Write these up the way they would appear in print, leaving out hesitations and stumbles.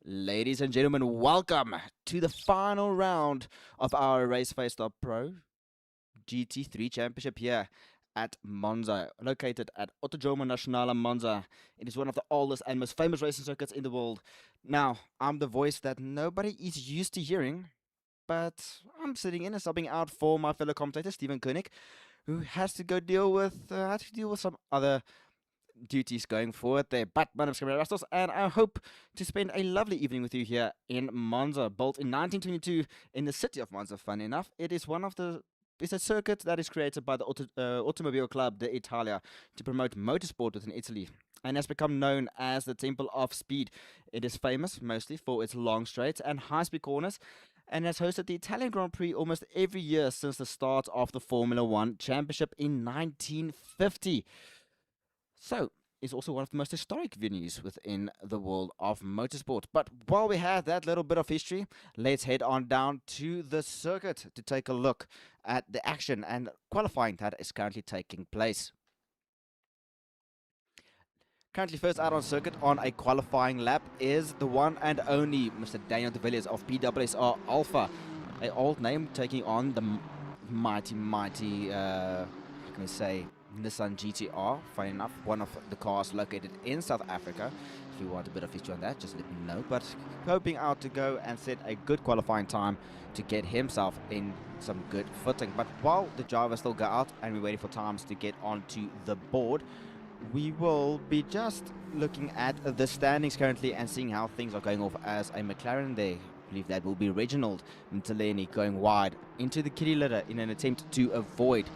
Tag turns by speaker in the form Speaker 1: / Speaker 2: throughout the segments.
Speaker 1: Ladies and gentlemen, welcome to the final round of our RaceFace.Pro GT3 Championship here at Monza, located at Autodromo Nazionale Monza. It is one of the oldest and most famous racing circuits in the world. Now, I'm the voice that nobody is used to hearing, but I'm sitting in and subbing out for my fellow commentator, Stephen Koenig, who has to go deal with some other duties going forward there. But my name is Cameron Rastos, and I hope to spend a lovely evening with you here in Monza. Built in 1922 in the city of Monza, funny enough. It's a circuit that is created by the Automobile Club d'Italia to promote motorsport within Italy and has become known as the Temple of Speed. It is famous mostly for its long straights and high-speed corners and has hosted the Italian Grand Prix almost every year since the start of the Formula One Championship in 1950. So, it's also one of the most historic venues within the world of motorsport. But while we have that little bit of history, let's head on down to the circuit to take a look at the action and qualifying that is currently taking place. Currently first out on circuit on a qualifying lap is the one and only Mr. Daniel De Villiers of PWSR Alpha, an old name taking on the mighty, how can we say, Nissan GTR. Funny enough, one of the cars located in South Africa. If you want a bit of history on that, just let me know. But hoping out to go and set a good qualifying time to get himself in some good footing. But while the drivers still go out and we're waiting for times to get onto the board, we will be just looking at the standings currently and seeing how things are going off as a McLaren there. I believe that will be Reginald Mthaleni going wide into the kitty litter in an attempt to avoid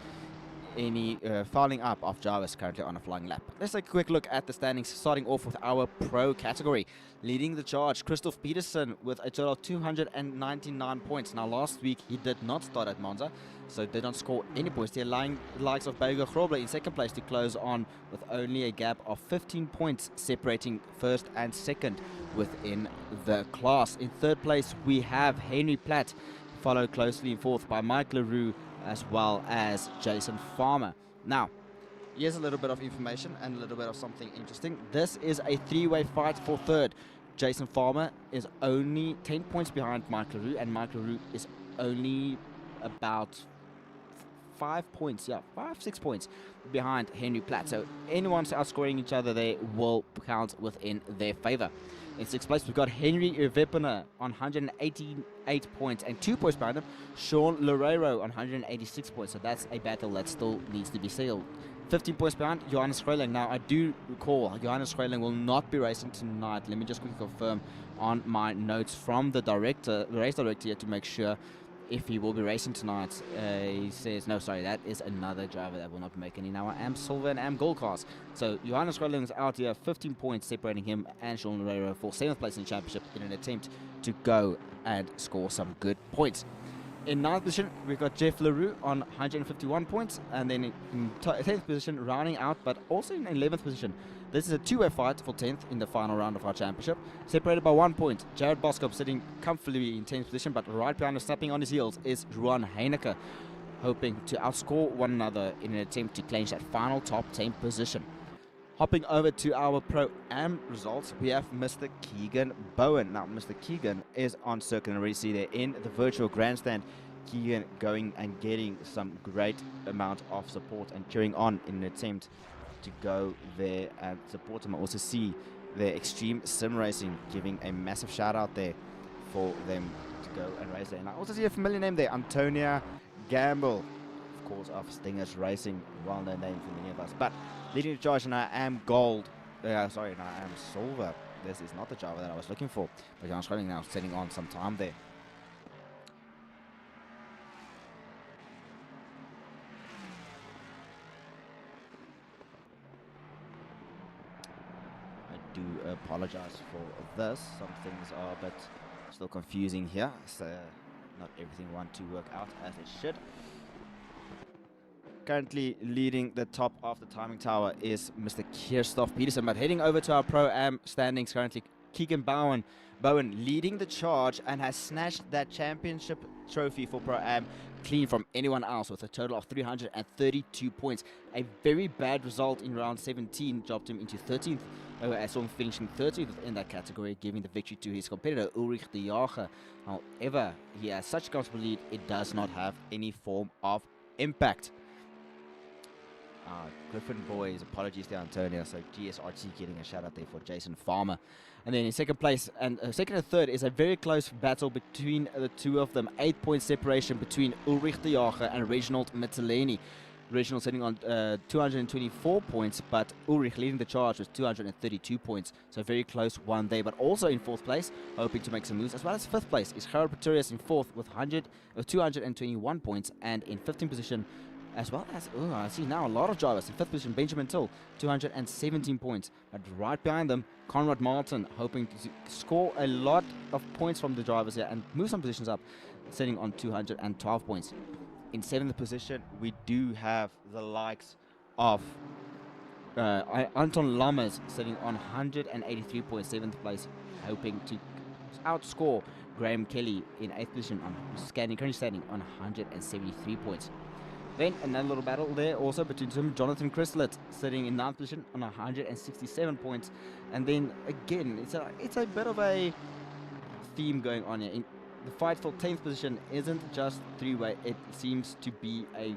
Speaker 1: any fouling up of Jarvis currently on a flying lap. Let's take a quick look at the standings, starting off with our pro category. Leading the charge, Christoph Peterson with a total of 299 points. Now, last week he did not start at Monza, so did not score any points. The likes of Bego Grobler in second place to close on with only a gap of 15 points separating first and second within the class. In third place, we have Henry Platt, followed closely in fourth by Mike LaRue as well as Jason Farmer. Now, here's a little bit of information and a little bit of something interesting. This is a three-way fight for third. Jason Farmer is only 10 points behind Mike LaRue, and Mike LaRue is only about 6 points behind Henry Platt. So anyone's outscoring each other there will count within their favor. In sixth place, we've got Henry Veppner on 188 points, and 2 points behind him, Sean Loureiro on 186 points. So that's a battle that still needs to be sealed. 15 points behind Johannes Schreling. Now, I do recall Johannes Schreling will not be racing tonight. Let me just quickly confirm on my notes from the race director here to make sure if he will be racing tonight. He says, no, sorry, that is another driver that will not be making in our AM Silver and AM Gold cars. So Johannes Schreling is out here, 15 points separating him and Sean Loureiro for 7th place in the championship in an attempt to go and score some good points. In 9th position, we've got Jeff LaRue on 151 points, and then in 10th position, rounding out, but also in 11th position. This is a two-way fight for 10th in the final round of our championship, separated by 1 point. Jared Boskop sitting comfortably in 10th position, but right behind him, snapping on his heels, is Ruan Heineke, hoping to outscore one another in an attempt to clinch that final top 10 position. Hopping over to our Pro-Am results, we have Mr. Keegan Bowen. Now, Mr. Keegan is on circuit and already see there in the virtual grandstand. Keegan going and getting some great amount of support and cheering on in an attempt to go there and support him. I also see the Extreme Sim Racing giving a massive shout out there for them to go and race there. And I also see a familiar name there, Antonia Gamble, of course, of Stingers Racing, well-known name for many of us. But leading the charge, and I am gold. I am silver. This is not the driver that I was looking for. But Jan Schreling now setting on some time there. I do apologize for this. Some things are a bit still confusing here. So not everything wants to work out as it should. Currently leading the top of the timing tower is Mr. Christoph Peterson, but heading over to our Pro-Am standings currently, Keegan Bowen leading the charge and has snatched that championship trophy for Pro-Am clean from anyone else with a total of 332 points. A very bad result in round 17 dropped him into 13th I saw him finishing 30th in that category, giving the victory to his competitor Ulrich de Jager. However, he has such a comfortable lead, it does not have any form of impact. Griffin Boys, apologies to Antonio. So GSRT getting a shout out there for Jason Farmer. And then in second place, and second and third is a very close battle between the two of them. 8-point separation between Ulrich de Jager and Reginald Mitteleni. Reginald sitting on 224 points, but Ulrich leading the charge with 232 points. So a very close one there. But also in fourth place, hoping to make some moves, as well as fifth place, is Gerard Pretorius in fourth with 221 points. And in 15th position, as well as, I see now a lot of drivers. In fifth position, Benjamin Till, 217 points. But right behind them, Conrad Martin, hoping to score a lot of points from the drivers here and move some positions up, sitting on 212 points. In seventh position, we do have the likes of Anton Lammers sitting on 183 points, seventh place, hoping to outscore Graham Kelly in eighth position, currently standing on 173 points. Then another little battle there also between Jonathan Chrislet sitting in ninth position on 167 points. And then again, it's a bit of a theme going on here. The fight for 10th position isn't just three-way, it seems to be a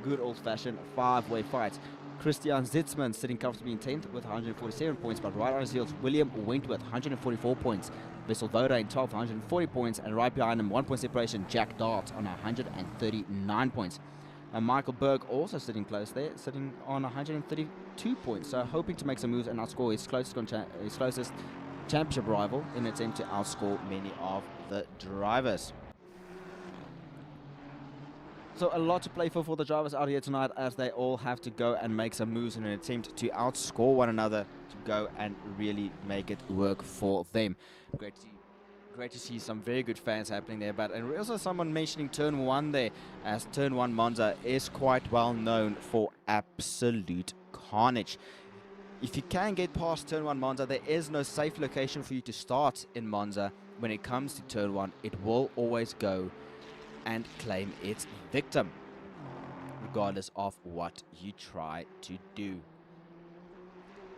Speaker 1: good old-fashioned five-way fight. Christian Zitzman sitting comfortably in 10th with 147 points, but right on his heels, William Wentworth, 144 points. Vessel Voda in 12th, 140 points, and right behind him, 1 point separation, Jack Dart on 139 points. And Michael Berg also sitting close there, sitting on 132 points, so hoping to make some moves and outscore his closest championship rival in an attempt to outscore many of the drivers. So a lot to play for the drivers out here tonight, as they all have to go and make some moves in an attempt to outscore one another to go and really make it work for them. Great to see some very good fans happening there, but and also someone mentioning turn 1 there, as turn 1 Monza is quite well known for absolute carnage. If you can get past turn 1 Monza, there is no safe location for you to start in Monza. When it comes to turn 1, it will always go and claim its victim, regardless of what you try to do.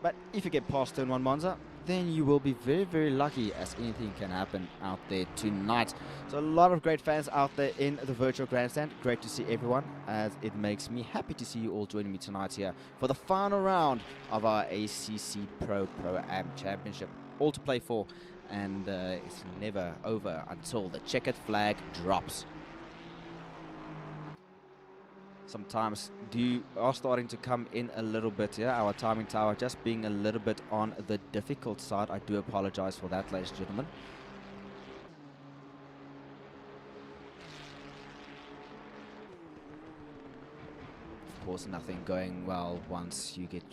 Speaker 1: But if you get past turn 1 Monza, then you will be very, very lucky, as anything can happen out there tonight. So a lot of great fans out there in the virtual grandstand. Great to see everyone, as it makes me happy to see you all joining me tonight here for the final round of our ACC Pro Am Championship. All to play for, and it's never over until the checkered flag drops. Sometimes are starting to come in a little bit here. Our timing tower just being a little bit on the difficult side. I do apologize for that, ladies and gentlemen. Of course, nothing going well once you get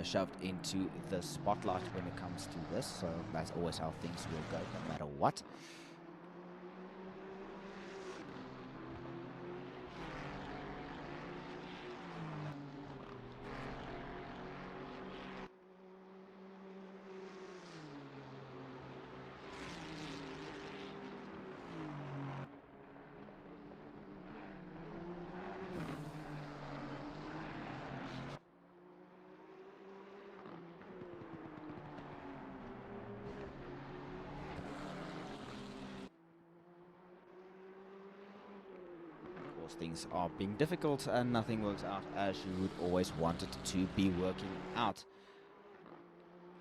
Speaker 1: shoved into the spotlight when it comes to this. So that's always how things will go, no matter what. Things are being difficult and nothing works out as you would always want it to be working out.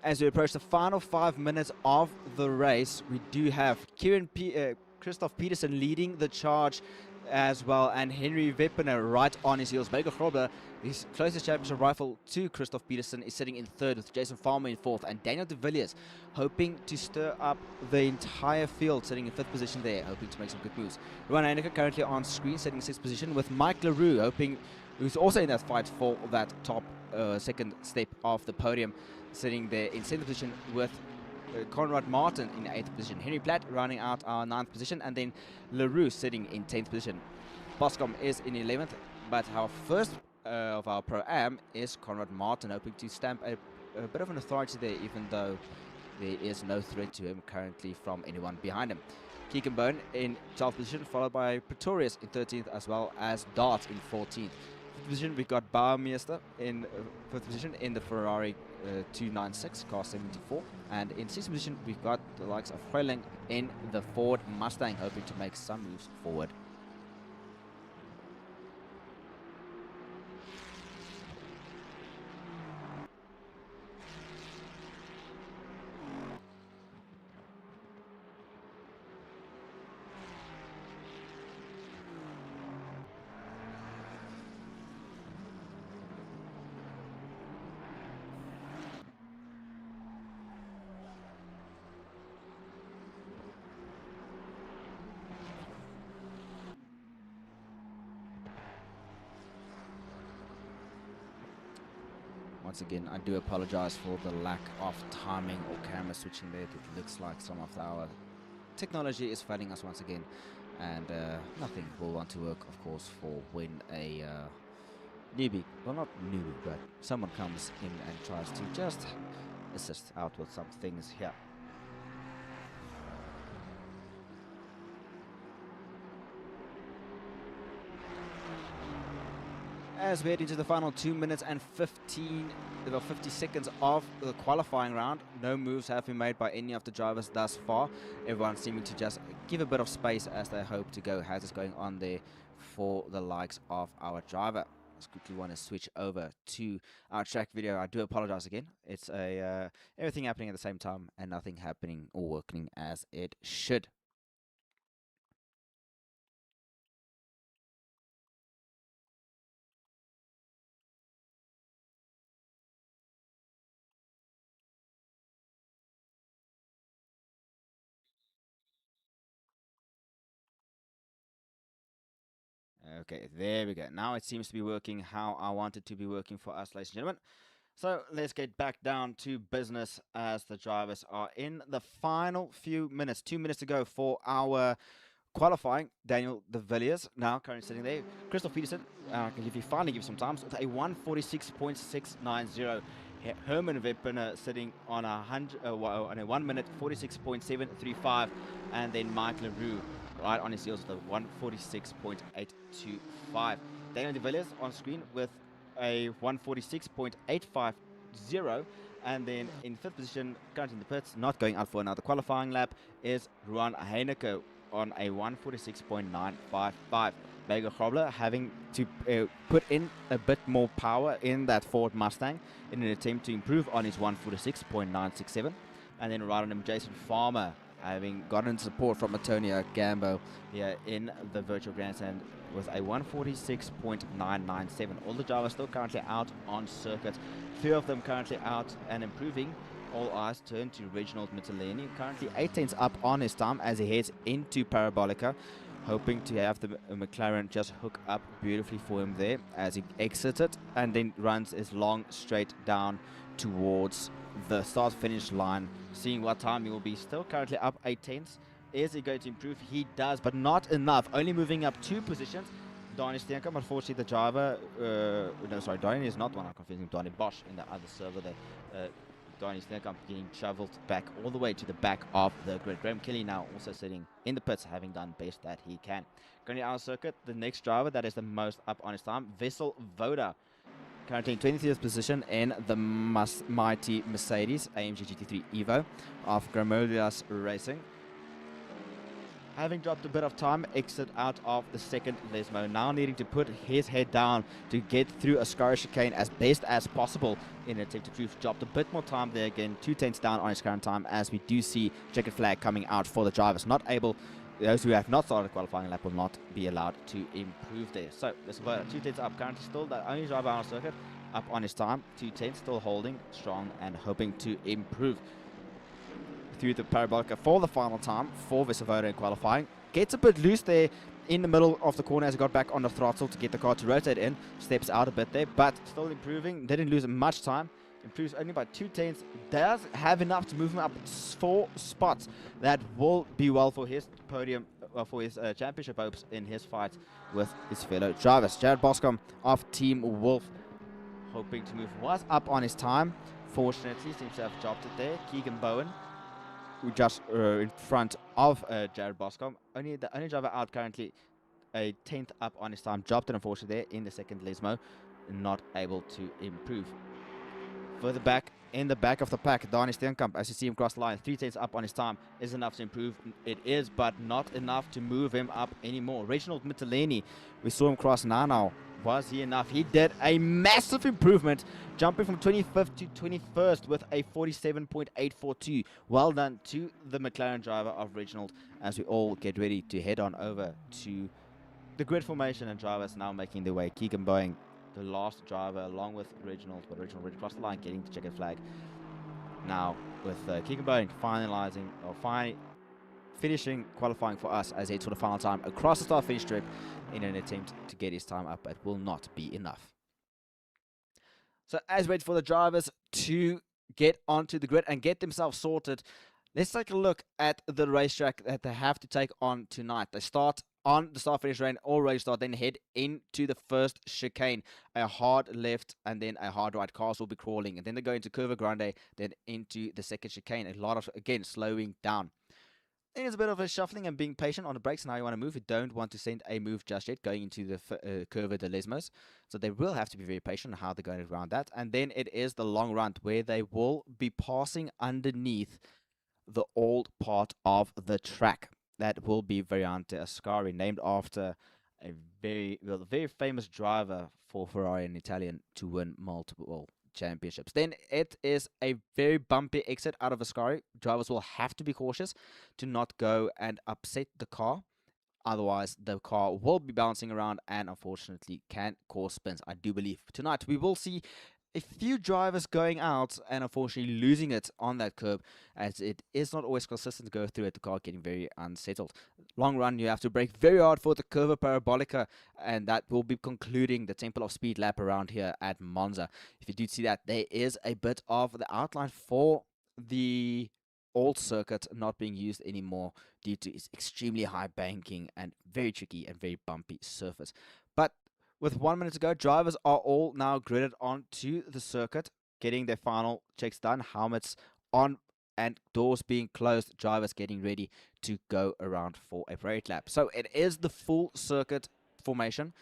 Speaker 1: As we approach the final 5 minutes of the race, we do have Christoph Peterson leading the charge as well, and Henry Weppener right on his heels. Belger Grobler, his closest championship rival to Christoph Peterson, is sitting in third, with Jason Farmer in fourth, and Daniel de Villiers hoping to stir up the entire field, sitting in fifth position there, hoping to make some good moves. Rowan Heineke currently on screen, sitting in sixth position, with Mike Leroux who's also in that fight for that top second step of the podium, sitting there in seventh position with Conrad Martin in 8th position. Henry Platt rounding out our 9th position, and then LaRue sitting in 10th position. Boscom is in 11th, but our first of our Pro-Am is Conrad Martin, hoping to stamp a bit of an authority there, even though there is no threat to him currently from anyone behind him. Keegan Bone in 12th position, followed by Pretorius in 13th, as well as Dart in 14th. position, we've got Baumeister in 5th position in the Ferrari 296, car 74. And in 6th position, we've got the likes of Freleng in the Ford Mustang, hoping to make some moves forward. Once again, I do apologize for the lack of timing or camera switching there. It looks like some of our technology is failing us once again, and nothing will want to work, of course, for when a newbie, well, not newbie, but someone comes in and tries to just assist out with some things here. As we head into the final 2 minutes and 50 seconds of the qualifying round, no moves have been made by any of the drivers thus far. Everyone seeming to just give a bit of space as they hope to go. Has going on there for the likes of our driver. Just quickly want to switch over to our track video. I do apologize again. It's everything happening at the same time and nothing happening or working as it should. Okay, there we go. Now it seems to be working how I want it to be working for us, ladies and gentlemen. So let's get back down to business as the drivers are in the final few minutes. 2 minutes to go for our qualifying. Daniel De Villiers now currently sitting there. Crystal Peterson, I can finally give some times with a 1:46.690. Herman Weppener sitting on a 1 minute 46.735, and then Mike LaRue right on his heels with a 1:46.825. Daniel De Villiers on screen with a 1:46.850, and then in 5th position, currently in the pits, not going out for another qualifying lap, is Ruan Heineke on a 1:46.955. Vega Grobler having to put in a bit more power in that Ford Mustang in an attempt to improve on his 1:46.967. And then right on him, Jason Farmer having gotten support from Antonio Gambo here in the virtual grandstand with a 1:46.997. All the drivers still currently out on circuit. Few of them currently out and improving. All eyes turn to Reginald Mitteleni, currently 8 tenths up on his time as he heads into Parabolica, hoping to have the McLaren just hook up beautifully for him there as he exits it and then runs his long straight down towards the start-finish line, seeing what time he will be. Still currently up 8 tenths. Is he going to improve? He does, but not enough. Only moving up 2 positions. Donnie Steenkamp, unfortunately, the driver, no, sorry, Donnie is not one. I'm confusing Donnie Bosch in the other server there. Donnie Steenkamp getting travelled back all the way to the back of the grid. Graham Kelly now also sitting in the pits, having done best that he can. Currently out of circuit, the next driver that is the most up on his time, Vessel Voda, currently in 23rd position in the mighty Mercedes AMG GT3 Evo of Gramolias Racing. Having dropped a bit of time, exit out of the second Lesmo, now needing to put his head down to get through a Scar chicane as best as possible in an attempt to prove. Dropped a bit more time there again, 2 tenths down on his current time, as we do see checkered flag coming out for the drivers. Not able, those who have not started qualifying lap will not be allowed to improve there. So let's go 2 tenths up, currently still the only driver on the circuit up on his time, 2 tenths, still holding strong and hoping to improve through the Parabolica for the final time for Vesavoda in qualifying. Gets a bit loose there in the middle of the corner as he got back on the throttle to get the car to rotate in. Steps out a bit there, but still improving. Didn't lose much time. Improves only by 2 tenths. Does have enough to move him up 4 spots. That will be well for his podium, for his championship hopes in his fight with his fellow drivers. Jared Boscombe of Team Wolf, hoping to move, was up on his time. Fortunately, seems to have dropped it there. Keegan Bowen, who just in front of Jared Boscombe. The only driver out currently a 10th up on his time. Dropped it, unfortunately, there in the second Lesmo. Not able to improve. Further back, in the back of the pack, Dani Steenkamp, as you see him cross the line, 3/10 up on his time is enough to improve. It is, but not enough to move him up anymore. Reginald Mitteleni, we saw him cross now. Was he enough? He did a massive improvement, jumping from 25th to 21st with a 47.842. Well done to the McLaren driver of Reginald, as we all get ready to head on over to the grid formation, and drivers now making their way. Keegan Boeing, the last driver, along with Reginald, but Reginald already crossed the line, getting the checkered flag. Now with Keegan Boeing finalizing, or finishing qualifying for us as heads for the final time across the start-finish strip in an attempt to get his time up. It will not be enough. So as we wait for the drivers to get onto the grid and get themselves sorted, let's take a look at the racetrack that they have to take on tonight. They start on the start-finish lane, already start, then head into the first chicane. A hard left and then a hard right. Cars will be crawling, and then they go into Curva Grande, then into the second chicane. A lot of, again, slowing down. Then it's a bit of a shuffling and being patient on the brakes and how you want to move. You don't want to send a move just yet going into the Curva de Lesmos. So they will have to be very patient on how they're going around that. And then it is the long run where they will be passing underneath the old part of the track. That will be Variante Ascari, named after a very famous driver for Ferrari and Italian to win multiple championships. Then it is a very bumpy exit out of Ascari. Drivers will have to be cautious to not go and upset the car. Otherwise, the car will be bouncing around and unfortunately can cause spins. I do believe tonight we will see a few drivers going out and unfortunately losing it on that curb, as it is not always consistent to go through it, the car getting very unsettled. Long run, you have to brake very hard for the Curva Parabolica, and that will be concluding the Temple of Speed lap around here at Monza. If you do see that, there is a bit of the outline for the old circuit not being used anymore due to its extremely high banking and very tricky and very bumpy surface. But with 1 minute to go, drivers are all now gridded onto the circuit, getting their final checks done, helmets on and doors being closed, drivers getting ready to go around for a parade lap. So it is the full circuit formation,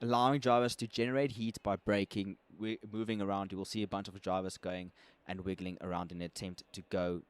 Speaker 1: allowing drivers to generate heat by braking, moving around. You will see a bunch of drivers going and wiggling around in an attempt to go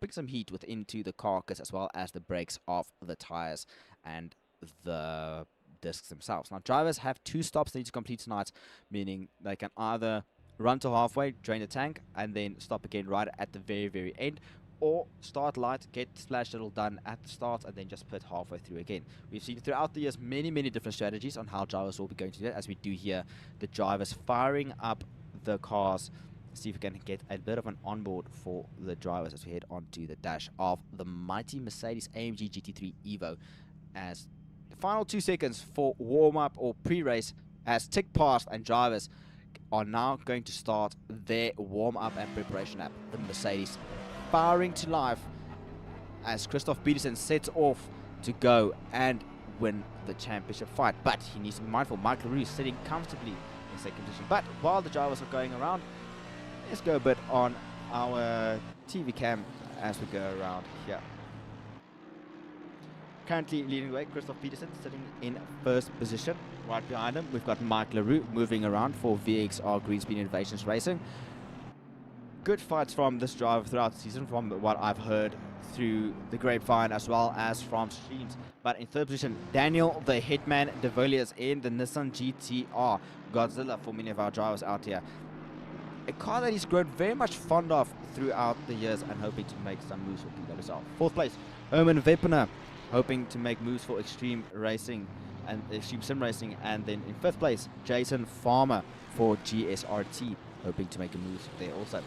Speaker 1: bring some heat into the carcass, as well as the brakes of the tires and the discs themselves. Now, drivers have 2 stops they need to complete tonight, meaning they can either run to halfway, drain the tank, and then stop again right at the very end, or start light, get splash little done at the start, and then just pit halfway through again. We've seen throughout the years many different strategies on how drivers will be going to do that, as we do here the drivers firing up the cars. See if we can get a bit of an onboard for the drivers as we head onto the dash of the mighty Mercedes AMG GT3 Evo, as the final 2 seconds for warm-up or pre-race has ticked past, and drivers are now going to start their warm-up and preparation lap. The Mercedes firing to life as Christoph Peterson sets off to go and win the championship fight. But he needs to be mindful. Michael Roos sitting comfortably in second position. But while the drivers are going around, let's go a bit on our TV cam as we go around here. Currently leading the way, Christoph Peterson sitting in first position. Right behind him, we've got Mike LaRue moving around for VXR Greenspeed Innovations Racing. Good fights from this driver throughout the season, from what I've heard through the grapevine as well as from streams. But in third position, Daniel the Hitman de Villiers in the Nissan GT-R Godzilla for many of our drivers out here. A car that he's grown very much fond of throughout the years and hoping to make some moves for PWSR. Fourth place, Herman Weppener, hoping to make moves for Extreme Racing and Extreme Sim Racing. And then in fifth place, Jason Farmer for GSRT, hoping to make a move there also.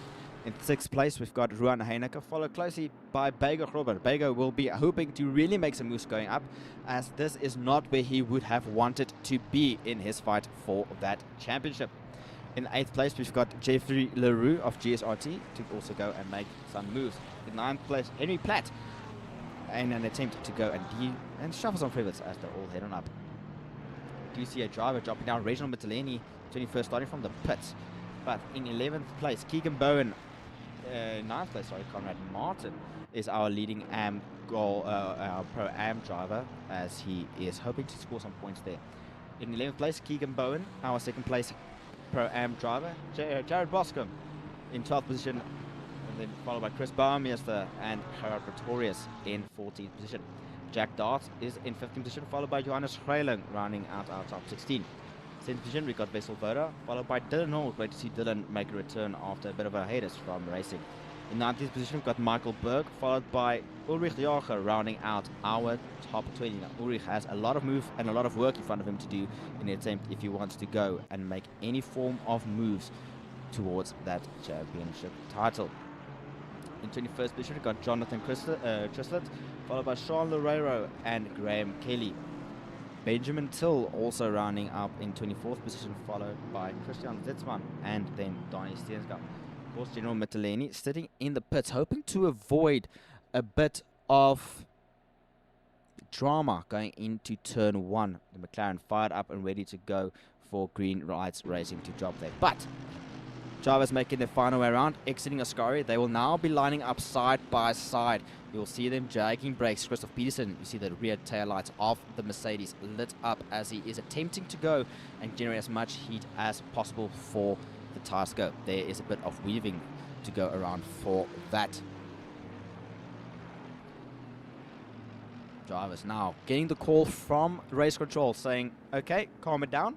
Speaker 1: In sixth place, we've got Ruan Heineke, followed closely by Bego Grober. Bego will be hoping to really make some moves going up, as this is not where he would have wanted to be in his fight for that championship. In 8th place, we've got Jeffrey Leroux of GSRT to also go and make some moves. In 9th place, Henry Platt in an attempt to go and shuffle some privates as they're all head on up. Do you see a driver dropping down? Reginald Mitteleni, 21st, starting from the pits. But in 11th place, Keegan Bowen, 9th place, sorry, Conrad Martin is our leading goal, our Pro-Am driver, as he is hoping to score some points there. In 11th place, Keegan Bowen, our 2nd place Pro-Am driver. Jared Boscombe in 12th position, and then followed by Chris Baumeister and Gerard Pretorius in 14th position. Jack Dart is in 15th position, followed by Johannes Schreiling, rounding out our top 16. 7th position, we got Wessel Voda, followed by Dylan Hall. Great to see Dylan make a return after a bit of a hiatus from racing. In 19th position, we've got Michael Berg, followed by Ulrich Jager, rounding out our top 20. Now, Ulrich has a lot of move and a lot of work in front of him to do in an attempt if he wants to go and make any form of moves towards that championship title. In 21st position, we've got Jonathan Trislet, followed by Sean Loureiro and Graham Kelly. Benjamin Till also rounding up in 24th position, followed by Christian Zitzmann and then Donnie Steensgaard. Of course, General Mitteleni sitting in the pits, hoping to avoid a bit of drama going into turn 1. The McLaren fired up and ready to go for green lights racing to drop there. But drivers making their final way around, exiting Ascari. They will now be lining up side by side. You'll see them dragging brakes. Christoph Peterson, you see the rear tail lights of the Mercedes lit up as he is attempting to go and generate as much heat as possible for the tire go. There is a bit of weaving to go around for that. Drivers now getting the call from race control saying, okay, calm it down.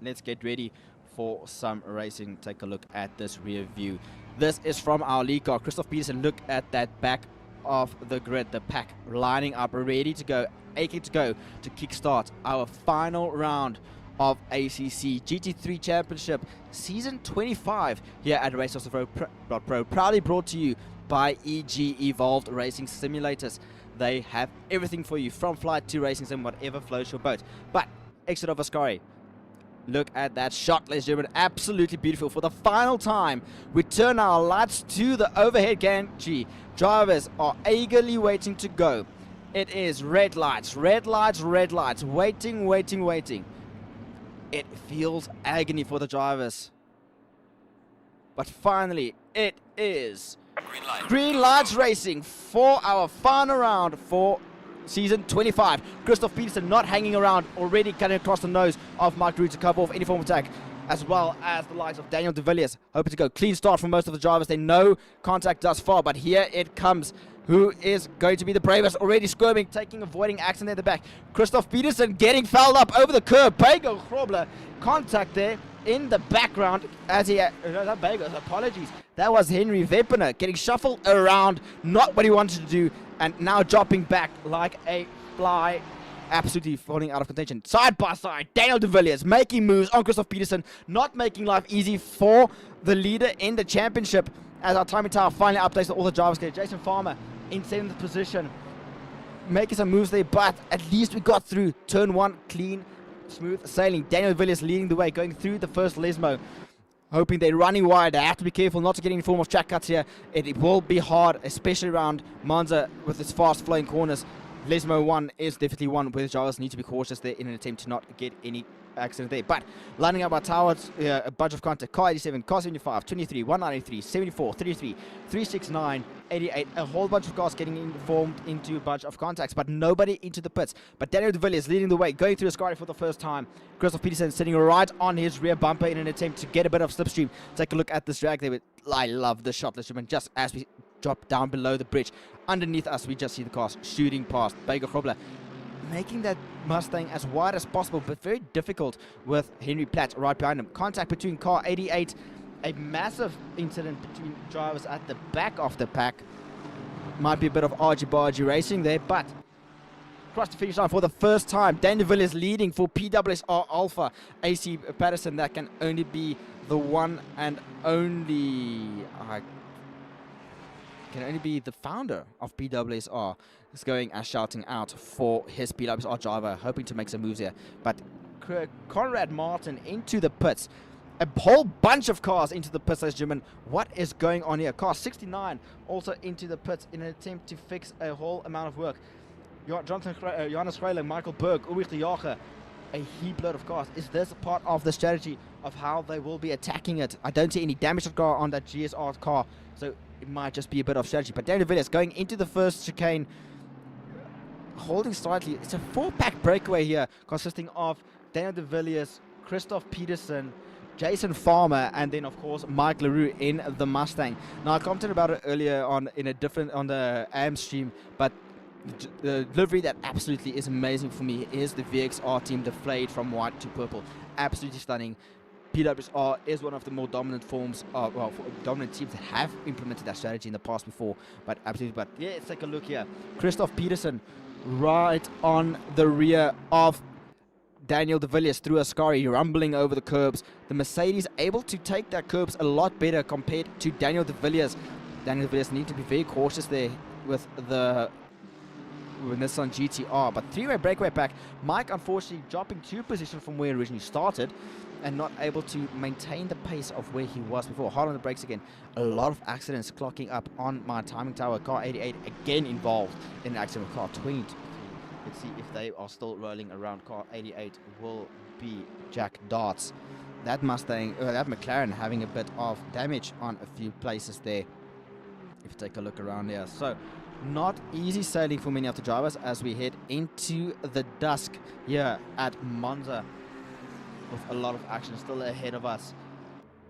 Speaker 1: Let's get ready for some racing. Take a look at this rear view. This is from our lead car. Christoph Peterson, look at that back of the grid, the pack lining up, ready to go, aching to go to kickstart our final round of ACC GT3 Championship Season 25 here at RaceFace.Pro, proudly brought to you by EG Evolved Racing Simulators. They have everything for you, from flight to racing sim, whatever floats your boat. But exit of Ascari. Look at that shot, ladies and gentlemen. Absolutely beautiful. For the final time, we turn our lights to the overhead gantry. Drivers are eagerly waiting to go. It is red lights, red lights, red lights. Waiting, waiting, waiting. It feels agony for the drivers. But finally, it is green lights racing for our final round for Season 25. Christoph Peterson not hanging around, already cutting across the nose of Mike Root to cover off any form of attack, as well as the likes of Daniel De Villiers, hoping to go clean start for most of the drivers. They know contact thus far, but here it comes. Who is going to be the bravest? Already squirming, avoiding accident at the back. Christoph Peterson getting fouled up over the curb. Bagel Grobler, contact there in the background as he not Bagels, apologies. That was Henry Weppener getting shuffled around, not what he wanted to do, and now dropping back like a fly, absolutely falling out of contention. Side by side, Daniel De Villiers making moves on Christoph Peterson, not making life easy for the leader in the championship. As our timing tower finally updates all the drivers here. Jason Farmer in 7th position, making some moves there, but at least we got through turn 1 clean, smooth sailing. Daniel De Villiers leading the way, going through the first Lesmo. Hoping they're running wide. They have to be careful not to get any form of track cuts here. It will be hard, especially around Monza with its fast flowing corners. Lesmo 1 is definitely one where the drivers need to be cautious there in an attempt to not get any accident there. But lining up our towers, a bunch of contact. Car 87, car 75, 23, 193, 74, 33, 369, 88. A whole bunch of cars getting formed into a bunch of contacts, but nobody into the pits. But Daniel De Villiers leading the way, going through Ascari for the first time. Christoph Peterson sitting right on his rear bumper in an attempt to get a bit of slipstream. Take a look at this drag there. I love the shot, gentlemen. Just as we drop down below the bridge, underneath us, we just see the cars shooting past. Bagel Grobler making that Mustang as wide as possible, but very difficult with Henry Platt right behind him. Contact between car 88. A massive incident between drivers at the back of the pack. Might be a bit of argy-bargy racing there, but across the finish line for the first time. Dan De Villiers leading for PWSR Alpha. AC Patterson, that can only be the one and only... can only be the founder of PWSR is going and shouting out for his PWSR driver, hoping to make some moves here. But Conrad Martin into the pits. A whole bunch of cars into the pits, ladies and gentlemen. What is going on here? Car 69 also into the pits in an attempt to fix a whole amount of work. Johannes Schreiling, Michael Berg, Ulrich de Jager, a heap load of cars. Is this part of the strategy of how they will be attacking it? I don't see any damage to the car on that GSR car. So it might just be a bit of strategy. But Daniel de Villiers going into the first chicane, holding slightly. It's a 4-pack breakaway here, consisting of Daniel de Villiers, Christoph Peterson, Jason Farmer, and then of course Mike LaRue in the Mustang. Now I commented about it earlier on the AM stream, but the livery that absolutely is amazing for me is the VXR team deflayed from white to purple. Absolutely stunning. PWSR is one of the more dominant dominant teams that have implemented that strategy in the past before. But absolutely, but yeah, let's take a look here. Christoph Peterson right on the rear of Daniel de Villiers through Ascari, rumbling over the curbs. The Mercedes able to take their curbs a lot better compared to Daniel de Villiers. Daniel de Villiers need to be very cautious there with the Nissan GTR, but 3-way breakaway back. Mike unfortunately dropping 2 positions from where he originally started and not able to maintain the pace of where he was before. Hard on the brakes again. A lot of accidents clocking up on my timing tower. Car 88 again involved in an accident with car 22. Let's see if they are still rolling around. Car 88 will be Jack Darts. That Mustang, that McLaren having a bit of damage on a few places there. If you take a look around here. So not easy sailing for many of the drivers as we head into the dusk here at Monza, with a lot of action still ahead of us.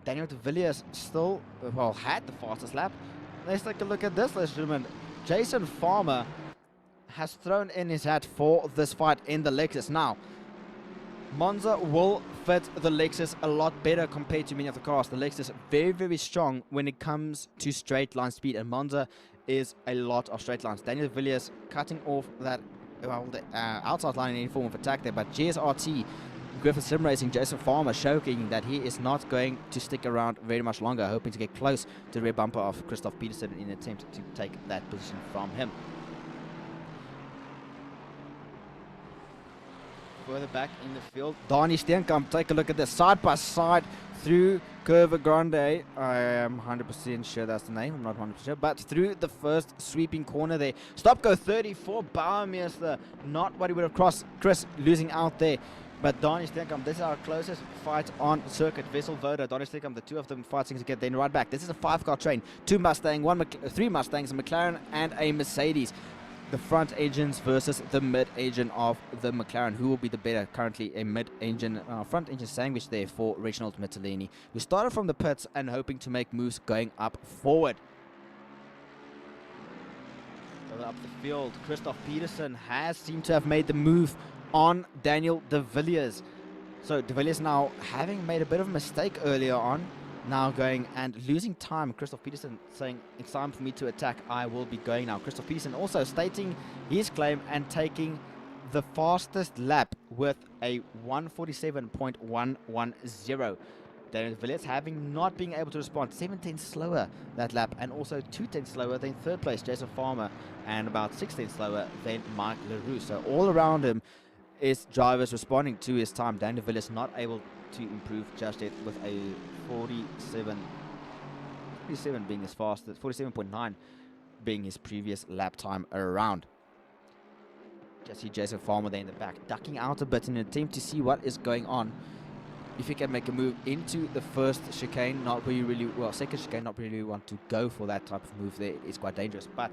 Speaker 1: Daniel de Villiers still, had the fastest lap. Let's take a look at this, ladies and gentlemen. Jason Farmer has thrown in his hat for this fight in the Lexus. Now, Monza will fit the Lexus a lot better compared to many of the cars. The Lexus very, very strong when it comes to straight line speed, and Monza is a lot of straight lines. Daniel de Villiers cutting off that the outside line in any form of attack there, but GSRT Griffith Sim Racing Jason Farmer showing that he is not going to stick around very much longer, hoping to get close to the rear bumper of Christoph Peterson in an attempt to take that position from him. Further back in the field, Dani Steenkamp, take a look at this side by side through Curva Grande. I am 100% sure that's the name. I'm not 100% sure, but through the first sweeping corner there. Stop go 34, Bauermeister, not what he would have crossed. Chris losing out there. But Dani Steenkamp, this is our closest fight on circuit. Vessel Voda, Dani Steenkamp, the two of them fighting together, then right back. This is a 5-car train. 2 Mustang, 3 Mustangs, a McLaren and a Mercedes. The front engines versus the mid-engine of the McLaren. Who will be the better? Currently a mid-engine, front engine sandwich there for Reginald Mittelini, who started from the pits and hoping to make moves going up forward. Further up the field, Christoph Peterson has seemed to have made the move on Daniel de Villiers. So de Villiers now having made a bit of a mistake earlier on, now going and losing time. Christoph Peterson saying, it's time for me to attack, I will be going now. Christoph Peterson also stating his claim and taking the fastest lap with a 1:47.110. Daniel de Villiers having not been able to respond, 7/10 slower that lap, and also 2/10 slower than third place Jason Farmer, and about 6/10 slower than Mike LaRue. So all around him is drivers responding to his time. Daniel de Villiers not able to improve just yet with a 47 being his fastest, 47.9 being his previous lap time around. Just see Jason Farmer there in the back, ducking out a bit in an attempt to see what is going on. If he can make a move into the first chicane, second chicane, not really want to go for that type of move there. It's quite dangerous, but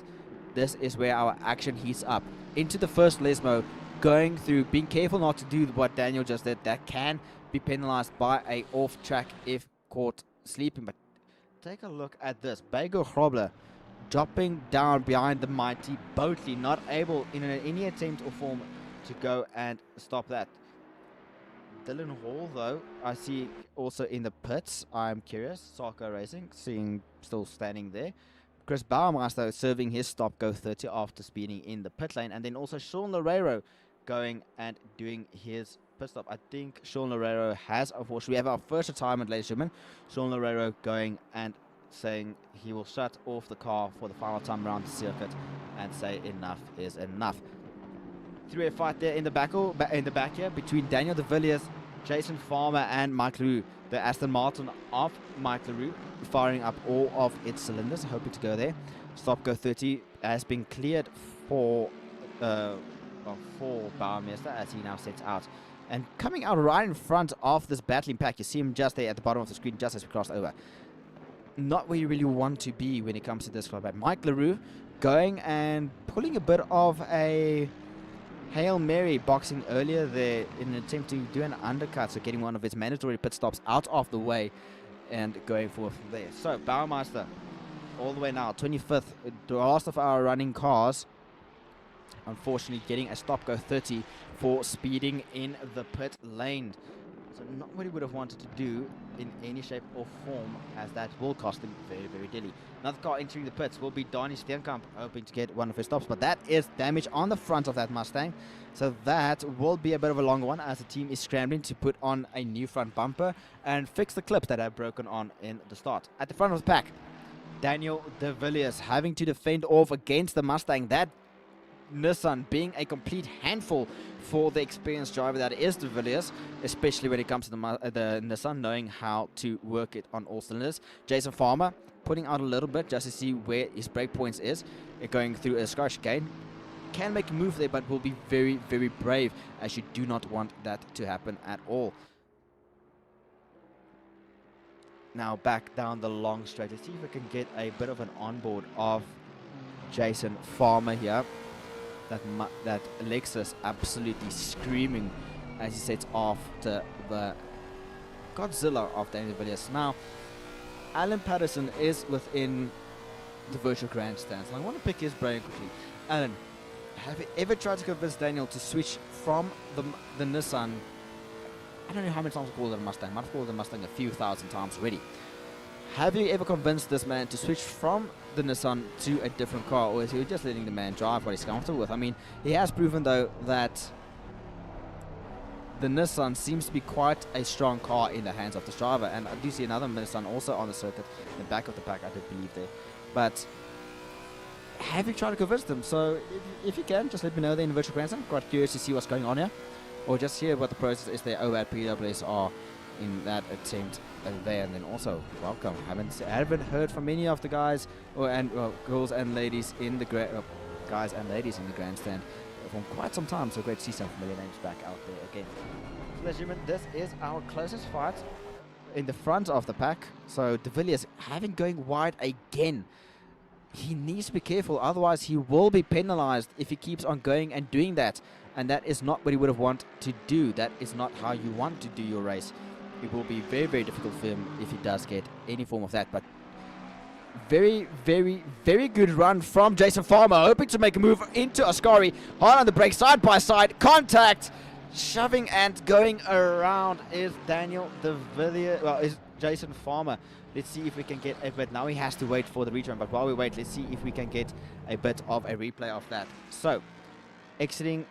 Speaker 1: this is where our action heats up. Into the first Lesmo, going through, being careful not to do what Daniel just did. That can be penalized by a off track if caught sleeping. But take a look at this. Bego Grobler dropping down behind the mighty Boatley, not able in any attempt or form to go and stop that. Dylan Hall, though, I see also in the pits. I'm curious. Sarko Racing, seeing still standing there. Chris Bauermeister serving his stop go 30 after speeding in the pit lane. And then also Sean Loureiro going and doing his pit stop. I think Sean Loureiro has, unfortunately, we have our first retirement, ladies and gentlemen. Sean Loureiro going and saying he will shut off the car for the final time around the circuit and say enough is enough. 3-way fight there in the back here between Daniel de Villiers, Jason Farmer and Mike LaRue. The Aston Martin of Mike LaRue firing up all of its cylinders, hoping to go there. Stop go 30 has been cleared for Bauermeister as he now sets out. And coming out right in front of this battling pack, you see him just there at the bottom of the screen just as we crossed over. not where you really want to be when it comes to this club. But Mike LaRue going and pulling a bit of a Hail Mary boxing earlier there in an attempt to do an undercut, so getting one of his mandatory pit stops out of the way and going forth there. So Bauermeister all the way now, 25th, the last of our running cars, unfortunately getting a stop go 30 for speeding in the pit lane. So not what he would have wanted to do in any shape or form, as that will cost him very, very dearly. Another car entering the pits will be Donnie Steenkamp, hoping to get one of his stops, but that is damage on the front of that Mustang. So that will be a bit of a longer one, as the team is scrambling to put on a new front bumper and fix the clips that have broken on in the start. At the front of the pack, Daniel De Villiers having to defend off against the Mustang. That Nissan being a complete handful for the experienced driver that is De Villiers, especially when it comes to the Nissan, knowing how to work it on all cylinders. Jason Farmer putting out a little bit just to see where his break points is, going through a Scotch chicane. Can make a move there, but will be very, very brave, as you do not want that to happen at all. Now back down the long straight. Let's see if we can get a bit of an onboard of Jason Farmer here. That Lexus absolutely screaming as he sets off to the Godzilla of Daniel De Villiers. Now, Alan Patterson is within the virtual grandstands, and I want to pick his brain quickly. Alan, have you ever tried to convince Daniel to switch from the Nissan? I don't know how many times I called it a Mustang. I've called it a Mustang a few thousand times already. Have you ever convinced this man to switch from the Nissan to a different car, or is he just letting the man drive what he's comfortable with? I mean, he has proven, though, that the Nissan seems to be quite a strong car in the hands of this driver, and I do see another Nissan also on the circuit in the back of the pack, I did believe there. But have you tried to convince them? So if you can, just let me know there in the virtual grandstand. I'm quite curious to see what's going on here, or just hear what the process is there over at PWSR in that attempt there. And then also welcome, haven't heard from many of the guys girls and ladies in the guys and ladies in the grandstand for quite some time, so great to see some familiar names back out there again. So ladies and gentlemen, this is our closest fight in the front of the pack. So De Villiers having going wide again. He needs to be careful, otherwise he will be penalized if he keeps on going and doing that, and that is not what he would have wanted to do. That is not how you want to do your race. It will be very, very difficult for him if he does get any form of that. But very, very, very good run from Jason Farmer, hoping to make a move into Ascari. Hard on the brake, side by side, contact, shoving and going around is Daniel De Villiers, is Jason Farmer. Let's see if we can get a bit. Now he has to wait for the return, but while we wait, let's see if we can get a bit of a replay of that. So, exiting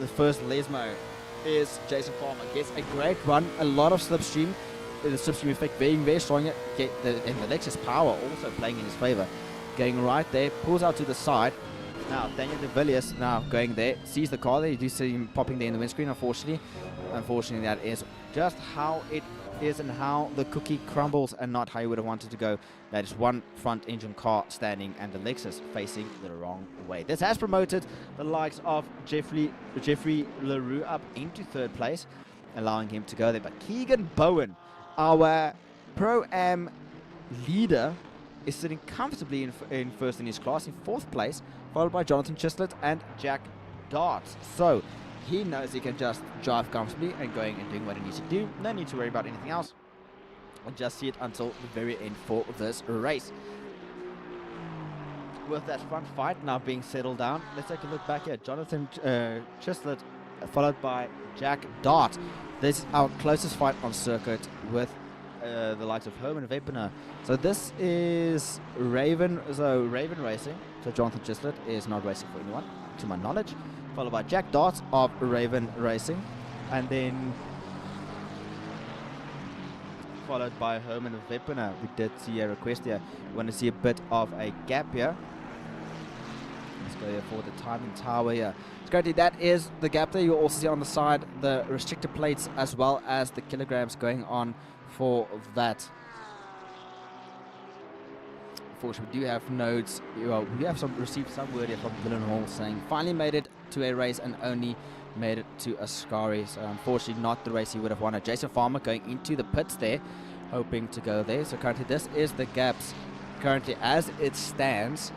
Speaker 1: the first Lesmo is Jason Farmer. Gets a great run, a lot of slipstream. The slipstream effect being very strong. And the Lexus power also playing in his favor. Going right there, pulls out to the side. Now Daniel De Villiers now going there, sees the car there. You do see him popping there in the windscreen, unfortunately. Unfortunately, that is just how it is and how the cookie crumbles, and not how you would have wanted to go. That is one front engine car standing and the Lexus facing the wrong way. This has promoted the likes of Jeffrey LaRue up into third place, allowing him to go there. But Keegan Bowen, our Pro-Am leader, is sitting comfortably in first in his class, in fourth place, followed by Jonathan Chislett and Jack Darts. So he knows he can just drive comfortably and going and doing what he needs to do. No need to worry about anything else. And just see it until the very end for this race. With that front fight now being settled down, let's take a look back here. Jonathan Chislett, followed by Jack Dart. This is our closest fight on circuit with the likes of Herman Webener. So this is Raven Racing. So Jonathan Chislett is not racing for anyone, to my knowledge. Followed by Jack Dart of Raven Racing, and then followed by Herman Webener. We did see a request here. We want to see a bit of a gap here. Let's go here for the timing tower here. Scotty, that is the gap there. You'll also see on the side the restrictor plates as well as the kilograms going on for that. Unfortunately, we do have nodes. Well, we have received some word here from Dylan Hall saying finally made it to a race and only made it to Ascari. So unfortunately, not the race he would have wanted. Jason Farmer going into the pits there, hoping to go there. So currently this is the gaps currently as it stands.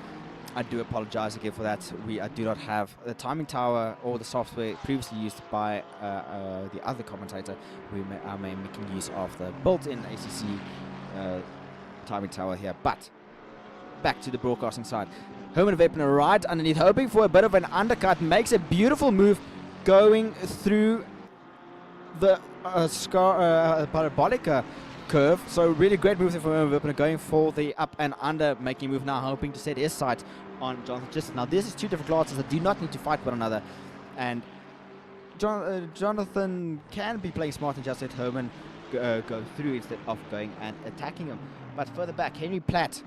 Speaker 1: I do apologize again for that. I do not have the timing tower or the software previously used by the other commentator. We are making use of the built-in ACC timing tower here. But back to the broadcasting side. Herman Wepner right underneath, hoping for a bit of an undercut. Makes a beautiful move going through the parabolic curve. So really great move from Herman Wepner, going for the up and under, making a move now, hoping to set his sight on Jonathan Chisholm. Now this is two different classes that do not need to fight one another, and Jonathan can be playing smart and just let Herman go through instead of going and attacking him. But further back, Henry Platt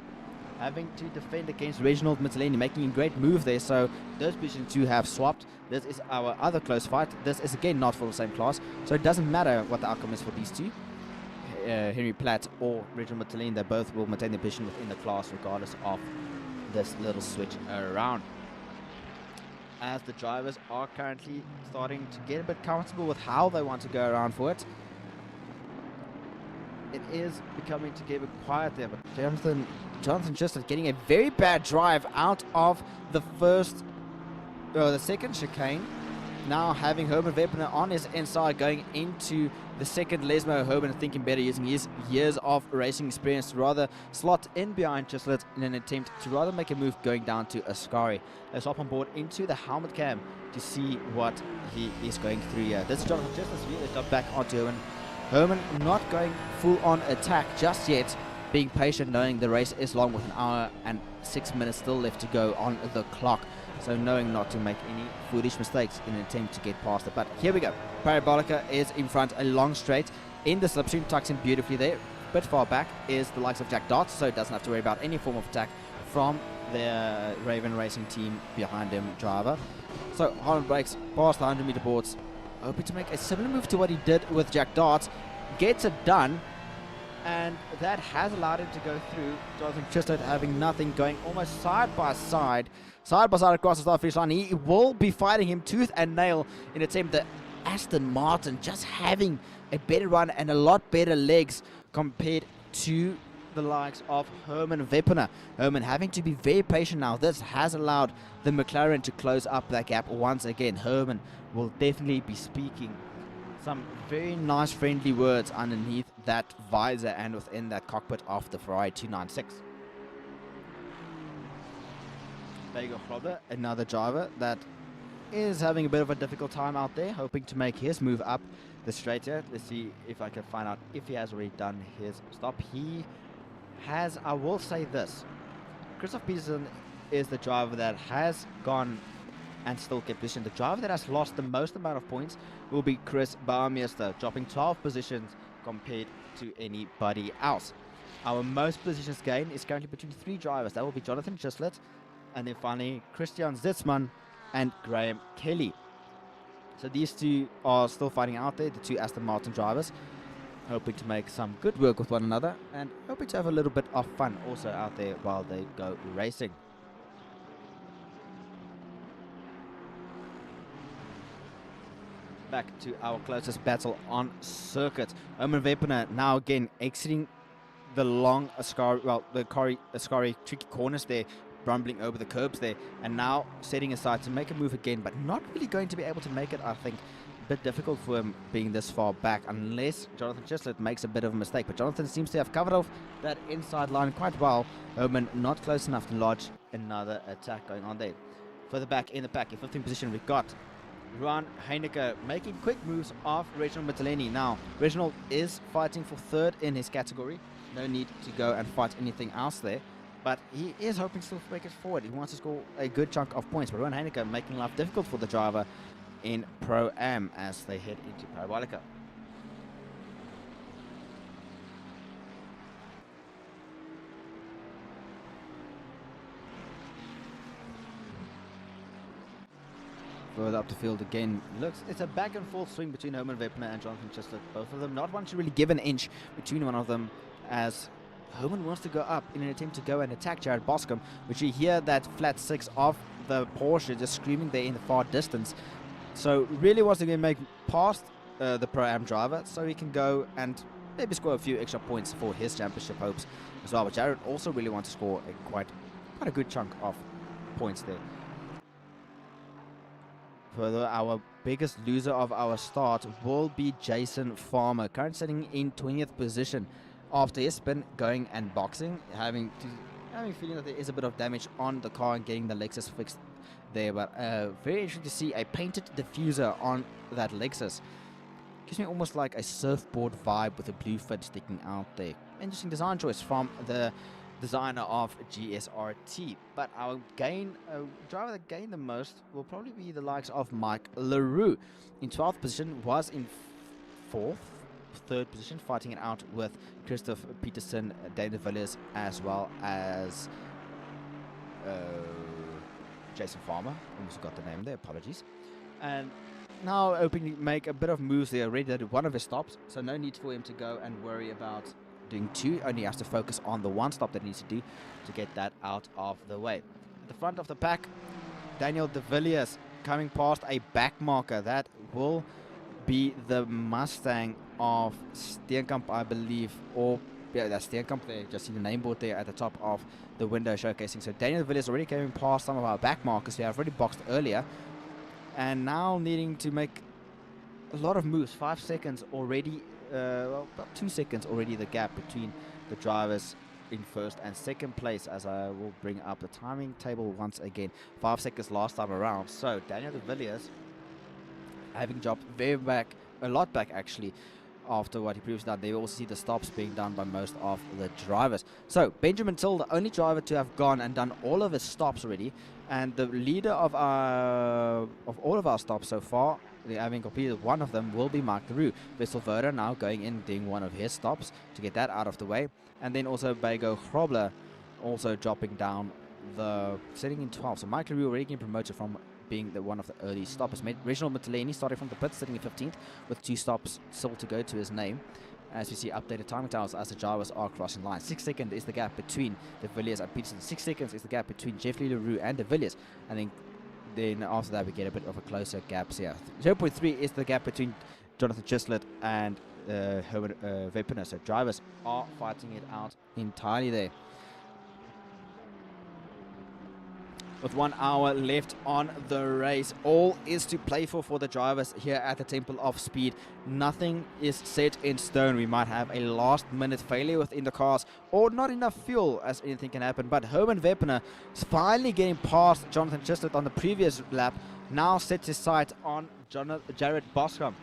Speaker 1: having to defend against Reginald Mitteleni, making a great move there. So those positions two have swapped. This is our other close fight. This is again not for the same class, so it doesn't matter what the outcome is for these two. Henry Platt or Reginald Mitteleni, they both will maintain their position within the class regardless of this little switch around. As the drivers are currently starting to get a bit comfortable with how they want to go around for it. It is becoming to get a bit quiet there, but Jonathan just getting a very bad drive out of the second chicane. Now having Herman Wepner on his inside, going into the second Lesmo. Herman thinking better, using his years of racing experience to rather slot in behind Chisholm in an attempt to rather make a move going down to Ascari. Let's hop on board into the helmet cam to see what he is going through here. This is Jonathan Chisholm. Let's jump back onto Herman. Herman not going full on attack just yet, being patient, knowing the race is long with an hour and 6 minutes still left to go on the clock. So knowing not to make any foolish mistakes in an attempt to get past it. But here we go. Parabolica is in front, a long straight in the slipstream, tucks in beautifully there. A bit far back is the likes of Jack Darts, so doesn't have to worry about any form of attack from the Raven Racing team behind him driver. So Holland brakes past the 100 meter boards, hoping to make a similar move to what he did with Jack Darts. Gets it done, and that has allowed him to go through. Jonathan Chisholm having nothing, going almost side by side across the start finish line. He will be fighting him tooth and nail in an attempt. That Aston Martin just having a better run and a lot better legs compared to the likes of Herman Wepner. Herman having to be very patient now. This has allowed the McLaren to close up that gap once again. Herman will definitely be speaking some very nice friendly words underneath that visor and within that cockpit of the Ferrari 296. Vega Grobler, another driver that is having a bit of a difficult time out there, hoping to make his move up the straight here. Let's see if I can find out if he has already done his stop. He has, I will say this, Christoph Peterson is the driver that has gone and still kept position. The driver that has lost the most amount of points will be Chris Baumeister, dropping 12 positions compared to anybody else. Our most positions gained is currently between 3 drivers. That will be Jonathan Chisholm, and then finally Christian Zitzmann and Graham Kelly. So these two are still fighting out there, the 2 Aston Martin drivers, hoping to make some good work with one another and hoping to have a little bit of fun also out there while they go racing. Back to our closest battle on circuit. Herman Wepner now again exiting the long Ascari tricky corners there, rumbling over the curbs there, and now setting aside to make a move again, but not really going to be able to make it, I think. A bit difficult for him being this far back unless Jonathan Chisholm makes a bit of a mistake, but Jonathan seems to have covered off that inside line quite well. Herman not close enough to lodge another attack going on there. Further back in the pack, in 15th position, we've got Ron Heineke making quick moves off Reginald Mitteleni. Now, Reginald is fighting for 3rd in his category. No need to go and fight anything else there. But he is hoping still to make it forward. He wants to score a good chunk of points. But Ron Heineke making life difficult for the driver in Pro-Am as they head into Parabolica. Further up the field again. Looks, it's a back and forth swing between Herman Wepner and Jonathan Chisholm. Both of them not wanting to really give an inch between one of them, as Herman wants to go up in an attempt to go and attack Jared Boscombe, which you hear that flat 6 of the Porsche just screaming there in the far distance. So really wants to make past the Pro-Am driver so he can go and maybe score a few extra points for his championship hopes as well. But Jared also really wants to score quite a good chunk of points there. Further, our biggest loser of our start will be Jason Farmer, currently sitting in 20th position after his spin, going and boxing, having feeling that there is a bit of damage on the car and getting the Lexus fixed there. But very interesting to see a painted diffuser on that Lexus. Gives me almost like a surfboard vibe with a blue fin sticking out there. Interesting design choice from the designer of GSRT. But our driver that gained the most will probably be the likes of Mike LaRue. In 12th position, was in third position, fighting it out with Christoph Peterson, David Villiers, as well as Jason Farmer. Almost got the name there, apologies. And now hoping to make a bit of moves there. Already did one of his stops, so no need for him to go and worry about doing two. Only has to focus on the one stop that he needs to do to get that out of the way. At the front of the pack, Daniel De Villiers coming past a back marker. That will be the Mustang of Steenkamp, I believe, or yeah, that's Steenkamp there. Just see the name board there at the top of the window showcasing. So Daniel De Villiers already coming past some of our back markers here. I've already boxed earlier, and now needing to make a lot of moves. 5 seconds already. Well, about 2 seconds already the gap between the drivers in first and second place, as I will bring up the timing table once again. 5 seconds last time around. So Daniel De Villiers having dropped a lot back actually after what he previously done. They also see the stops being done by most of the drivers. So Benjamin Till, the only driver to have gone and done all of his stops already, and the leader of all of our stops so far, having completed one of them, will be Mark LaRue. Vessel Voda now going in doing one of his stops to get that out of the way, and then also Bego Hrobler also dropping down sitting in 12. So Mike LaRue already getting promoted from being one of the early stoppers. Reginald Mitteleni starting from the pits, sitting in 15th with 2 stops still to go to his name. As we see updated timing towers as the drivers are crossing line. 6 seconds is the gap between De Villiers and Peterson. 6 seconds is the gap between Jeffrey LaRue and De Villiers. And then after that we get a bit of a closer gaps here. 0.3 is the gap between Jonathan Chislett and Herman Weppener. So drivers are fighting it out entirely there. With 1 hour left on the race, all is to play for the drivers here at the Temple of Speed. Nothing is set in stone. We might have a last-minute failure within the cars, or not enough fuel, as anything can happen. But Herman Weppener is finally getting past Jonathan Chislett on the previous lap. Now sets his sight on Jared Boscombe.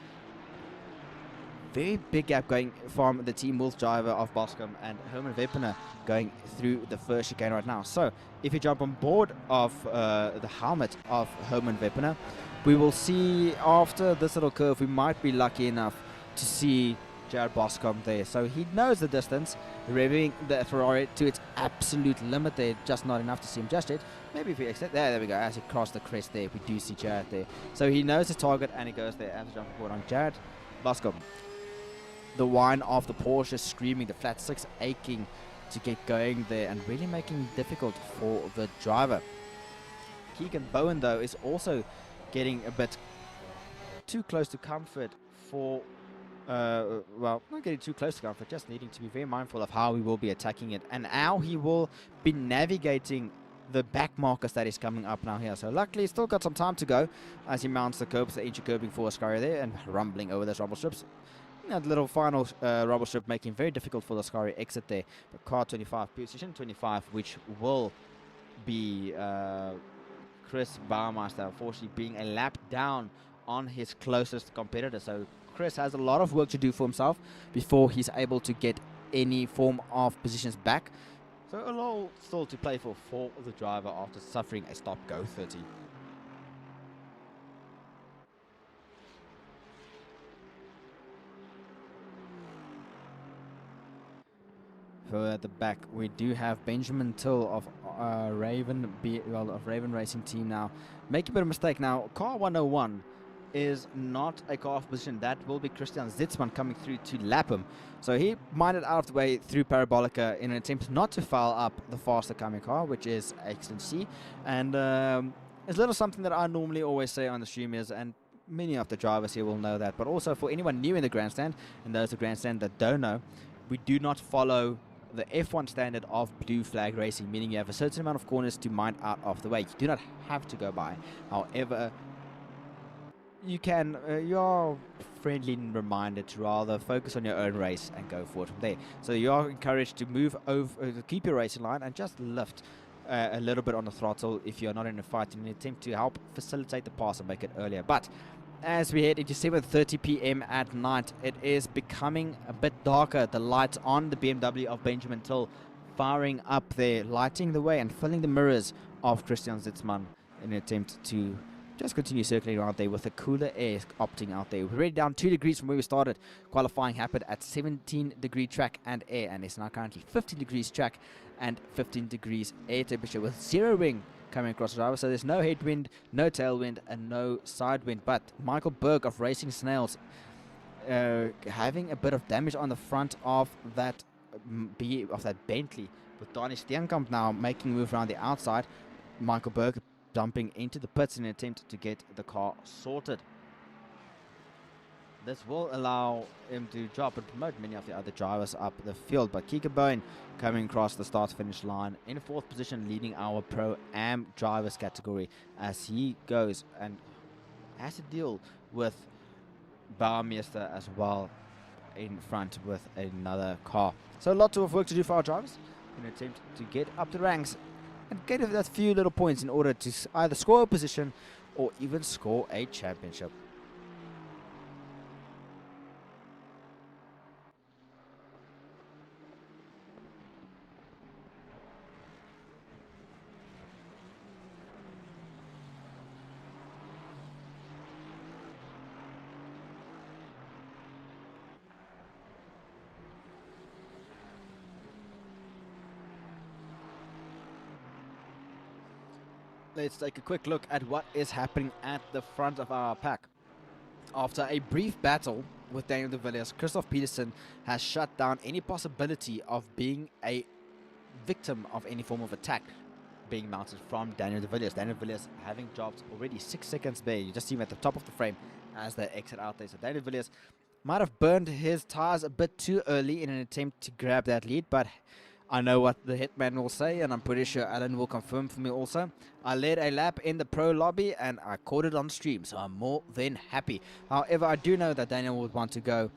Speaker 1: Very big gap going from the Team Wolf driver of Boscombe and Herman Weppener going through the first chicane right now. So if you jump on board of the helmet of Herman Weppener, we will see after this little curve, we might be lucky enough to see Jared Boscombe there. So he knows the distance, revving the Ferrari to its absolute limit there, just not enough to see him just yet. Maybe if he extends, there we go, as he crossed the crest there, we do see Jared there. So he knows his target and he goes there as a jump on board on Jared Boscombe. The whine of the Porsche screaming, the flat six aching to get going there and really making it difficult for the driver. Keegan Bowen though is also getting a bit too close to comfort for well, not getting too close to comfort, just needing to be very mindful of how he will be attacking it and how he will be navigating the back markers that is coming up now here. So luckily he's still got some time to go as he mounts the curbs, the inch curbing for Ascari there and rumbling over those rumble strips. That little final rubble strip making very difficult for the Ascari exit there. But car 25, position 25, which will be Chris Baumeister, unfortunately being a lap down on his closest competitor. So Chris has a lot of work to do for himself before he's able to get any form of positions back. So a lot still to play for the driver after suffering a stop-go 30. At the back, we do have Benjamin Till of Raven Racing Team now. Making a bit of a mistake now. Car 101 is not a car of position. That will be Christian Zitzman coming through to lap him. So he minded out of the way through Parabolica in an attempt not to foul up the faster coming car, which is excellent to see. And it's a little something that I normally always say on the stream is, and many of the drivers here will know that, but also for anyone new in the grandstand, and those of the grandstand that don't know, we do not follow the F1 standard of blue flag racing, meaning you have a certain amount of corners to mind out of the way. You do not have to go by. However, you can, you're friendly and reminded to rather focus on your own race and go forward from there. So you are encouraged to move over, to keep your racing line and just lift a little bit on the throttle if you're not in a fight, in an attempt to help facilitate the pass and make it earlier. But as we head into 7:30 p.m. at night, it is becoming a bit darker. The lights on the BMW of Benjamin Till firing up there, lighting the way and filling the mirrors of Christian Zitzmann in an attempt to just continue circling around there with the cooler air opting out there. We're already down 2 degrees from where we started. Qualifying happened at 17-degree track and air, and it's now currently 15 degrees track and 15 degrees air temperature with 0 wind coming across the driver. So there's no headwind, no tailwind, and no side wind. But Michael Berg of Racing Snails having a bit of damage on the front of that Bentley, with Donnie Steenkamp now making a move around the outside. Michael Berg dumping into the pits in an attempt to get the car sorted. This will allow him to drop and promote many of the other drivers up the field. But Kika Bowen coming across the start-finish line in 4th position, leading our Pro-Am drivers category as he goes and has to deal with Bauermeister as well in front with another car. So a lot of work to do for our drivers in an attempt to get up the ranks and get that few little points in order to either score a position or even score a championship. Let's take a quick look at what is happening at the front of our pack. After a brief battle with Daniel de Villiers, Christoph Peterson has shut down any possibility of being a victim of any form of attack being mounted from Daniel de Villiers. Daniel de Villiers having dropped already 6 seconds there. You just see him at the top of the frame as they exit out there. So Daniel de Villiers might have burned his tires a bit too early in an attempt to grab that lead, but I know what the hitman will say, and I'm pretty sure Alan will confirm for me also. I led a lap in the pro lobby and I caught it on stream, so I'm more than happy. However, I do know that Daniel would want to go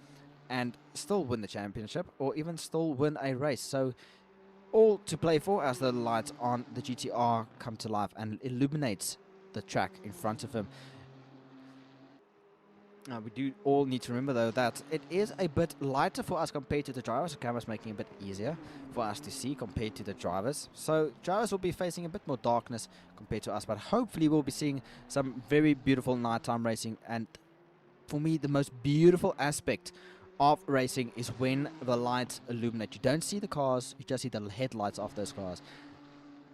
Speaker 1: and still win the championship or even still win a race. So all to play for as the lights on the GTR come to life and illuminates the track in front of him. We do all need to remember, though, that it is a bit lighter for us compared to the drivers. The camera's making it a bit easier for us to see compared to the drivers. So drivers will be facing a bit more darkness compared to us, but hopefully we'll be seeing some very beautiful nighttime racing. And for me, the most beautiful aspect of racing is when the lights illuminate. You don't see the cars, you just see the headlights of those cars.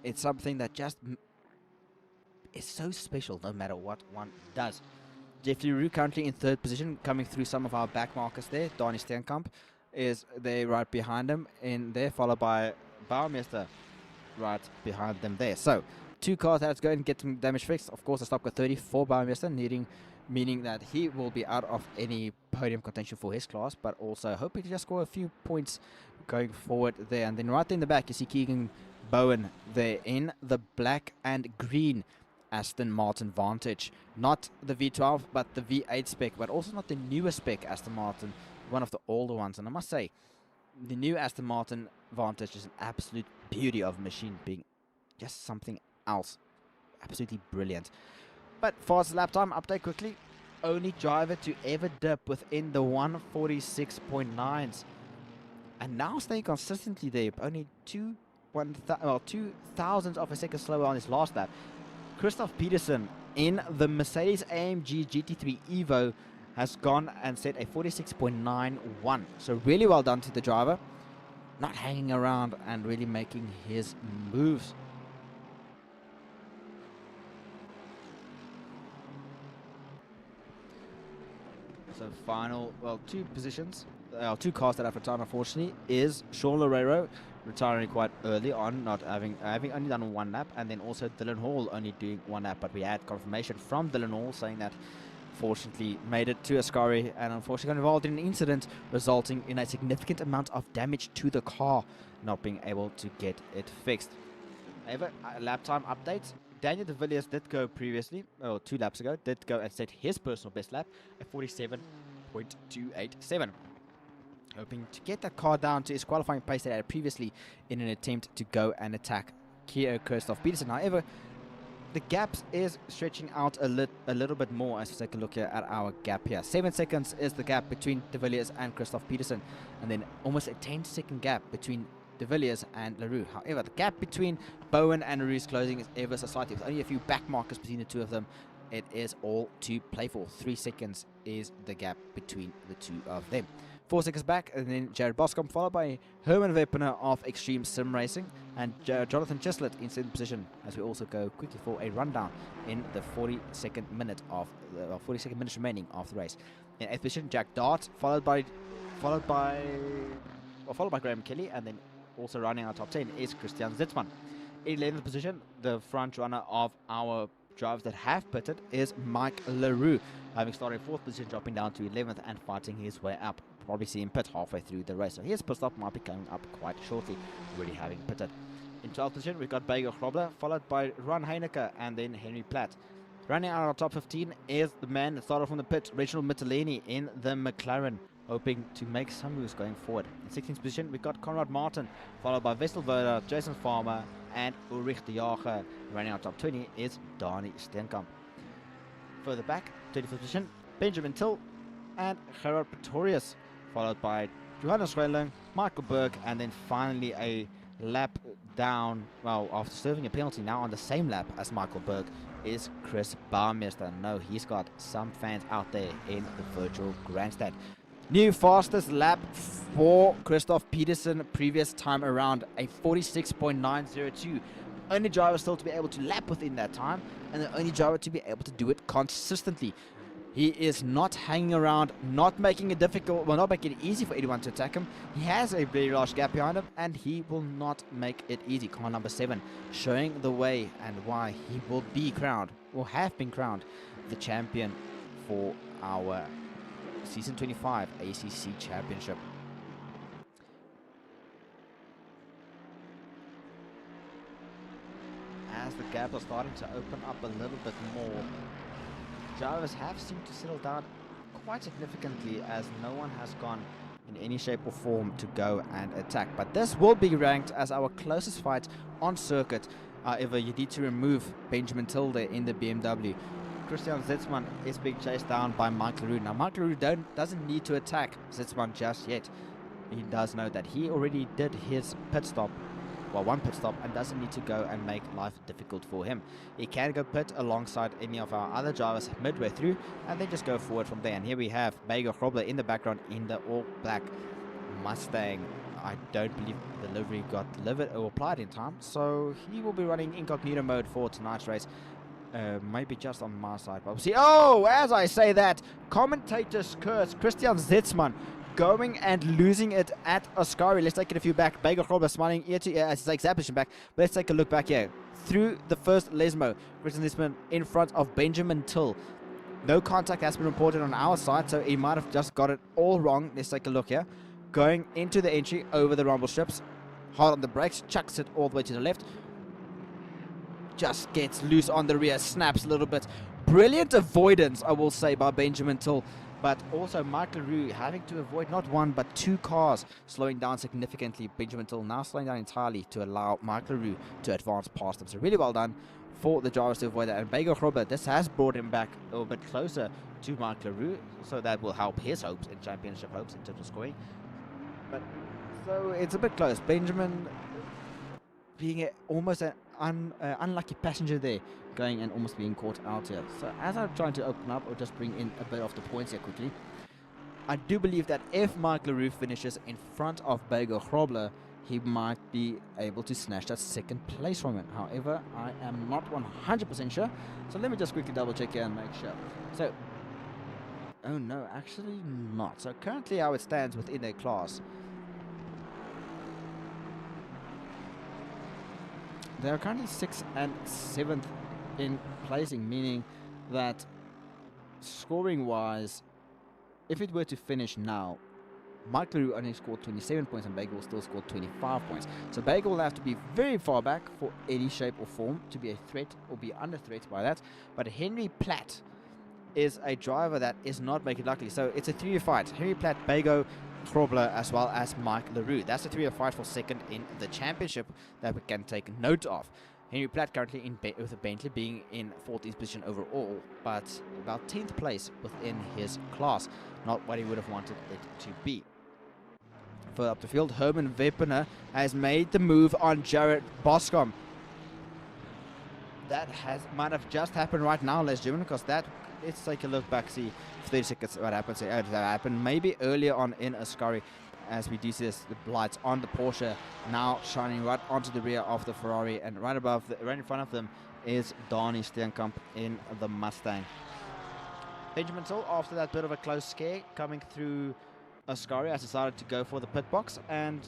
Speaker 1: It's something that just is so special no matter what one does. Jeff Leroux currently in 3rd position, coming through some of our back markers there. Donnie Steenkamp is there right behind him in there, followed by Bauermeister right behind them there. So 2 cars that's going to get some damage fixed. Of course, a stop car 30 for Bauermeister, meaning that he will be out of any podium contention for his class, but also hoping to just score a few points going forward there. And then right there in the back, you see Keegan Bowen there in the black and green Aston Martin Vantage. Not the V12, but the V8 spec, but also not the newest spec Aston Martin, one of the older ones. And I must say, the new Aston Martin Vantage is an absolute beauty of a machine, being just something else. Absolutely brilliant. But fast lap time update quickly. Only driver to ever dip within the 146.9s. And now staying consistently there, only 2 thousandths of a second slower on his last lap. Christoph Peterson in the Mercedes-AMG GT3 Evo has gone and set a 46.91. So really well done to the driver. Not hanging around and really making his moves. So final, 2 positions, 2 cars that have retired unfortunately is Sean Loureiro retiring quite early on, not having only done 1 lap, and then also Dylan Hall only doing 1 lap. But we had confirmation from Dylan Hall saying that unfortunately made it to Ascari and unfortunately got involved in an incident resulting in a significant amount of damage to the car, not being able to get it fixed. However, lap time updates. Daniel de Villiers did go previously, or 2 laps ago, did go and set his personal best lap at 47.287. Hoping to get that car down to his qualifying pace that he had previously in an attempt to go and attack Christoph Peterson. However, the gaps is stretching out a little bit more as we take a look here at our gap here. 7 seconds is the gap between de Villiers and Christoph Peterson, and then almost a 10-second gap between de Villiers and Leroux. However, the gap between Bowen and Leroux is closing is ever so slightly, with only a few back markers between the two of them. It is all to play for. 3 seconds is the gap between the two of them. 4 seconds back, and then Jared Boscombe, followed by Herman Weppener of Extreme Sim Racing, and Jonathan Chislett in 7th position, as we also go quickly for a rundown in the 42nd minute of the 42nd minutes remaining of the race. In 8th position, Jack Dart, followed by Graham Kelly, and then also running our top 10 is Christian Zitzmann. In 11th position, the front runner of our drivers that have pitted is Mike Leroux, having started 4th position, dropping down to 11th and fighting his way up. Probably see him pit halfway through the race, so his pit stop might be coming up quite shortly, already having pitted. In 12th position, we've got Bego Grobler, followed by Ron Heineke and then Henry Platt. Running out of our top 15 is the man that started from the pit, Reginald Mitteleni in the McLaren, hoping to make some moves going forward. In 16th position, we've got Conrad Martin, followed by Wessel Verder, Jason Farmer, and Ulrich de Jager. Running our top 20 is Dani Steenkamp. Further back, 25th position, Benjamin Till and Gerard Pretorius, followed by Johannes Schwelling, Michael Berg, and then finally a lap down, well, after serving a penalty now on the same lap as Michael Berg, is Chris Baumeister. No, he's got some fans out there in the virtual grandstand. New fastest lap for Christoph Peterson previous time around, a 46.902. Only driver still to be able to lap within that time, and the only driver to be able to do it consistently. He is not hanging around, not making it difficult, well, not making it easy for anyone to attack him. He has a very large gap behind him, and he will not make it easy. Car number 7 showing the way and why he will be crowned, or have been crowned, the champion for our Season 25 ACC Championship. As the gap is starting to open up a little bit more, drivers have seemed to settle down quite significantly, as no one has gone in any shape or form to go and attack. But this will be ranked as our closest fight on circuit. However, you need to remove Benjamin Tilde in the BMW. Christian Zitzmann is being chased down by Mike Leroux. Now, Mike Leroux doesn't need to attack Zitzmann just yet. He does know that he already did his pit stop, well, one pit stop, and doesn't need to go and make life difficult for him. He can go pit alongside any of our other drivers midway through, and then just go forward from there. And here we have Bego Grobler in the background in the all-black Mustang. I don't believe the livery got delivered or applied in time, so he will be running incognito mode for tonight's race. Maybe just on my side, but we'll see. Oh, as I say that, commentators curse Christian Zitzmann going and losing it at Ascari. Let's take it a few back. Bego Grobler smiling ear to ear as he takes that position back. But let's take a look back here. Through the first Lesmo, Christian Zitzmann in front of Benjamin Till. No contact has been reported on our side, so he might have just got it all wrong. Let's take a look here. Going into the entry over the rumble strips. Hard on the brakes, chucks it all the way to the left. Just gets loose on the rear, snaps a little bit. Brilliant avoidance, I will say, by Benjamin Till. But also Mike Leroux having to avoid not one but 2 cars, slowing down significantly. Benjamin Till now slowing down entirely to allow Mike Leroux to advance past him. So really well done for the drivers to avoid that. And Bego Grobler, this has brought him back a little bit closer to Mike Leroux, so that will help his hopes in championship hopes in terms of scoring. But so it's a bit close. Benjamin being almost an unlucky passenger there, going and almost being caught out here. So as I'm trying to open up, or just bring in a bit of the points here quickly, I do believe that if Mike Leroux finishes in front of Bego Grobler, he might be able to snatch that 2nd place from him. However, I am not 100% sure, so let me just quickly double check here and make sure. So, oh no, actually not. So currently how it stands within a class, they are currently 6th and 7th in placing, meaning that scoring-wise, if it were to finish now, Mike LaRue only scored 27 points and Bagel still scored 25 points. So Bagel will have to be very far back for any shape or form to be a threat or be under threat by that. But Henry Platt is a driver that is not making it luckily. So it's a 3-year fight. Henry Platt, Bago, Krobler, as well as Mike LaRue. That's a 3-year fight for second in the championship that we can take note of. Henry Platt currently with a Bentley being in 14th position overall, but about 10th place within his class. Not what he would have wanted it to be. Further up the field, Herman Weppener has made the move on Jared Boscom. That might have just happened right now, ladies and gentlemen, because let's take a look back, see 30 seconds what happens. That happened maybe earlier on in Ascari, as we do see the lights on the Porsche now shining right onto the rear of the Ferrari, and right in front of them is Dani Steenkamp in the Mustang. Benjamin Till, after that bit of a close scare coming through Ascari, has decided to go for the pit box and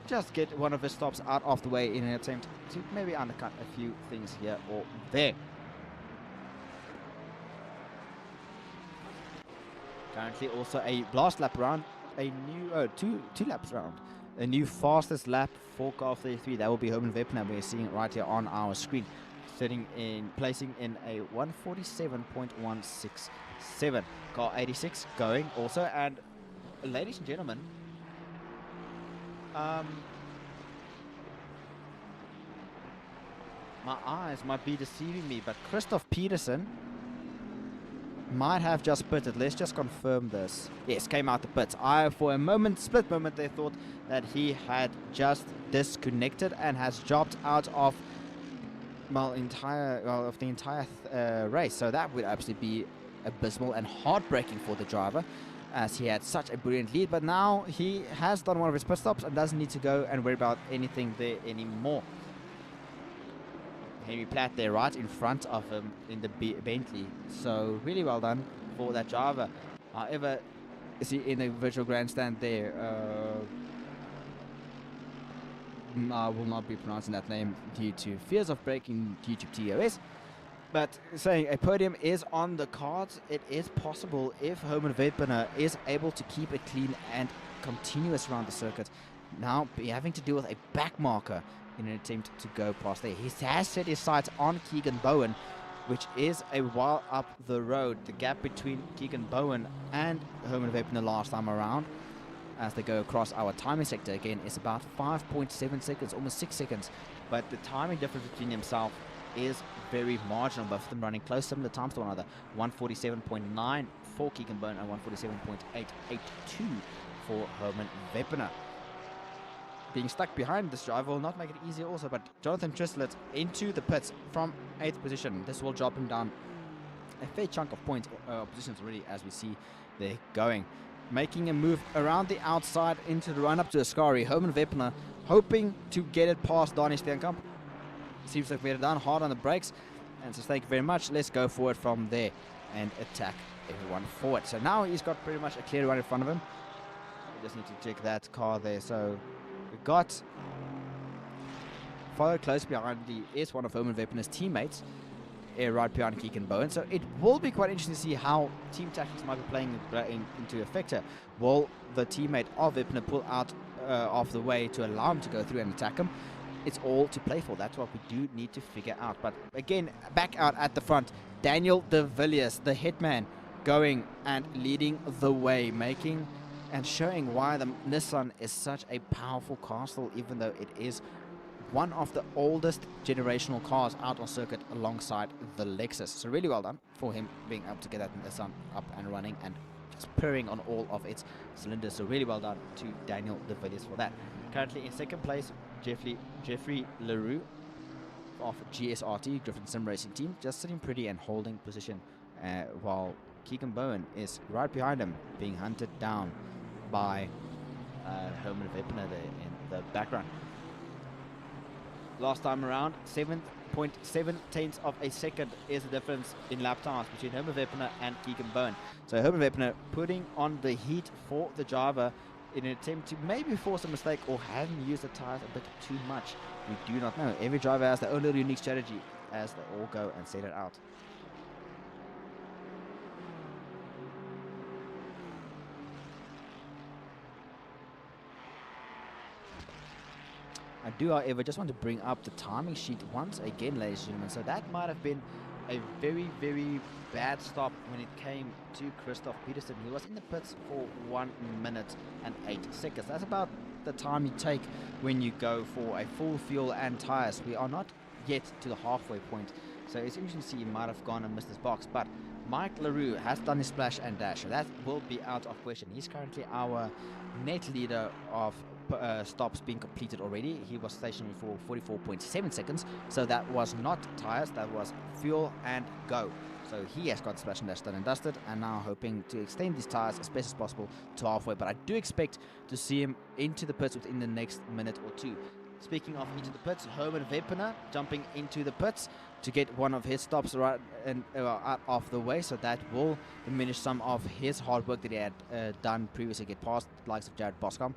Speaker 1: just get one of his stops out of the way in an attempt to maybe undercut a few things here or there. Currently also a last lap round, a new two laps round, a new fastest lap for car 33. That will be Herman Weppener. We're seeing it right here on our screen, placing in a 147.167. Car 86 going also, and ladies and gentlemen, my eyes might be deceiving me, but Christoph Peterson might have just pitted. Let's just confirm this. Yes, came out the pits. For a split moment, they thought that he had just disconnected and has dropped out of the entire race. So that would absolutely be abysmal and heartbreaking for the driver, as he had such a brilliant lead. But now he has done one of his pit stops and doesn't need to go and worry about anything there anymore. Henry Platt there right in front of him in the Bentley. So really well done for that driver. However, you see in the virtual grandstand there, I will not be pronouncing that name due to fears of breaking YouTube TOS. But saying a podium is on the cards. It is possible if Herman Weppener is able to keep it clean and continuous around the circuit. Now be having to deal with a back marker in an attempt to go past there. He has set his sights on Keegan Bowen, which is a while up the road. The gap between Keegan Bowen and Herman Weppener last time around, as they go across our timing sector again, is about 5.7 seconds, almost 6 seconds. But the timing difference between himself is very marginal, both of them running close, similar times to one another. 147.9 for Keegan Bowen and 147.882 for Herman Weppener. Being stuck behind this driver will not make it easier also, but Jonathan Trislet into the pits from 8th position. This will drop him down a fair chunk of points positions already, as we see they're going. Making a move around the outside into the run-up to Ascari. Herman Weppener hoping to get it past Dani Steenkamp. Seems like we're down hard on the brakes, and so thank you very much. Let's go forward from there and attack everyone forward. So now he's got pretty much a clear run in front of him. We just need to check that car there. So we got followed close behind is one of Herman Weppener's teammates, right behind Keegan Bowen. So it will be quite interesting to see how team tactics might be playing into effect here. Will the teammate of Weppener pull out of the way to allow him to go through and attack him? It's all to play for. That's what we do need to figure out. But again, back out at the front, Daniel De Villiers, the hitman, going and leading the way, making and showing why the Nissan is such a powerful car still, even though it is one of the oldest generational cars out on circuit alongside the Lexus. So really well done for him being able to get that Nissan up and running and just purring on all of its cylinders. So really well done to Daniel De Villiers for that. Currently in second place, Jeffrey LaRue of GSRT, Griffin Sim Racing Team, just sitting pretty and holding position, while Keegan Bowen is right behind him, being hunted down by Herman Weppener there in the background. Last time around, 7.7 tenths of a second is the difference in lap times between Herman Weppener and Keegan Bowen. So Herman Weppener putting on the heat for the driver in an attempt to maybe force a mistake or having used the tires a bit too much. We do not know. Every driver has their own little unique strategy as they all go and set it out. I do, however, just want to bring up the timing sheet once again, ladies and gentlemen. So that might have been a very, very bad stop when it came to Christoph Peterson. He was in the pits for 1 minute and 8 seconds. That's about the time you take when you go for a full fuel and tires. We are not yet to the halfway point, so it's interesting to see he might have gone and missed his box. But Mike LaRue has done his splash and dash, so that will be out of question. He's currently our net leader of stops being completed already. He was stationary for 44.7 seconds, so that was not tires, that was fuel and go. So he has got splash and dash done and dusted, and now hoping to extend these tires as best as possible to halfway. But I do expect to see him into the pits within the next minute or two. Speaking of into the pits, Herman Weppener jumping into the pits to get one of his stops right and out of the way, so that will diminish some of his hard work that he had done previously, get past the likes of Jared Boscombe.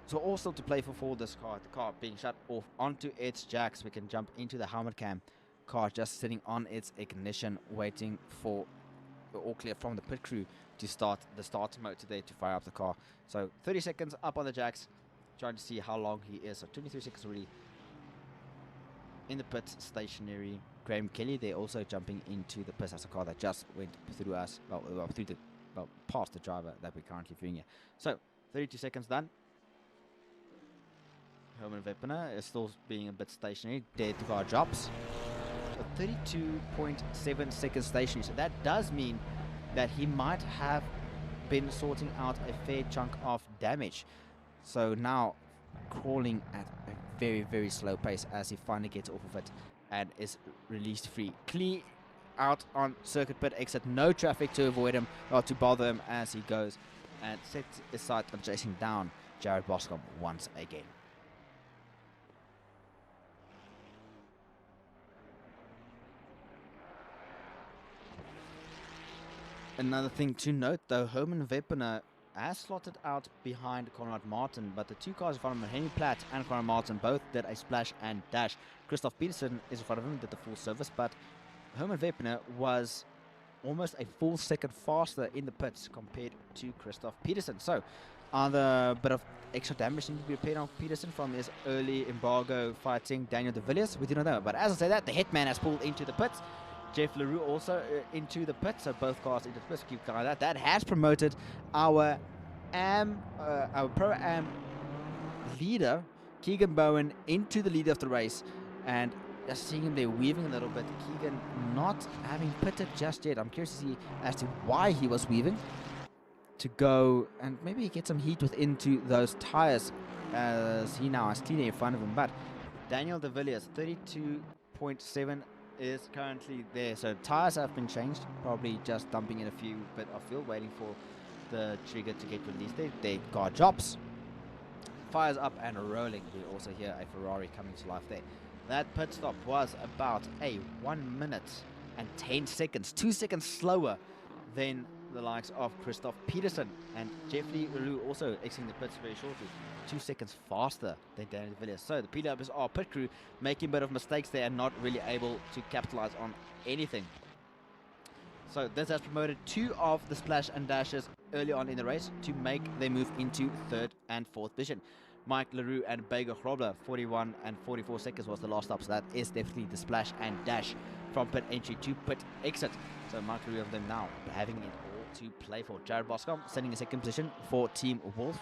Speaker 1: So also to play for this car, the car being shut off onto its jacks. We can jump into the helmet cam. Car just sitting on its ignition, waiting for the all clear from the pit crew to start the start mode today to fire up the car. So 30 seconds up on the jacks, trying to see how long he is. So 23 seconds already in the pits, stationary. Graham Kelly, they're also jumping into the pits as a car that just went through us, past the driver that we're currently viewing here. So 32 seconds done. Herman Weppener is still being a bit stationary. Dead car drops. 32.7 seconds stationary. So that does mean that he might have been sorting out a fair chunk of damage. So now crawling at a very, very slow pace as he finally gets off of it and is released free. Clear out on circuit pit exit. No traffic to avoid him or to bother him as he goes and sets his sight on chasing down Jared Boscombe once again. Another thing to note, though, Herman Weppener has slotted out behind Conrad Martin, but the two cars in front of him, Henry Platt and Conrad Martin, both did a splash and dash. Christoph Peterson is in front of him, did the full service, but Herman Weppener was almost a full second faster in the pits compared to Christoph Peterson. So, are there a bit of extra damage needs to be repaired on Peterson from his early embargo fighting Daniel de Villiers? We do not know, but as I say that, the hitman has pulled into the pits. Jeff LaRue also into the pits, so both cars into the pits. Keep going like that. That has promoted our Pro-Am leader, Keegan Bowen, into the lead of the race. And just seeing him there weaving a little bit. Keegan not having pitted just yet. I'm curious to see as to why he was weaving. To go and maybe get some heat into those tires as he now has clean air in front of him. But Daniel de Villiers, 32.7 is currently there. So tires have been changed, probably just dumping in a few bit of fuel, waiting for the trigger to get released. Their car drops, fires up and rolling. We also hear a Ferrari coming to life there. That pit stop was about a 1 minute and 10 seconds, 2 seconds slower than the likes of Christoph Peterson, and Jeffrey LaRue also exiting the pits very shortly, 2 seconds faster than Daniel de Villiers. So the PWSR pit crew making a bit of mistakes there and not really able to capitalize on anything. So this has promoted two of the splash and dashes early on in the race to make their move into third and fourth position. Mike LaRue and Bega Grobler, 41 and 44 seconds was the last stop, so that is definitely the splash and dash from pit entry to pit exit. So Mike LaRue of them now having it all to play for. Jared Boscombe sitting in second position for Team Wolf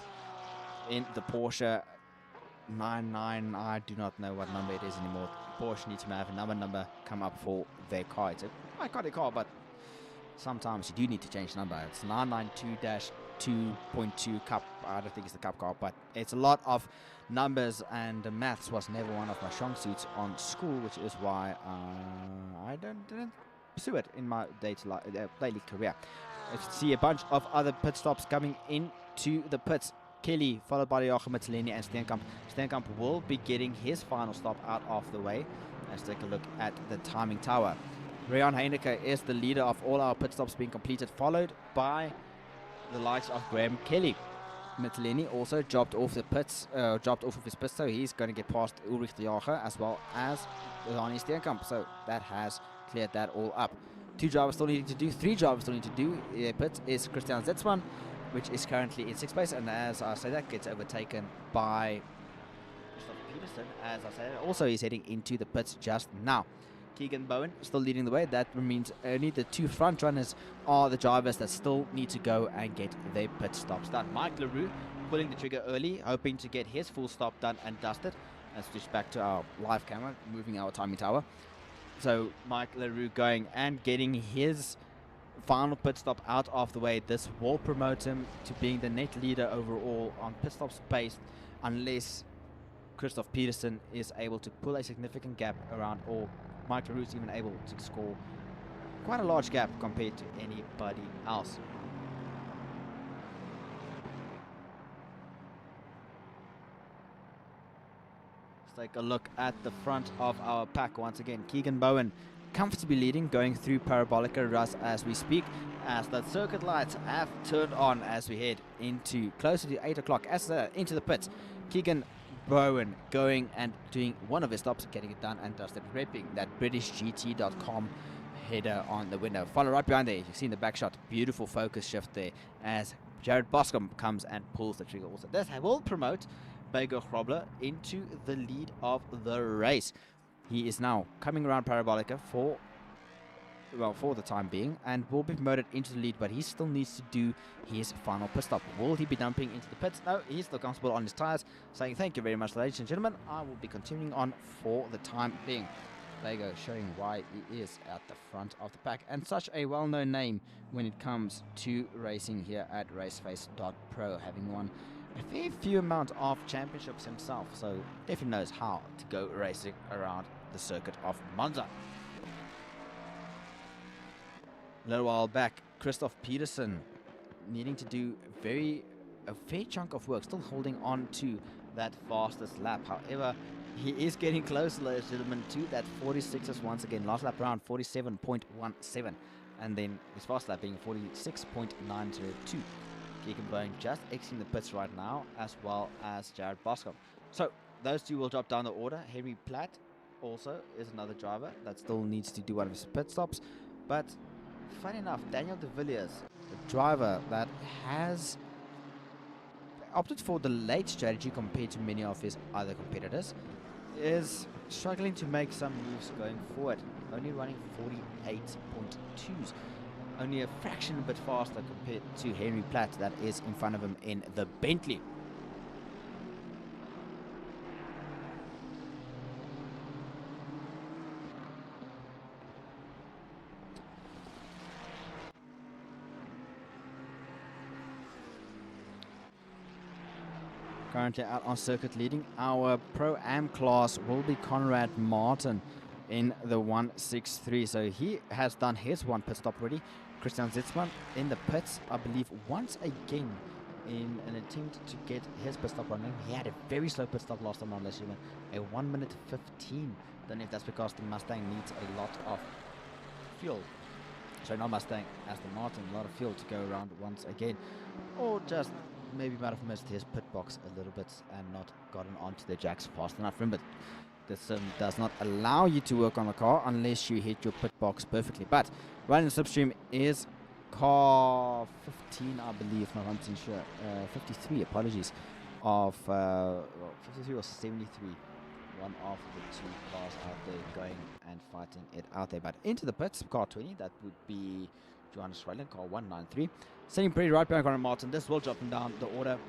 Speaker 1: in the Porsche 99. I do not know what number it is anymore. Porsche needs to have another number come up for their car. It's a iconic car, but sometimes you do need to change the number. It's 992-2.2 Cup. I don't think it's the Cup car, but it's a lot of numbers, and the maths was never one of my strong suits on school, which is why I didn't pursue it in my daily career. You see a bunch of other pit stops coming into the pits. Kelly, followed by Joachim Mittelini and Steenkamp. Steenkamp will be getting his final stop out of the way. Let's take a look at the timing tower. Rian Heineke is the leader of all our pit stops being completed, followed by the likes of Graham Kelly. Mittelini also dropped off of his pit, so he's going to get past Ulrich de Jager as well as Ronnie Steenkamp. So that has cleared that all up. 2 drivers still needing to do, 3 drivers still need to do. Pit is Christian Zetzman, which is currently in 6th place, and as I say that, gets overtaken by Peterson, as I said, also is heading into the pits just now. Keegan Bowen still leading the way. That means only the two front runners are the drivers that still need to go and get their pit stops done. Mike LaRue pulling the trigger early, hoping to get his full stop done and dusted. Let's switch back to our live camera, moving our timing tower. So Mike LaRue going and getting his final pit stop out of the way. This will promote him to being the net leader overall on pit stops based, unless Christoph Peterson is able to pull a significant gap around, or Mike LaRue is even able to score quite a large gap compared to anybody else. Let's take a look at the front of our pack once again. Keegan Bowen comfortably leading, going through Parabolica Rus as we speak, as the circuit lights have turned on as we head into closer to 8 o'clock, as into the pits. Keegan Bowen going and doing one of his stops, getting it done and dusted, repping that BritishGT.com header on the window. Follow right behind there, you see in the back shot, beautiful focus shift there as Jared Boscombe comes and pulls the trigger also. This will promote Bego Grobler into the lead of the race. He is now coming around Parabolica for the time being, and will be promoted into the lead, but he still needs to do his final pit stop. Will he be dumping into the pits? No, he's still comfortable on his tires, saying thank you very much, ladies and gentlemen. I will be continuing on for the time being. Bego showing why he is at the front of the pack, and such a well-known name when it comes to racing here at RaceFace.Pro, having won a fair few amount of championships himself, so definitely knows how to go racing around the circuit of Monza. A little while back, Christoph Peterson needing to do a fair chunk of work, still holding on to that fastest lap. However, he is getting close, ladies and gentlemen, to that 46ers once again. Last lap round 47.17, and then his fast lap being 46.902. Keegan Bowen just exiting the pits right now, as well as Jared Boscombe. So those two will drop down the order. Henry Platt also is another driver that still needs to do one of his pit stops, but funny enough, Daniel de Villiers, the driver that has opted for the late strategy compared to many of his other competitors, is struggling to make some moves going forward. Only running 48.2s, only a fraction a bit faster compared to Henry Platt that is in front of him in the Bentley. Currently out on circuit leading our Pro-Am class will be Conrad Martin in the 163. So he has done his one pit stop already. Christian Zitzmann in the pits, I believe, once again in an attempt to get his pit stop running. He had a very slow pit stop last time on, last year, a 1 minute 15. Don't know if that's because the Mustang needs a lot of fuel. Sorry, not Mustang, Aston Martin, a lot of fuel to go around once again, or just maybe might have missed his pit box a little bit and not gotten onto the jacks fast enough. Remember, this does not allow you to work on the car unless you hit your pit box perfectly. But running the slipstream is car 15, I believe, not 100% sure, 53, apologies, of 53 or 73. One of the two cars out there going and fighting it out there. But into the pits, car 20, that would be Johannes Schweilen, car 193. Sitting pretty right behind Conrad Martin. This will drop him down the order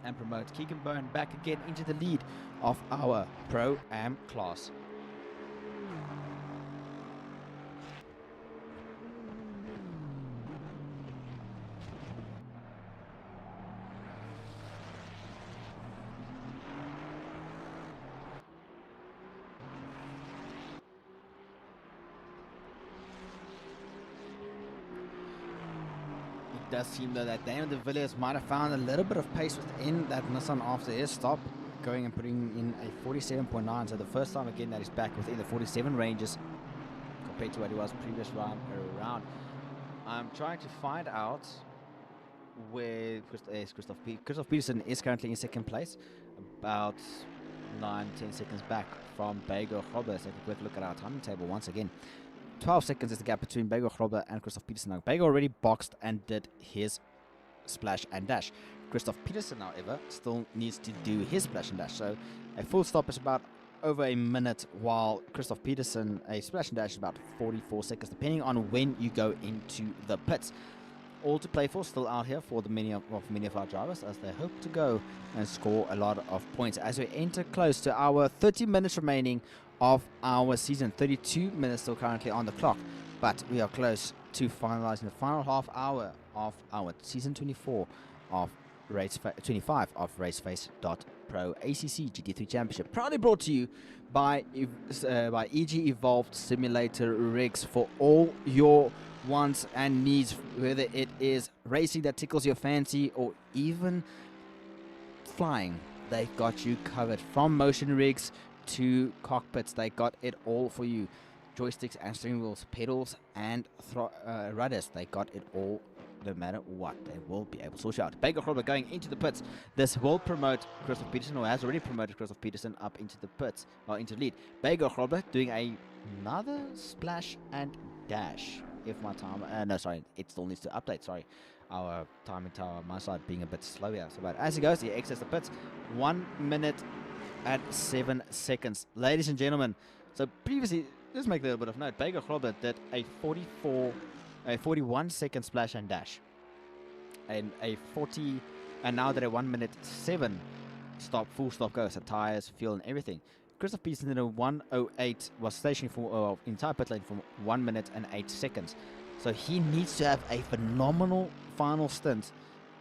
Speaker 1: and promote Keegan Bowen back again into the lead of our Pro-Am class. It does seem though that Daniel de Villiers might have found a little bit of pace within that Nissan after his stop, going and putting in a 47.9. So the first time again that he's back within the 47 ranges compared to what he was previous round around. I'm trying to find out where Christoph Peterson is currently in second place, about 9-10 seconds back from Bego Grobler. So if we quick look at our timing table once again, 12 seconds is the gap between Bego Grobler and Christoph Peterson. Now, Bego already boxed and did his splash and dash. Christoph Peterson, however, still needs to do his splash and dash. So a full stop is about over a minute, while Christoph Peterson, a splash and dash is about 44 seconds, depending on when you go into the pits. All to play for still out here for the many of our drivers, as they hope to go and score a lot of points as we enter close to our 30 minutes remaining of our season. 32 minutes still currently on the clock, but we are close to finalizing the final half hour of our season 24 of 25 of RaceFace.Pro ACC GT3 Championship, proudly brought to you by EG Evolved Simulator rigs for all your wants and needs, whether it is racing that tickles your fancy or even flying. They've got you covered. From motion rigs to cockpits, they got it all for you. Joysticks and steering wheels, pedals and rudders, they got it all. No matter what, they will be able to sort you out. Baker Grobler going into the pits. This will promote Christoph Peterson, or has already promoted Christoph Peterson up into the pits, or into lead. Baker Grobler doing another splash and dash. If my time, no, sorry, it still needs to update. Sorry, our timing tower on my side being a bit slow here. So, but as he goes, he exits the pits. 1 minute and 7 seconds, ladies and gentlemen. So previously, let's make a little bit of note. Baker Grobler did a 41 second splash and dash, and and now that a 1 minute 7 full stop go, so tires, fuel, and everything. Christoph Peterson in a 1:08 was stationary for entire pit lane for 1 minute and 8 seconds. So he needs to have a phenomenal final stint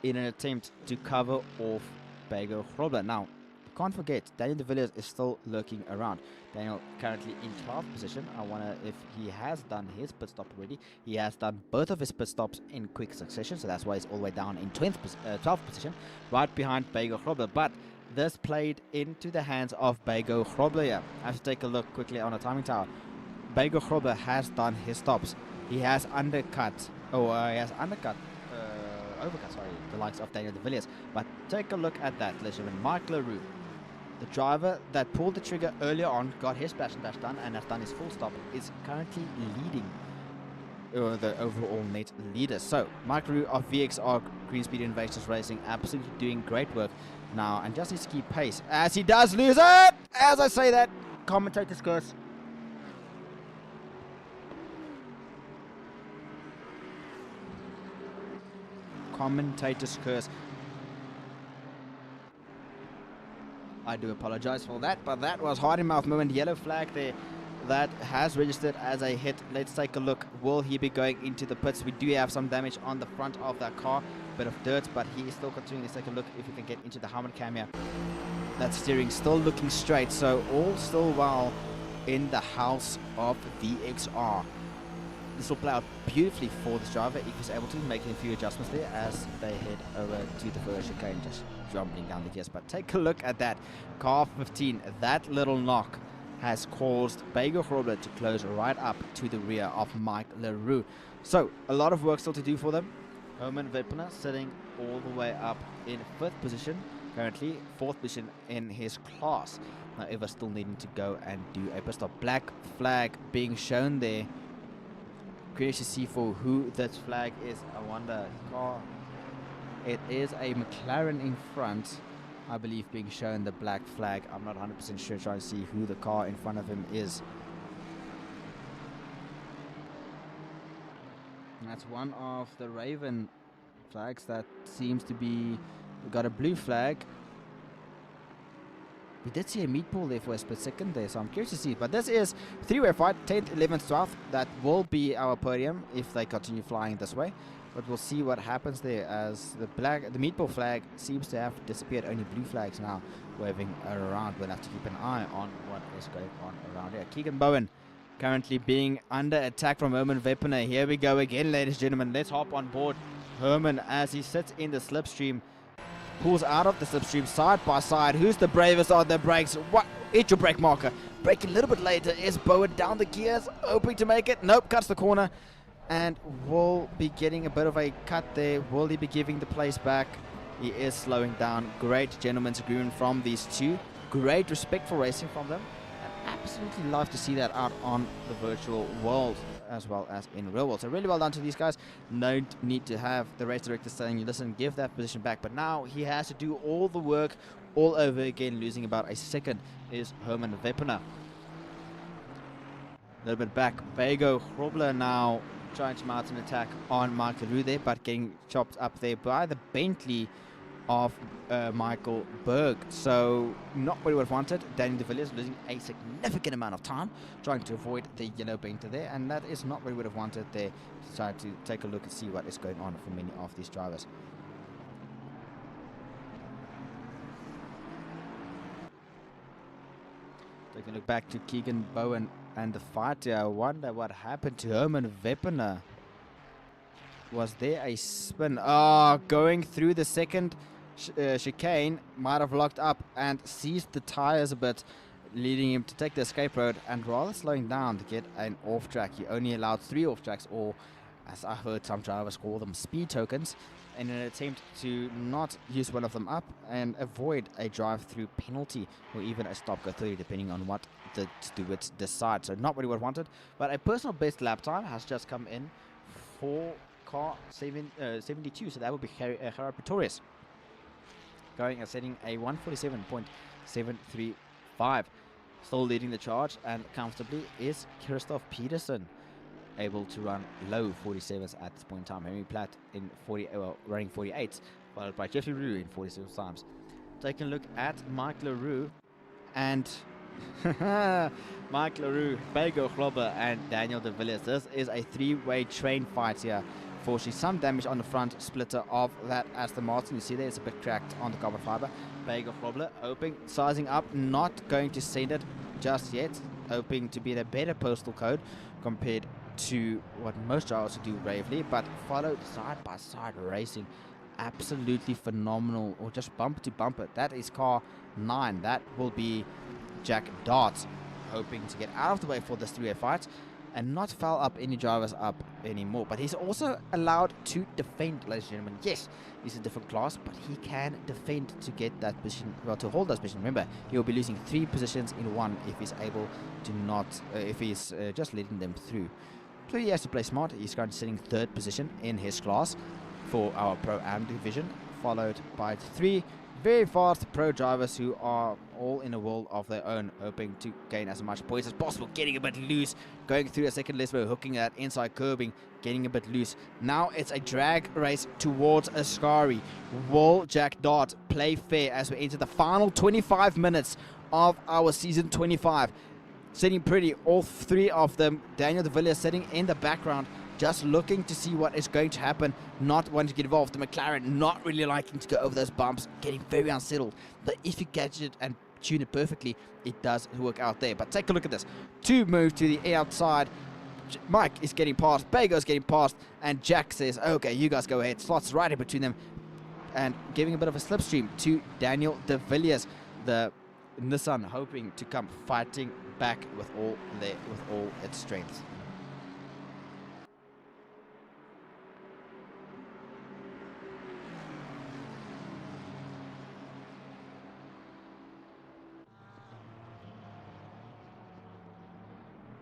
Speaker 1: in an attempt to cover off Baker Grobler. Now, can't forget, Daniel de Villiers is still lurking around. Daniel currently in 12th position. I wonder if he has done his pit stop already. He has done both of his pit stops in quick succession, so that's why he's all the way down in 12th position, right behind Baker Grobler. But this played into the hands of Baker Grobler here. I have to take a look quickly on the timing tower. Baker Grobler has done his stops. He has overcut, the likes of Daniel de Villiers. But take a look at that, ladies and gentlemen. Mike Leroux, the driver that pulled the trigger earlier on, got his splash and dash done, and has done his full stop, is currently leading the overall net leader. So, Mike Leroux of VXR Green Speed Innovations Racing, absolutely doing great work now, and just needs to keep pace as he does lose it. As I say that, commentator's curse. Commentator's curse. I do apologize for that, but that was hard in mouth movement. Yellow flag there. That has registered as a hit. Let's take a look. Will he be going into the pits? We do have some damage on the front of that car. Bit of dirt, but he is still continuing. Let's take a look if we can get into the helmet cam here. That steering still looking straight. So all still well in the house of VXR. This will play out beautifully for this driver if he's able to make a few adjustments there as they head over to the first chicane, just jumping down the gears. But take a look at that. Car 15, that little knock has caused Baker Grobler to close right up to the rear of Mike Leroux. So a lot of work still to do for them. Herman Weppener sitting all the way up in 5th position, currently 4th position in his class. However, still needing to go and do a pit stop. Black flag being shown there. Curious to see for who this flag is. I wonder. Car. It is a McLaren in front, I believe, being shown the black flag. I'm not 100% sure, trying to see who the car in front of him is. And that's one of the Raven flags that seems to be, we got a blue flag. We did see a meatball there for a split second there, so I'm curious to see. But this is three-way fight, 10th, 11th, 12th. That will be our podium if they continue flying this way. But we'll see what happens there as the meatball flag seems to have disappeared. Only blue flags now waving around. We'll have to keep an eye on what is going on around here. Keegan Bowen currently being under attack from Herman Weppener. Here we go again, ladies and gentlemen. Let's hop on board Herman as he sits in the slipstream. Pulls out of the slipstream side by side. Who's the bravest on the brakes? What? Hit your brake marker. Braking a little bit later. Is Bowen down the gears? Hoping to make it. Nope, cuts the corner. And will be getting a bit of a cut there. Will he be giving the place back? He is slowing down. Great gentleman's agreement from these two. Great respect for racing from them. And absolutely love to see that out on the virtual world. as well as in real world. So really well done to these guys. No need to have the race director saying, listen, give that position back. But now he has to do all the work all over again, losing about a second is Herman Weppener. A little bit back, Bego Grobler now trying to mount an attack on Michael Roux there, but getting chopped up there by the Bentley of Michael Berg. So not what we would have wanted. Daniel de Villiers losing a significant amount of time trying to avoid the yellow Bentley there, and that is not what we would have wanted there. To try to take a look and see what is going on for many of these drivers. Taking a look back to Keegan Bowen and the fight here. I wonder what happened to Herman Weppener. Was there a spin? Going through the second chicane, might have locked up and seized the tires a bit, leading him to take the escape road and rather slowing down to get an off track. He only allowed 3 off tracks, or as I heard some drivers call them, speed tokens, in an attempt to not use one of them up and avoid a drive-through penalty or even a stop go 30, depending on what the stewards decide. So not what he would have wanted, but a personal best lap time has just come in for car 72, so that would be Gerard Pretorius going and setting a 147.735. Still leading the charge and comfortably is Christoph Peterson, able to run low 47s at this point in time. Henry Platt in running 48s, followed by Jeffrey Roux in 47 times. Taking a look at Mike LaRue and Mike LaRue, Bego Grobler and Daniel de Villiers. This is a 3-way train fight here. Fortunately, some damage on the front splitter of that Aston Martin. You see there, it's a bit cracked on the carbon fiber. Bego Grobler hoping, sizing up, not going to send it just yet, hoping to be in a better postal code compared to what most drivers do bravely, but followed side by side racing. Absolutely phenomenal, or just bumper to bumper. That is car 9. That will be Jack Dart, hoping to get out of the way for this 3-way fight and not foul up any drivers up anymore. But he's also allowed to defend, ladies and gentlemen. Yes, he's a different class, but he can defend to get that position, well, to hold that position. Remember, he will be losing 3 positions in 1 if he's able to not, if he's just letting them through. So he has to play smart. He's currently sitting 3rd position in his class for our Pro-Am division, followed by 3 very fast pro drivers who are all in a world of their own, hoping to gain as much points as possible, getting a bit loose, going through a second lesbo, hooking that inside curbing, getting a bit loose. Now it's a drag race towards Ascari. Will Jack Dart play fair as we enter the final 25 minutes of our season 25? Sitting pretty, all 3 of them. Daniel de Villiers sitting in the background, just looking to see what is going to happen, not wanting to get involved. The McLaren not really liking to go over those bumps, getting very unsettled. But if you catch it and tune it perfectly, it does work out there. But take a look at this. 2 move to the outside. Mike is getting past, Bego's getting past, and Jack says, okay, you guys go ahead. Slots right in between them and giving a bit of a slipstream to Daniel de Villiers. The Nissan hoping to come fighting back with all its strength.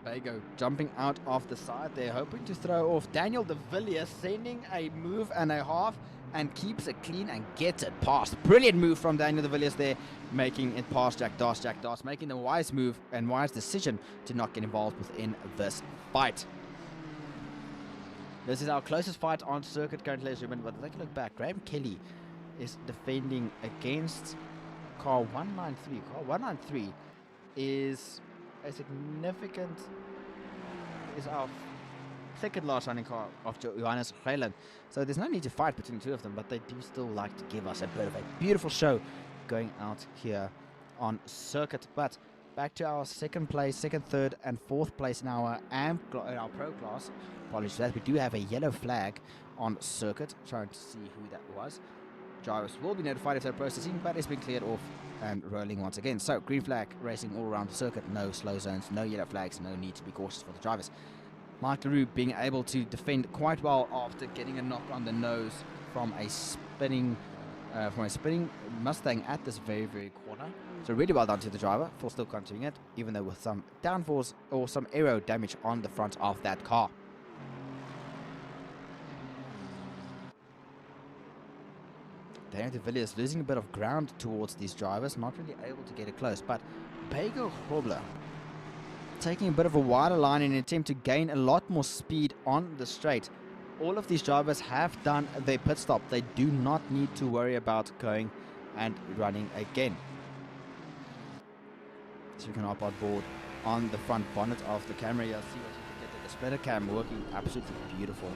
Speaker 1: Bego jumping out of the side there, hoping to throw off Daniel de Villiers, sending a move and a half and keeps it clean and gets it past. Brilliant move from Daniel de Villiers there, making it past Jack Dart. Jack Dart making the wise move and wise decision to not get involved within this fight. This is our closest fight on circuit currently, ladies and gentlemen. But take a look back. Graham Kelly is defending against car 193. Car 193 is a significant, is our second last running car of Johannes Reiland. So there's no need to fight between the 2 of them, but they do still like to give us a bit of a beautiful show going out here on circuit. But back to our second place, second, third, and fourth place in our pro class. Apologies for that. We do have a yellow flag on circuit. Trying to see who that was. Drivers will be notified if they're processing, but it's been cleared off and rolling once again. So green flag racing all around the circuit. No slow zones, no yellow flags, no need to be cautious for the drivers. Mike LaRue being able to defend quite well after getting a knock on the nose from a spinning from a spinning Mustang at this very, very corner. So really well done to the driver for still continuing it, even though with some downforce or some aero damage on the front of that car. Daniel de Villiers losing a bit of ground towards these drivers, not really able to get it close, but Bego Grobler taking a bit of a wider line in an attempt to gain a lot more speed on the straight. All of these drivers have done their pit stop. They do not need to worry about going and running again. So you can hop on board on the front bonnet of the camera. You'll see what you can get the splitter cam working absolutely beautiful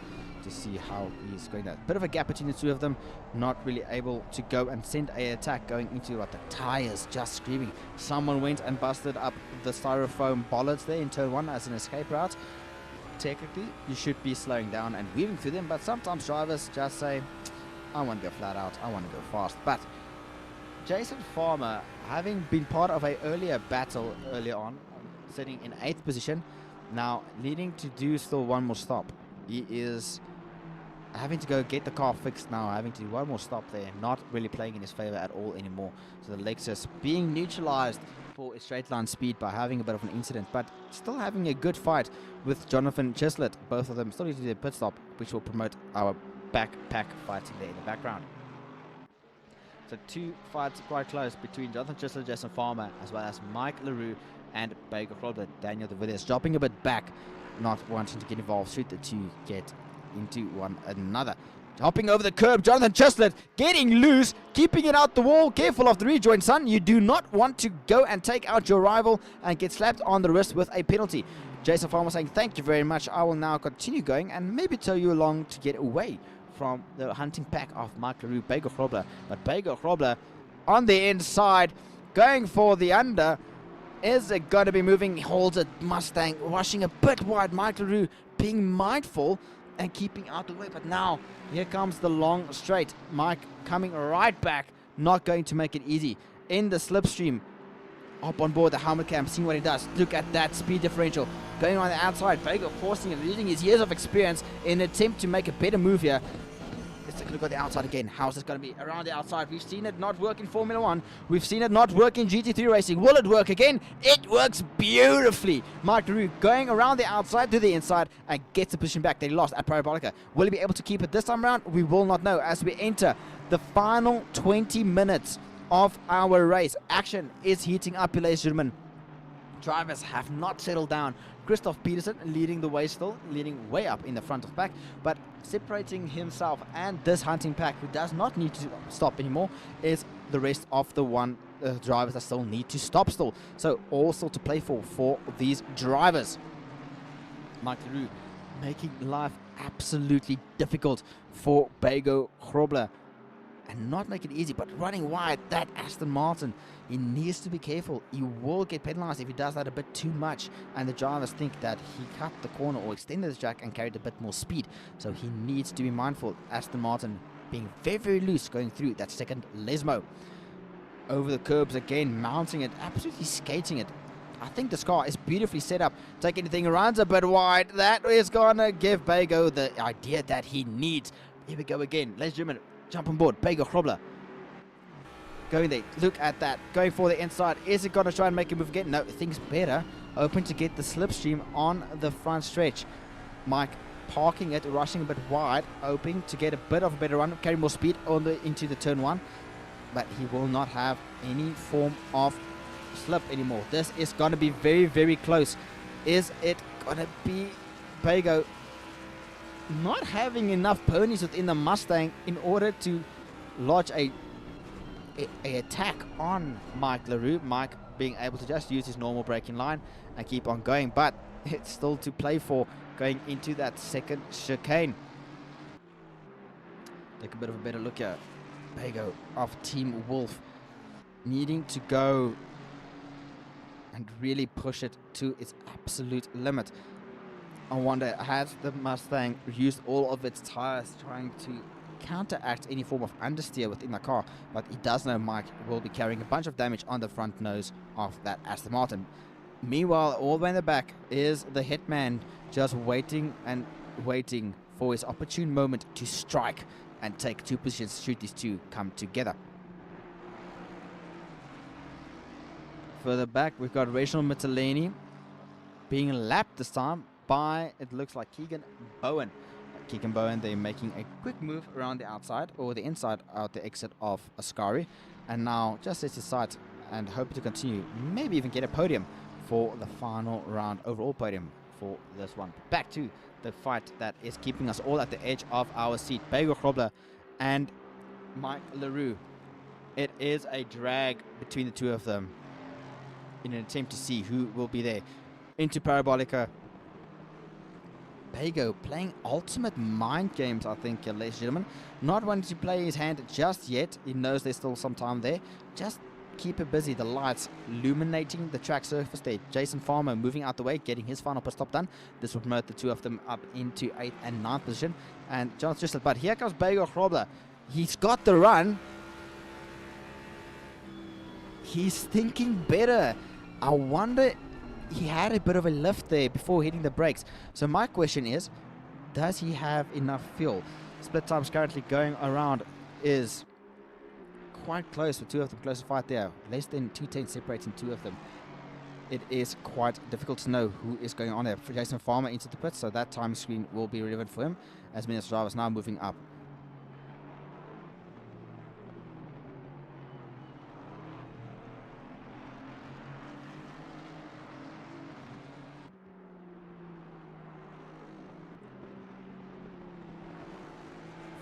Speaker 1: to see how he's going. That bit of a gap between the two of them, not really able to go and send a attack going into what the tires just screaming. Someone went and busted up the styrofoam bollards there in turn 1 as an escape route. Technically you should be slowing down and weaving through them, but sometimes drivers just say, I want to go flat out, I want to go fast. But Jason Farmer, having been part of a earlier battle earlier on, sitting in 8th position, now needing to do still one more stop. He is having to go get the car fixed now, having to do one more stop there, not really playing in his favor at all anymore. So the Lexus being neutralized for a straight line speed by having a bit of an incident, but still having a good fight with Jonathan Chislett. Both of them still need to do their pit stop, which will promote our backpack fighting there in the background. So two fights quite close between Jonathan Chislett, Jason Farmer, as well as Mike LaRue and Bego Grobler. Daniel de Villiers dropping a bit back, not wanting to get involved should the two get into one another. Hopping over the curb, Jonathan Chislett getting loose, keeping it out the wall. Careful of the rejoin, son. You do not want to go and take out your rival and get slapped on the wrist with a penalty. Jason Farmer saying, thank you very much. I will now continue going and maybe tow you along to get away from the hunting pack of Mike LaRue, Bego Grobler. But Bego Grobler on the inside, going for the under. Is it going to be moving? He holds a Mustang, rushing a bit wide. Mike LaRue being mindful and keeping out the way, but now here comes the long straight. Mike coming right back, not going to make it easy in the slipstream. Up on board the helmet cam, seeing what he does. Look at that speed differential going on the outside. Bego forcing it, using his years of experience in an attempt to make a better move here. Let's take a look at the outside again. How's this going to be around the outside? We've seen it not work in Formula 1. We've seen it not work in GT3 racing. Will it work again? It works beautifully. Mike LaRue going around the outside to the inside and gets the position back that he lost at Parabolica. Will he be able to keep it this time around? We will not know as we enter the final 20 minutes of our race. Action is heating up, ladies and gentlemen. Drivers have not settled down. Christoph Peterson leading the way still, leading way up in the front of pack, but separating himself and this hunting pack, who does not need to stop anymore, is the rest of the drivers that still need to stop still. So also to play for these drivers. Mike LaRue making life absolutely difficult for Bego Grobler. And not make it easy, but running wide, that Aston Martin, he needs to be careful. He will get penalized if he does that a bit too much, and the drivers think that he cut the corner or extended the track and carried a bit more speed, so he needs to be mindful. Aston Martin being very, very loose going through that second Lesmo. Over the curbs again, mounting it, absolutely skating it. I think this car is beautifully set up. Take anything around a bit wide. That is going to give Bego the idea that he needs. Here we go again. Ladies and gentlemen, jump on board. Bego Grobler going there. Look at that. Going for the inside. Is it going to try and make a move again? No, things better. Open to get the slipstream on the front stretch. Mike parking it, rushing a bit wide, hoping to get a bit of a better run, carry more speed into the turn 1. But he will not have any form of slip anymore. This is going to be very, very close. Is it going to be Bego not having enough ponies within the Mustang in order to lodge a attack on Mike LaRue? Mike being able to just use his normal braking line and keep on going, but it's still to play for going into that second chicane. Take a bit of a better look here. Bego of Team Wolf needing to go and really push it to its absolute limit. I wonder, has the Mustang used all of its tires trying to counteract any form of understeer within the car? But he does know Mike will be carrying a bunch of damage on the front nose of that Aston Martin. Meanwhile, all the way in the back is the Hitman, just waiting and waiting for his opportune moment to strike. and take 2 positions should these two come together. Further back, we've got Rachel Mittelani being lapped this time by, it looks like, Keegan Bowen. Keegan Bowen, they're making a quick move around the outside or the inside out the exit of Ascari, and now just sets his sights and hope to continue, maybe even get a podium for the final round, overall podium for this one. Back to the fight that is keeping us all at the edge of our seat. Bego Grobler and Mike LaRue. It is a drag between the two of them in an attempt to see who will be there. Into Parabolica. Bego playing ultimate mind games, I think, ladies and gentlemen. Not wanting to play his hand just yet. He knows there's still some time there. Just keep it busy. The lights illuminating the track surface there. Jason Farmer moving out the way, getting his final pit stop done. This will promote the two of them up into 8th and 9th position. And Jonathan Gislett, but here comes Bego Grobler. He's got the run. He's thinking better. I wonder, he had a bit of a lift there before hitting the brakes. So my question is, does he have enough fuel? Split times currently going around is quite close, with two of them close to fight there. Less than 2:10 separating two of them. It is quite difficult to know who is going on there. For Jason Farmer into the pit, so that time screen will be relevant for him, as many drivers now moving up.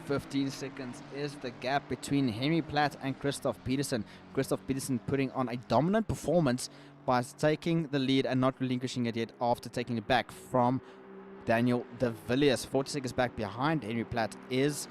Speaker 1: "15 seconds is the gap between Henry Platt and Christoph Peterson. Christoph Peterson putting on a dominant performance by taking the lead and not relinquishing it yet after taking it back from Daniel De Villiers. 40 seconds back behind Henry Platt is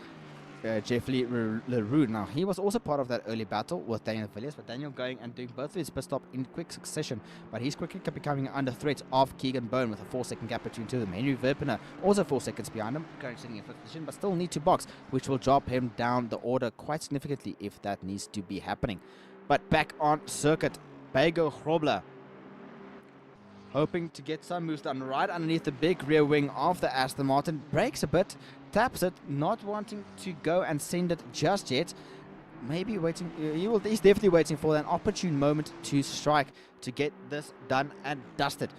Speaker 1: Jeff Lee LaRue. Now, he was also part of that early battle with Daniel De Villiers, but Daniel going and doing both of his pit stop in quick succession. But he's quickly becoming under threat of Keegan Bone with a 4-second gap between two of them. Henry Verpiner also 4 seconds behind him, currently sitting in 5th position, but still need to box, which will drop him down the order quite significantly if that needs to be happening. But back on circuit, Bego Grobler hoping to get some moves done right underneath the big rear wing of the Aston Martin. Brakes a bit, taps it, not wanting to go and send it just yet. Maybe waiting, he's definitely waiting for an opportune moment to strike to get this done and dusted.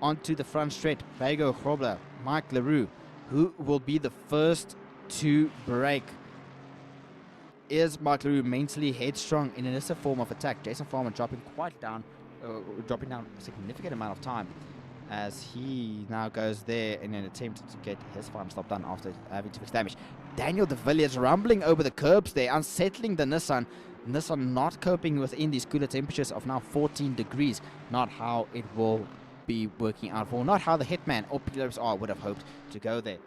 Speaker 1: Onto the front straight, Bego Grobler, Mike LaRue, who will be the first to brake. Is Mike LaRue mentally headstrong in an aggressive form of attack? Jason Farmer dropping down a significant amount of time as he now goes there in an attempt to get his final stop done after having to fix damage. Daniel De Villiers rumbling over the curbs there, unsettling the Nissan. Nissan not coping within these cooler temperatures of now 14 degrees. Not how it will be working out for, not how the Hitman or PWR would have hoped to go there.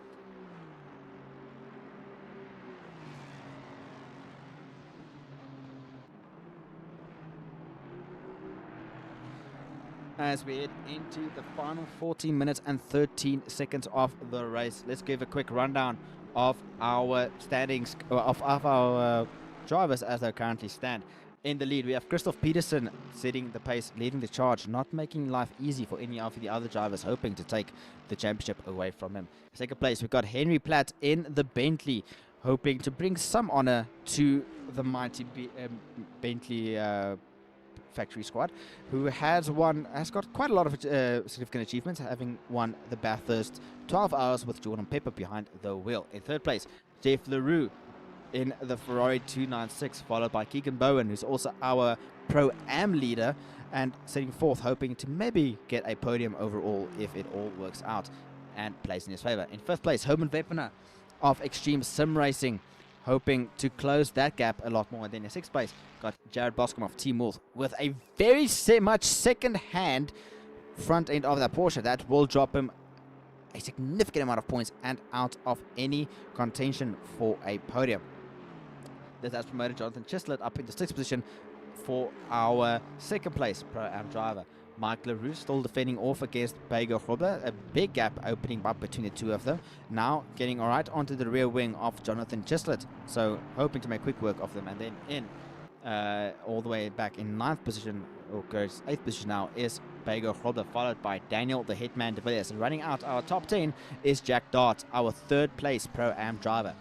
Speaker 1: As we head into the final 14 minutes and 13 seconds of the race, let's give a quick rundown of our standings, of our drivers as they currently stand. In the lead, we have Christoph Peterson setting the pace, leading the charge, not making life easy for any of the other drivers, hoping to take the championship away from him. Second place, we've got Henry Platt in the Bentley, hoping to bring some honor to the mighty Bentley factory squad, who has got quite a lot of significant achievements, having won the Bathurst 12 hours with Jordan Pepper behind the wheel. In third place, Jeff LaRue in the Ferrari 296, followed by Keegan Bowen, who's also our Pro-Am leader, and sitting fourth, hoping to maybe get a podium overall if it all works out and plays in his favor. In fifth place, Herman Weppener of Extreme Sim Racing, hoping to close that gap a lot more. And then in sixth place, got Jared Boscombe of Team Wolf with a very much second-hand front end of that Porsche. That will drop him a significant amount of points and out of any contention for a podium. This has promoted Jonathan Gislett up into 6th position for our second place Pro-Am driver. Mike LaRue still defending off against Bego Grobler. A big gap opening up between the two of them. Now getting all right onto the rear wing of Jonathan Gislett. So hoping to make quick work of them. And then in all the way back in 9th position, or goes 8th position now, is Bego Grobler, followed by Daniel the Hitman De Villiers. And running out our top 10 is Jack Dart, our third place Pro-Am driver.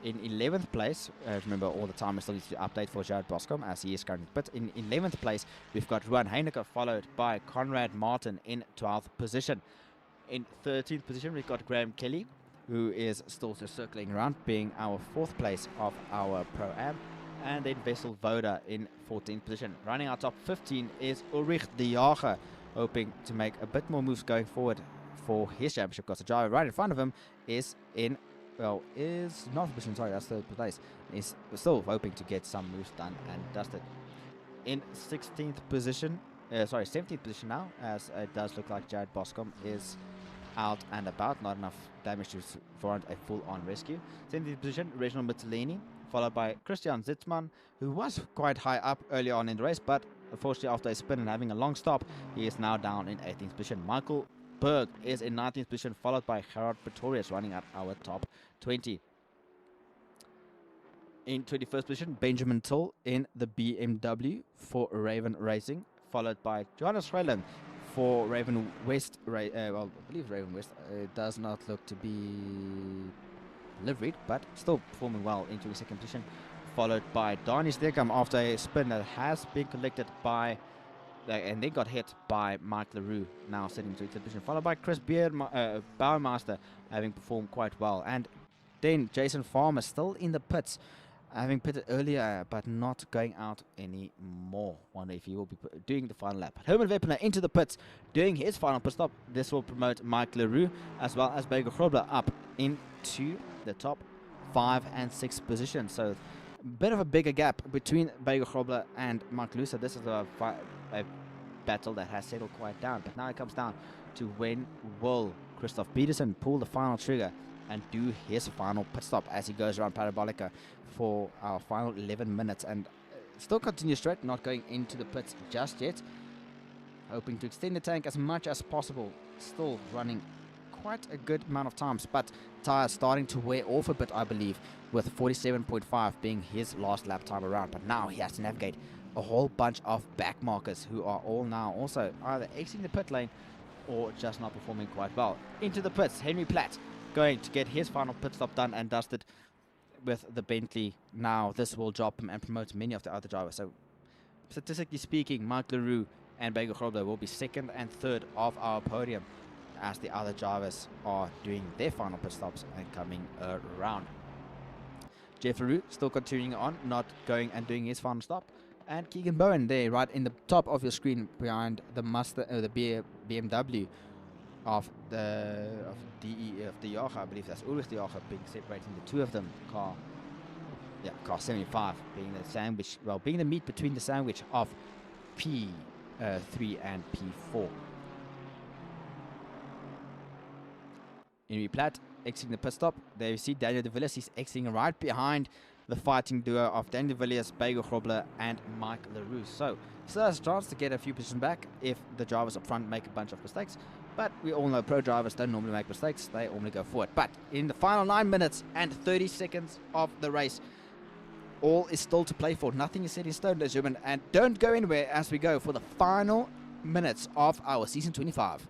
Speaker 1: In 11th place, remember all the time I still need to update for Jared Boscombe as he is currently pit. In 11th place, we've got Ruan Heineke, followed by Conrad Martin in 12th position. In 13th position, we've got Graham Kelly, who is still just circling around, being our 4th place of our Pro-Am. And then Wessel Voda in 14th position. Running our top 15 is Ulrich de Jager, hoping to make a bit more moves going forward for his championship, because the driver right in front of him is in, well, is not position, sorry, that's third place. Is still hoping to get some moves done and dusted. In 16th position, 17th position now, as it does look like Jared Boscombe is out and about, not enough damage to warrant a full-on rescue. 17th position, Reginald Mittelini, followed by Christian Zitzmann, who was quite high up early on in the race, but unfortunately after a spin and having a long stop, he is now down in 18th position. Michael Berg is in 19th position, followed by Gerard Pretorius, running at our top 20. In 21st position, Benjamin Till in the BMW for Raven Racing, followed by Johannes Schreland for Raven West. Well, I believe Raven West does not look to be liveried, but still performing well in 22nd position, followed by Dani Stegam after a spin that has been collected by and then got hit by Mike LaRue, now sitting in 23rd position, followed by Chris Bauermaster, having performed quite well. And then Jason Farmer still in the pits, having pitted earlier but not going out anymore. Wonder if he will be doing the final lap. Herman Weppener into the pits, doing his final pit stop. This will promote Mike LaRue as well as Bego Grobler up into the top 5 and 6 positions. So a bit of a bigger gap between Bego Grobler and Mike LaRue. So this is a battle that has settled quite down. But now it comes down to when will Christoph Peterson pull the final trigger and do his final pit stop as he goes around Parabolica for our final 11 minutes, and still continues straight, not going into the pits just yet, hoping to extend the tank as much as possible, still running quite a good amount of times, but tires starting to wear off a bit, I believe, with 47.5 being his last lap time around. But now he has to navigate a whole bunch of back markers who are all now also either exiting the pit lane or just not performing quite well. Into the pits, Henry Platt going to get his final pit stop done and dusted with the Bentley. Now this will drop him and promote many of the other drivers. So statistically speaking, Mike LaRue and Bego Grobler will be second and third of our podium as the other drivers are doing their final pit stops and coming around. Jeff LaRue still continuing on, not going and doing his final stop. And Keegan Bowen there, right in the top of your screen behind the BMW of the Jager, I believe that's Ulrich de Jager, being separating the two of them. Car 75 being the sandwich, well, being the meat between the sandwich of P3 and P4. Henry Platt exiting the pit stop. There you see Daniel de Villiers. He's exiting right behind the fighting duo of Daniel de Villiers, Bego Grobler, and Mike LaRue. So still has a chance to get a few positions back if the drivers up front make a bunch of mistakes. But we all know pro drivers don't normally make mistakes. They normally go forward. But in the final 9 minutes and 30 seconds of the race, all is still to play for. Nothing is set in stone, ladies and gentlemen. And don't go anywhere as we go for the final minutes of our Season 25.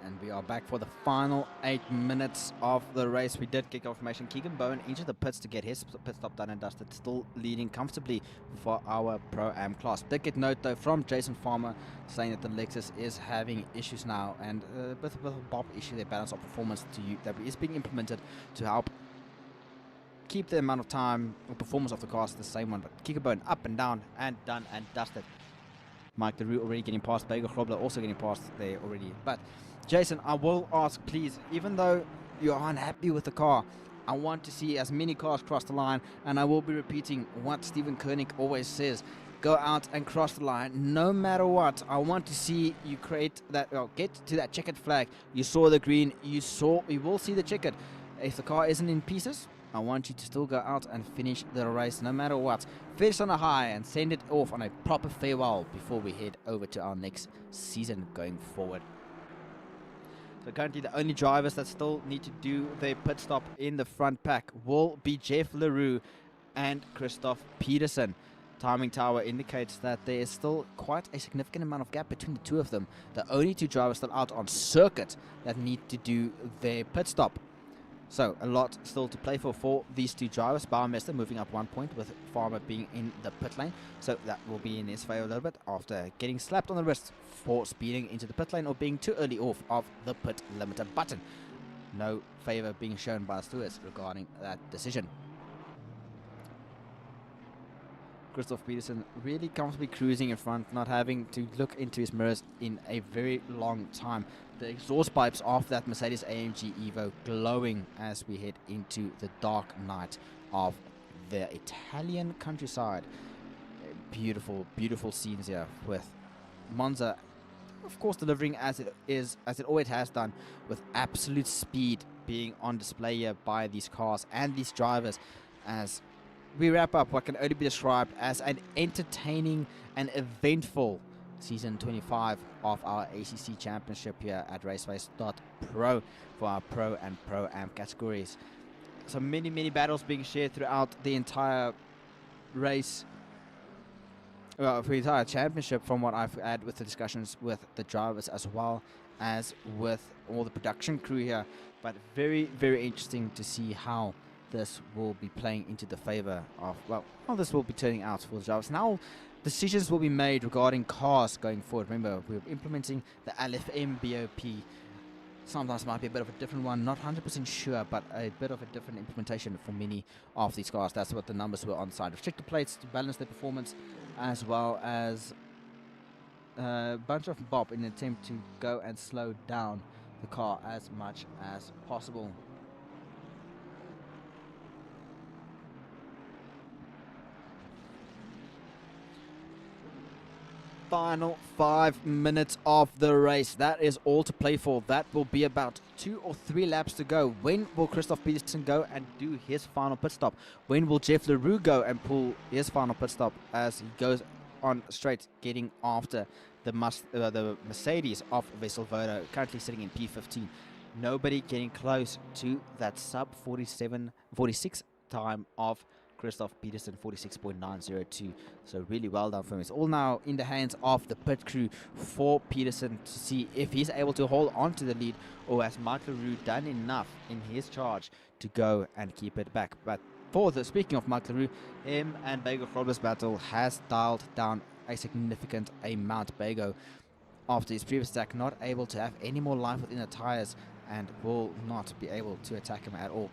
Speaker 1: And we are back for the final 8 minutes of the race. We did kick off formation. Keegan Bowen into the pits to get his pit stop done and dusted, still leading comfortably for our Pro-Am class. Did get note though from Jason Farmer saying that the Lexus is having issues now, and with a BOP issue, their balance of performance that is being implemented to help keep the amount of time or performance of the cars the same one, but kick a bone up and down and done and dusted. Mike LaRue already getting past, Bagel Grobler also getting past there already. But Jason, I will ask, please, even though you're unhappy with the car, I want to see as many cars cross the line, and I will be repeating what Stephen Koenig always says. Go out and cross the line no matter what. I want to see you create that, get to that checkered flag. You saw the green, you will see the checkered. If the car isn't in pieces, I want you to still go out and finish the race no matter what. Finish on a high and send it off on a proper farewell before we head over to our next season going forward. So currently the only drivers that still need to do their pit stop in the front pack will be Jeff LaRue and Christoph Peterson. Timing tower indicates that there is still quite a significant amount of gap between the two of them. The only two drivers still out on circuit that need to do their pit stop. So a lot still to play for these two drivers. Baumeister moving up 1 point with Farmer being in the pit lane. So that will be in his favor a little bit after getting slapped on the wrist for speeding into the pit lane or being too early off of the pit limiter button. No favor being shown by the stewards regarding that decision. Christoph Peterson really comfortably cruising in front, not having to look into his mirrors in a very long time. The exhaust pipes of that Mercedes AMG Evo glowing as we head into the dark night of the Italian countryside. Beautiful, beautiful scenes here with Monza, of course, delivering as it always has done, with absolute speed being on display here by these cars and these drivers, as we wrap up what can only be described as an entertaining and eventful Season 25 of our ACC Championship here at RaceFace.Pro for our Pro and Pro-Am categories. So many battles being shared throughout the entire race, for the entire championship, from what I've had with the discussions with the drivers as well as with all the production crew here. But very interesting to see how this will be playing into the favor of, well, how this will be turning out for the drivers. Now decisions will be made regarding cars going forward. Remember, we're implementing the LFM BOP. Sometimes might be a bit of a different one, not 100% sure, but a bit of a different implementation for many of these cars. That's what the numbers were on side. Restrictor plates to balance their performance, as well as a bunch of bop in an attempt to go and slow down the car as much as possible. Final 5 minutes of the race. That is all to play for. That will be about 2 or 3 laps to go. When will Christoph Peterson go and do his final pit stop? When will Jeff LaRue go and pull his final pit stop as he goes on straight, getting after the Mercedes of Vesselvoda, currently sitting in P15. Nobody getting close to that sub 46 time of Christoph Peterson, 46.902. So really well done for him. It's all now in the hands of the pit crew for Peterson to see if he's able to hold on to the lead, or has Mike LaRue done enough in his charge to go and keep it back. But speaking of Mike LaRue, him and Bego Grobler's battle has dialed down a significant amount. Bego, after his previous attack, not able to have any more life within the tires and will not be able to attack him at all.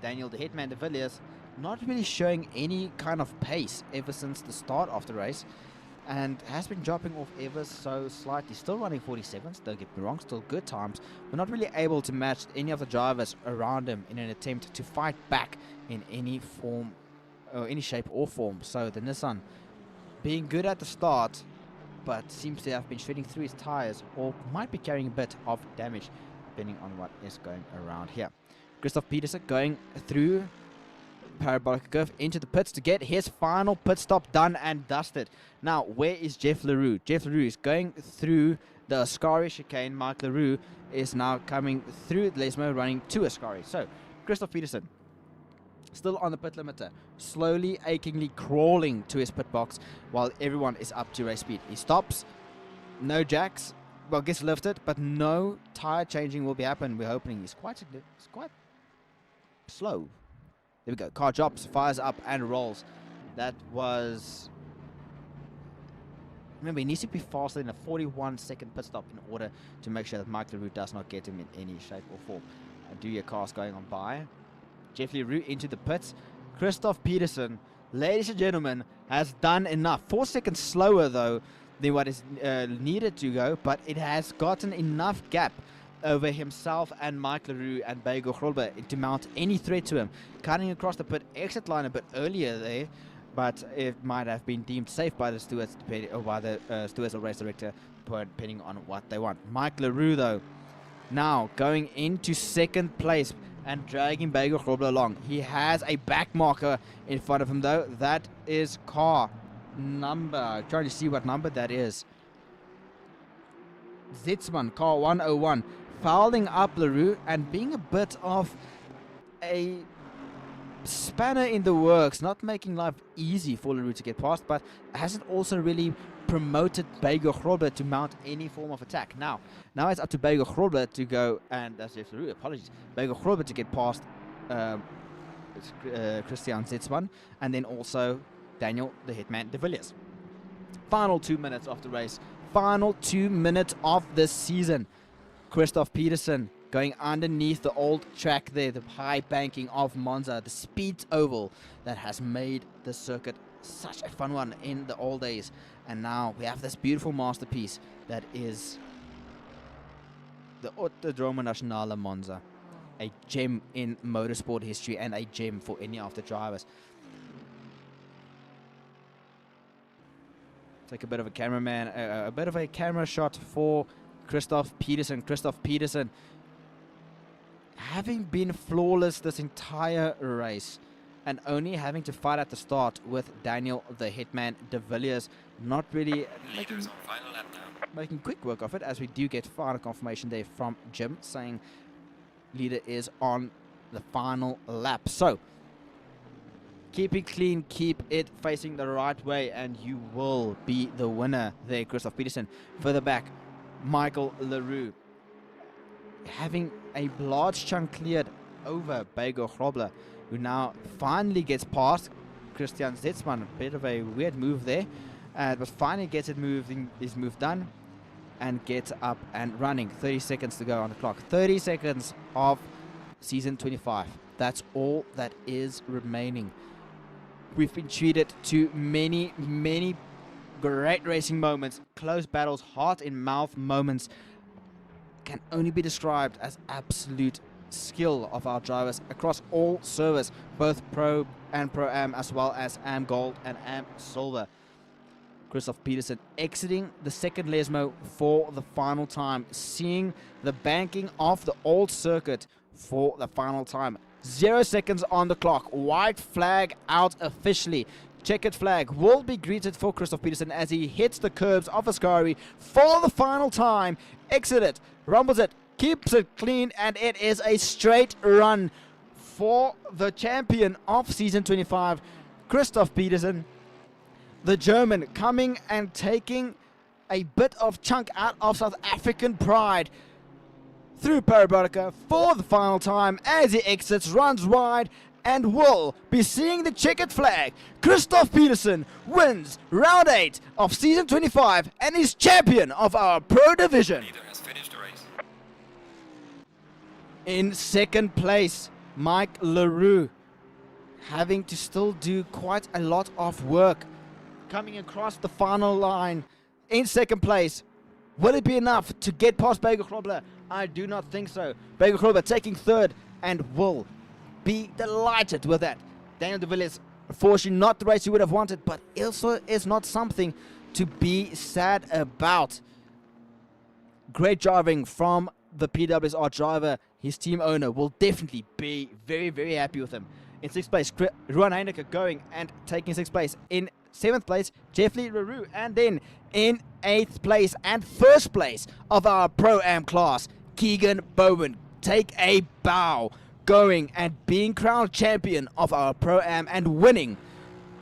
Speaker 1: Daniel the Hitman de Villiers not really showing any kind of pace ever since the start of the race, and has been dropping off ever so slightly. Still running 47s, don't get me wrong, still good times, but not really able to match any of the drivers around him in an attempt to fight back in any form, or any shape or form. So the Nissan being good at the start, but seems to have been shredding through his tires, or might be carrying a bit of damage depending on what is going around here. Christoph Peterson going through parabolic curve into the pits to get his final pit stop done and dusted. Now, where is Jeff LaRue? Jeff LaRue is going through the Ascari chicane. Mike LaRue is now coming through Lesmo, running to Ascari. So, Christoph Peterson still on the pit limiter, slowly, achingly crawling to his pit box while everyone is up to race speed. He stops, no jacks, well, gets lifted, but no tire changing will be happening. We're hoping he's quite slow. There we go. Car drops, fires up, and rolls. That was... Remember, he needs to be faster than a 41-second pit stop in order to make sure that Mike LaRue does not get him in any shape or form. And do your cars going on by. Jeff Leroux into the pits. Christoph Peterson, ladies and gentlemen, has done enough. 4 seconds slower, though, than what is needed to go, but it has gotten enough gap over himself and Mike Leroux and Bego Grolbe to mount any threat to him. Cutting across the pit exit line a bit earlier there, but it might have been deemed safe by the stewards, or by the stewards or race director, depending on what they want. Mike Leroux, though, now going into second place and dragging Bego Grolbe along. He has a back marker in front of him, though. That is car number. Trying to see what number that is. Zitzman, car 101, fouling up Leroux and being a bit of a spanner in the works, not making life easy for Leroux to get past, but hasn't also really promoted Bego Grolbe to mount any form of attack. Now it's up to Bego Grolbe to go, and that's Jeff Leroux, apologies, Bego Grolbe to get past Christian Zitzman, and then also Daniel the Hitman de Villiers. Final 2 minutes of the race. Final 2 minutes of the season. Christoph Peterson going underneath the old track there, the high banking of Monza, the speed oval that has made the circuit such a fun one in the old days. And now we have this beautiful masterpiece that is the Autodromo Nazionale Monza. A gem in motorsport history and a gem for any of the drivers. Take a bit of a cameraman, a bit of a camera shot for Christoph Peterson. Christoph Peterson, having been flawless this entire race and only having to fight at the start with Daniel the Hitman de Villiers, not really making quick work of it, as we do get final confirmation there from Jim saying leader is on the final lap. So keep it clean, keep it facing the right way, and you will be the winner there, Christoph Peterson. Further back, Michael Leroux, having a large chunk cleared over Bego Grolbe, who now finally gets past Christian Zitzman. A bit of a weird move there, but finally gets it moving, his move done, and gets up and running. 30 seconds to go on the clock. 30 seconds of season 25. That's all that is remaining. We've been treated to many, many great racing moments, close battles, heart-in-mouth moments. Can only be described as absolute skill of our drivers across all servers, both Pro and Pro-Am, as well as Am Gold and Am Silver. Christoph Peterson exiting the second Lesmo for the final time, seeing the banking of the old circuit for the final time. 0 seconds on the clock. White flag out officially. Checkered flag will be greeted for Christoph Peterson as he hits the curbs of Ascari for the final time. Exit it, rumbles it, keeps it clean, and it is a straight run for the champion of season 25, Christoph Peterson. The German coming and taking a bit of chunk out of South African pride through Parabolica for the final time as he exits, runs wide, and will be seeing the checkered flag. Christoph Peterson wins round 8 of season 25 and is champion of our Pro Division.
Speaker 2: Leader has finished the race.
Speaker 1: In second place, Mike Leroux, having to still do quite a lot of work, coming across the final line in second place. Will it be enough to get past Bego Grolbe? I do not think so. Bego Grolbe taking third and will be delighted with that. Daniel de Villiers, unfortunately not the race he would have wanted, but also is not something to be sad about. Great driving from the PWSR driver. His team owner will definitely be very, very happy with him. In sixth place, Ruan Heineke going and taking sixth place. In seventh place, Jeff Leroux, and then in eighth place and first place of our Pro-Am class, Keegan Bowen. Take a bow, going and being crowned champion of our Pro-Am and winning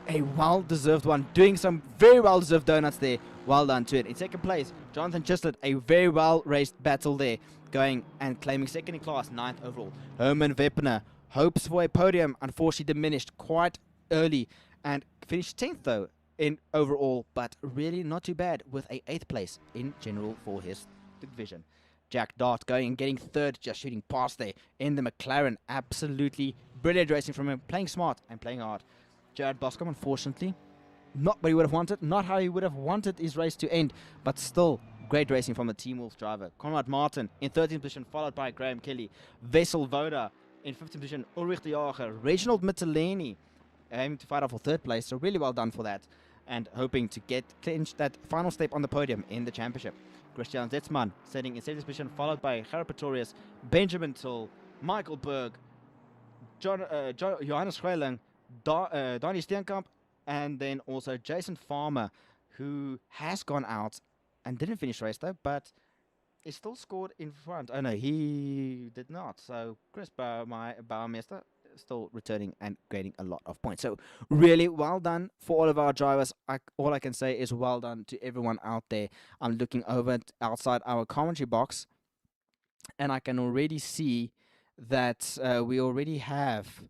Speaker 1: a well-deserved one, doing some very well-deserved donuts there. Well done to it. In second place, Jonathan Chislett, a very well-raced battle there, going and claiming second in class, 9th overall. Herman Weppener, hopes for a podium, unfortunately diminished quite early, and finished 10th though in overall, but really not too bad with a 8th place in general for his division. Jack Dart going and getting third, just shooting past there in the McLaren, absolutely Brilliant racing from him, playing smart and playing hard. Jared Boscombe, unfortunately, not what he would have wanted, not how he would have wanted his race to end, but still great racing from the Team Wolf driver. Conrad Martin in 13th position, followed by Graham Kelly. Wessel Voda in 15th position, Ulrich de Jager. Reginald Mitteleni aiming to fight out for 3rd place, so really well done for that. And hoping to clinch that final step on the podium in the championship. Christian Zetzman sitting in 7th position, followed by Gerard Pretorius, Benjamin Tull, Michael Berg, Johannes Schweling, Donnie Steenkamp, and then also Jason Farmer, who has gone out and didn't finish race though, but is still scored in front. Oh no, he did not. So Chris Bauermeister still returning and gaining a lot of points. So really well done for all of our drivers. All I can say is well done to everyone out there. I'm looking over outside our commentary box, and I can already see that we already have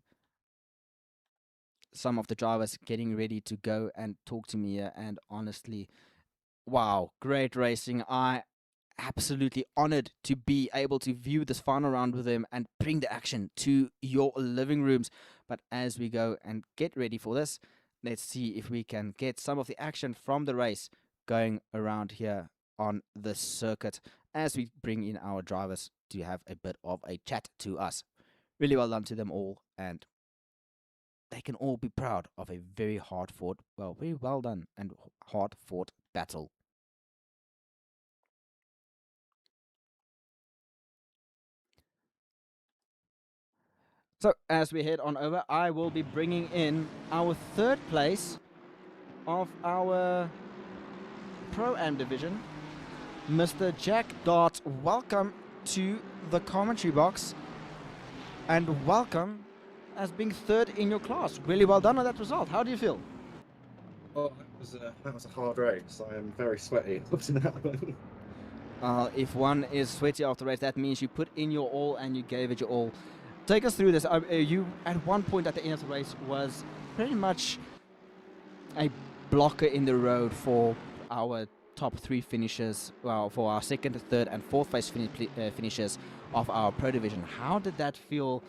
Speaker 1: some of the drivers getting ready to go and talk to me here. And honestly, wow, great racing. I absolutely honored to be able to view this final round with them and bring the action to your living rooms. But as we go and get ready for this, let's see if we can get some of the action from the race going around here on the circuit as we bring in our drivers to have a bit of a chat to us. Really well done to them all, and they can all be proud of a very very well done and hard fought battle. So as we head on over, I will be bringing in our 3rd place of our Pro-Am division, Mr. Jack Dart. Welcome to the commentary box, and welcome as being 3rd in your class. Really well done on that result. How do you feel?
Speaker 2: Oh, that was a hard race. I am very sweaty after that one.
Speaker 1: If one is sweaty after the race, that means you put in your all and you gave it your all. Take us through this. You, at one point at the end of the race, was pretty much a blocker in the road for our top 3 finishers, well, for our 2nd, 3rd, and 4th place finishers of our Pro Division. How did that feel?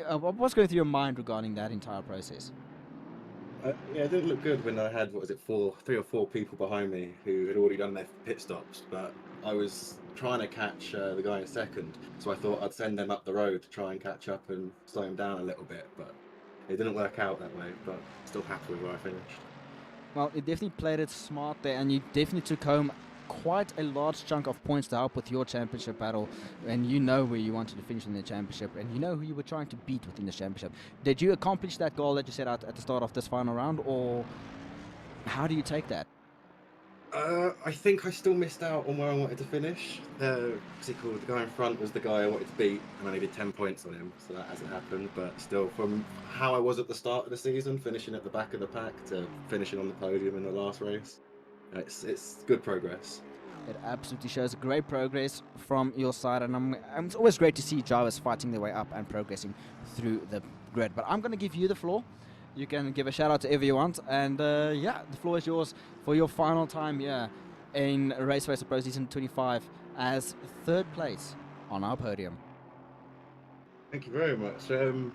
Speaker 1: What was going through your mind regarding that entire process?
Speaker 2: Yeah, it didn't look good when I had, 3 or 4 people behind me who had already done their pit stops, but I was trying to catch the guy in 2nd, so I thought I'd send them up the road to try and catch up and slow him down a little bit, but it didn't work out that way, but still happy with where I finished.
Speaker 1: Well, you definitely played it smart there, and you definitely took home quite a large chunk of points to help with your championship battle, and you know where you wanted to finish in the championship, and you know who you were trying to beat within the championship. Did you accomplish that goal that you set out at the start of this final round, or how do you take that?
Speaker 2: I think I still missed out on where I wanted to finish. What's he called? The guy in front was the guy I wanted to beat, and I needed 10 points on him, so that hasn't happened. But still, from how I was at the start of the season, finishing at the back of the pack, to finishing on the podium in the last race, it's good progress.
Speaker 1: It absolutely shows great progress from your side, and it's always great to see drivers fighting their way up and progressing through the grid. But I'm going to give you the floor. You can give a shout out to whoever you want, and yeah, the floor is yours for your final time here in RaceFace.Pro Season 25 as 3rd place on our podium.
Speaker 2: Thank you very much.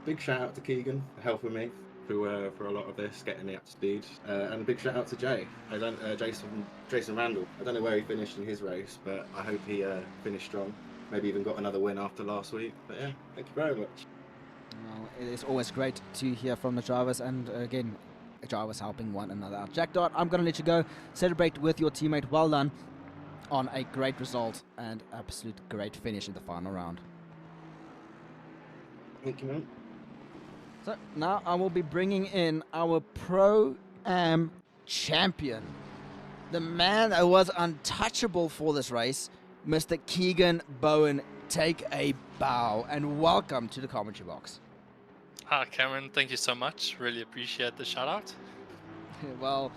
Speaker 2: Big shout out to Keegan for helping me for a lot of this, getting me up to speed, and a big shout out to Jay. Jason Randall. I don't know where he finished in his race, but I hope he finished strong. Maybe even got another win after last week. But yeah, thank you very much.
Speaker 1: Well, it is always great to hear from the drivers, and again, drivers helping one another out. Jack Dart, I'm going to let you go. Celebrate with your teammate. Well done on a great result and absolute great finish in the final round.
Speaker 2: Thank you, man.
Speaker 1: So now I will be bringing in our Pro-Am champion, the man that was untouchable for this race, Mr. Keegan Bowen. Take a bow and welcome to the commentary box.
Speaker 3: Hi, Cameron. Thank you so much. Really appreciate the shout out.
Speaker 1: Well,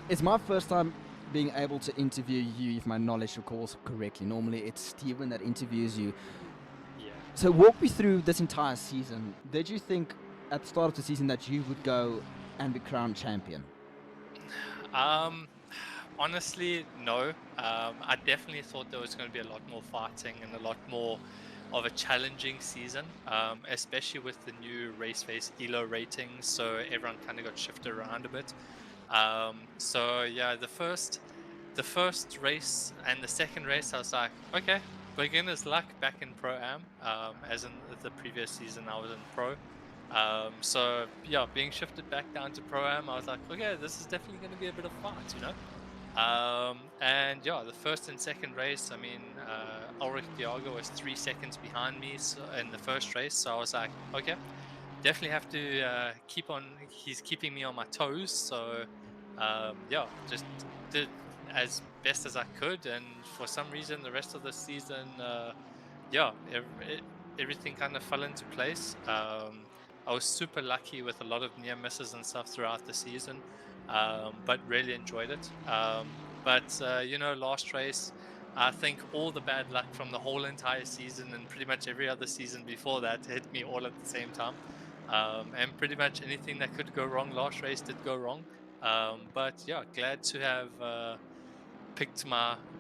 Speaker 1: it's my first time being able to interview you, if my knowledge recalls correctly. Normally it's Steven that interviews you.
Speaker 3: Yeah.
Speaker 1: So walk me through this entire season. Did you think at the start of the season that you would go and be crowned champion?
Speaker 3: Honestly, no. I definitely thought there was going to be a lot more fighting and a lot more a challenging season, especially with the new RaceFace ELO ratings. So everyone kind of got shifted around a bit. So yeah, the first race and the second race, I was like, okay, beginner's luck back in Pro-Am. As in the previous season, I was in Pro. So yeah, being shifted back down to Pro-Am, I was like, okay, this is definitely going to be a bit of fun, you know. And yeah, the first and second race, I mean, Ulrich Diago was 3 seconds behind me in the first race, so I was like, okay, definitely have to keep on. He's keeping me on my toes, so yeah, just did as best as I could, and for some reason, the rest of the season, yeah, everything kind of fell into place. I was super lucky with a lot of near misses and stuff throughout the season, but really enjoyed it. But you know, last race, I think all the bad luck from the whole entire season and pretty much every other season before that hit me all at the same time. And pretty much anything that could go wrong last race did go wrong. But yeah, glad to have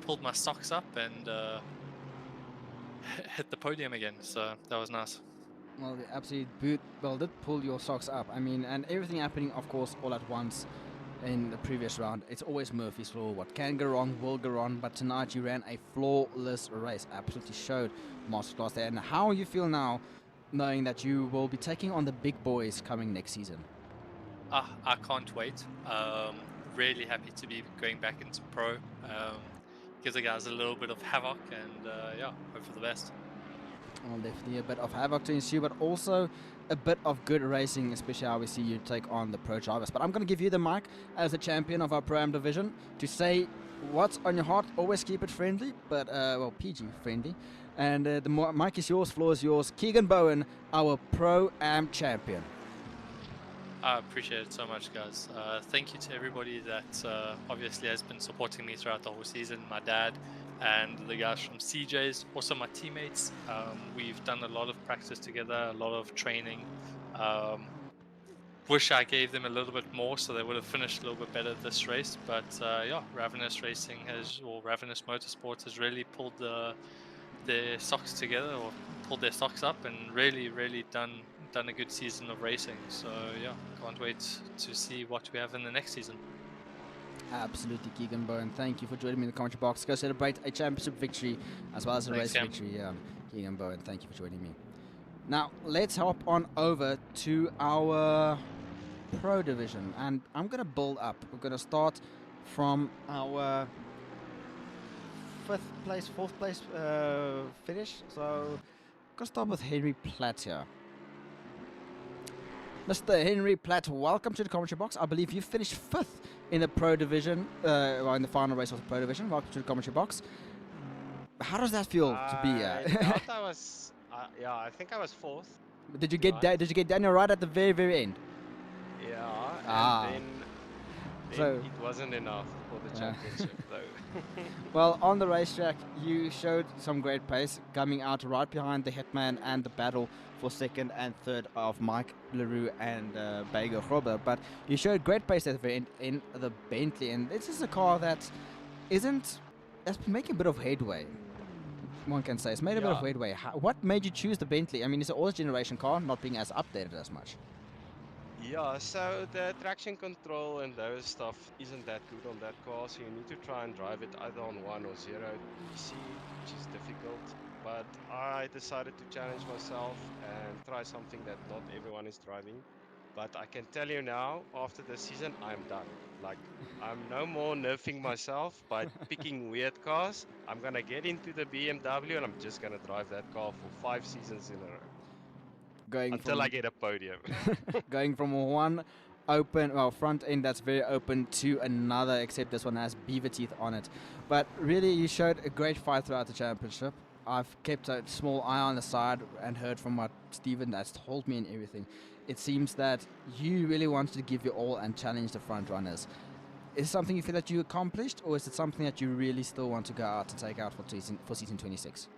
Speaker 3: pulled my socks up and hit the podium again. So that was nice.
Speaker 1: Well, the absolute boot, well, did pull your socks up. I mean, and everything happening, of course, all at once in the previous round. It's always Murphy's Law. What can go wrong will go wrong. But tonight you ran a flawless race. Absolutely showed masterclass there. And how you feel now, knowing that you will be taking on the big boys coming next season?
Speaker 3: I can't wait. Really happy to be going back into Pro. Gives the guys a little bit of havoc, and yeah, hope for the best.
Speaker 1: Well, definitely a bit of havoc to ensue, but also a bit of good racing, especially how we see you take on the pro drivers. But I'm going to give you the mic as the champion of our Pro-Am division to say what's on your heart. Always keep it friendly, but, well, PG friendly. And the mic is yours, floor is yours. Keegan Bowen, our Pro-Am champion.
Speaker 3: I appreciate it so much, guys. Thank you to everybody that obviously has been supporting me throughout the whole season. My dad and the guys from CJ's, also my teammates. We've done a lot of practice together, a lot of training. Wish I gave them a little bit more so they would have finished a little bit better this race. But yeah, Ravenous Racing or Ravenous Motorsports has really pulled their socks together, or pulled their socks up, and really done a good season of racing. So yeah, can't wait to see what we have in the next season.
Speaker 1: Absolutely, Keegan Bowen. Thank you for joining me in the commentary box. Go celebrate a championship victory as well as a race victory. Keegan Bowen, thank you for joining me. Now, let's hop on over to our Pro division, and I'm going to build up. We're going to start from our fourth place finish. So, I'm going to start with Henry Platt here. Mr. Henry Platt, welcome to the commentary box. I believe you finished 5th in the Pro division, or in the final race of the Pro division. Welcome to the commentary box. How does that feel to be here?
Speaker 4: I was, yeah, I think I was 4th.
Speaker 1: Did you get Daniel right at the very end?
Speaker 4: Yeah, and then
Speaker 1: so
Speaker 4: it wasn't enough for the championship though.
Speaker 1: Well, on the racetrack, you showed some great pace, coming out right behind the Hitman and the battle for 2nd and 3rd of Mike LaRue and Bego Robber. But you showed great pace at the very end in the Bentley, and this is a car that's been making a bit of headway. One can say it's made a bit of headway. What made you choose the Bentley? I mean, it's an old generation car, not being as updated as much.
Speaker 4: Yeah, so the traction control and those stuff isn't that good on that car, so you need to try and drive it either on 1 or 0 PC, which is difficult. But I decided to challenge myself and try something that not everyone is driving. But I can tell you now, after the season, I'm done. Like, I'm no more nerfing myself by picking weird cars. I'm gonna get into the BMW and I'm just gonna drive that car for 5 seasons in a row. Until I get a podium.
Speaker 1: Going from one front end that's very open to another, except this one has beaver teeth on it. But really, you showed a great fight throughout the championship. I've kept a small eye on the side and heard from what Steven has told me and everything. It seems that you really wanted to give your all and challenge the front runners. Is it something you feel that you accomplished, or is it something that you really still want to go out and take out for season 26?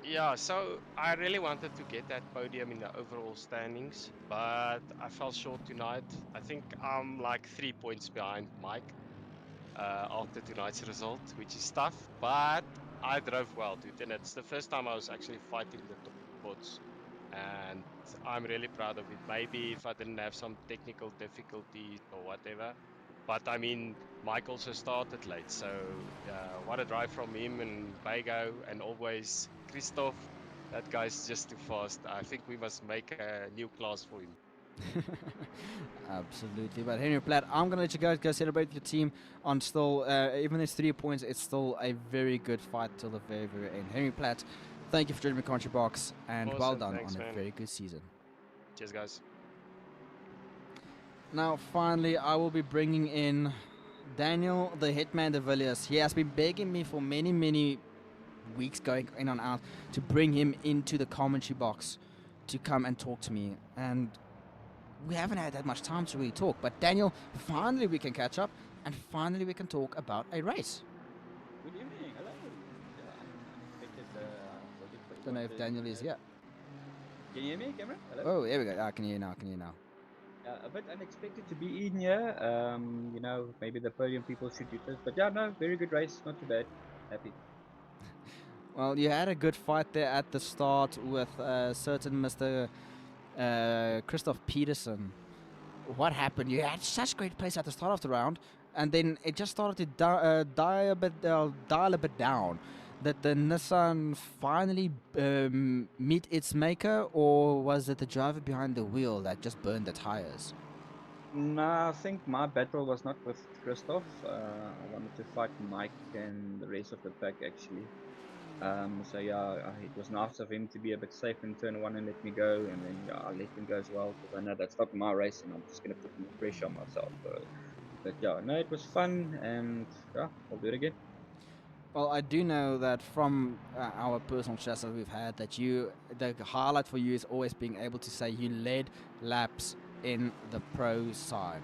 Speaker 4: Yeah, so I really wanted to get that podium in the overall standings, but I fell short tonight. I think I'm like 3 points behind Mike after tonight's result, which is tough. But I drove well, dude, and it's the first time I was actually fighting the top spots, and I'm really proud of it. Maybe if I didn't have some technical difficulties or whatever, but I mean, Mike also started late, so what a drive from him and Bago, and always Christoph. That guy's just too fast. I think we must make a new class for him.
Speaker 1: Absolutely. But Henry Platt, I'm going to let you go celebrate with your team on still, even though it's 3 points, it's still a very good fight till the very, very end. Henry Platt, thank you for joining me, Country Box, and well
Speaker 4: Awesome,
Speaker 1: done
Speaker 4: thanks,
Speaker 1: on a
Speaker 4: man.
Speaker 1: very good season.
Speaker 4: Cheers, guys.
Speaker 1: Now, finally, I will be bringing in Daniel, the Hitman de Villiers. He has been begging me for many, many weeks going in and out to bring him into the commentary box to come and talk to me. And we haven't had that much time to really talk. But Daniel, finally we can catch up and finally we can talk about a race.
Speaker 5: Good evening. Hello. Yeah, unexpected.
Speaker 1: Don't know if Daniel is here.
Speaker 5: Can you hear me, Cameron? Hello.
Speaker 1: Oh, there we go. I can hear you now.
Speaker 5: A bit unexpected to be in here. You know, maybe the podium people should do this, but yeah, no, very good race. Not too bad. Happy.
Speaker 1: Well, you had a good fight there at the start with certain Mr. Christoph Peterson. What happened? You had such great pace at the start of the round, and then it just started to dial a bit down. Did the Nissan finally meet its maker, or was it the driver behind the wheel that just burned the tires?
Speaker 5: No, I think my battle was not with Christoph. I wanted to fight Mike and the rest of the pack actually. So yeah, it was nice of him to be a bit safe in turn one and let me go, and then yeah, I let him go as well because I know that's not my race and I'm just gonna put more pressure on myself. But yeah, no, it was fun, and yeah, I'll do it again.
Speaker 1: Well, I do know that from our personal chats that we've had that the highlight for you is always being able to say you led laps in the pro side.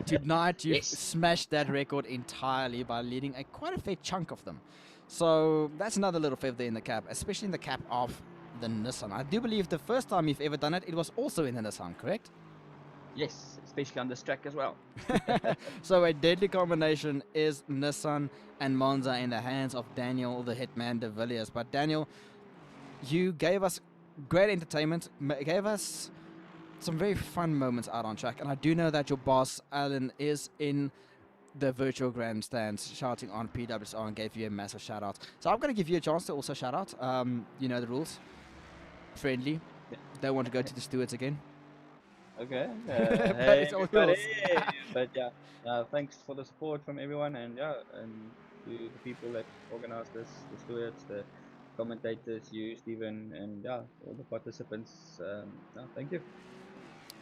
Speaker 1: Tonight you've smashed that record entirely by leading quite a fair chunk of them. So that's another little feather in the cap, especially in the cap of the Nissan. I do believe the first time you've ever done it, it was also in the Nissan, correct?
Speaker 5: Yes, especially on this track as well.
Speaker 1: So a deadly combination is Nissan and Monza in the hands of Daniel, the Hitman de Villiers. But Daniel, you gave us great entertainment, gave us some very fun moments out on track. And I do know that your boss, Alan, is in the virtual grandstands shouting on PWSR and gave you a massive shout out. So I'm going to give you a chance to also shout out. You know the rules. Friendly. Don't want to go to the stewards again.
Speaker 5: Okay.
Speaker 1: But
Speaker 5: Hey,
Speaker 1: it's all
Speaker 5: everybody.
Speaker 1: yours.
Speaker 5: But yeah, thanks for the support from everyone, and yeah, and to the people that organized this, the stewards, the commentators, you, Stephen, and yeah, all the participants. Thank you.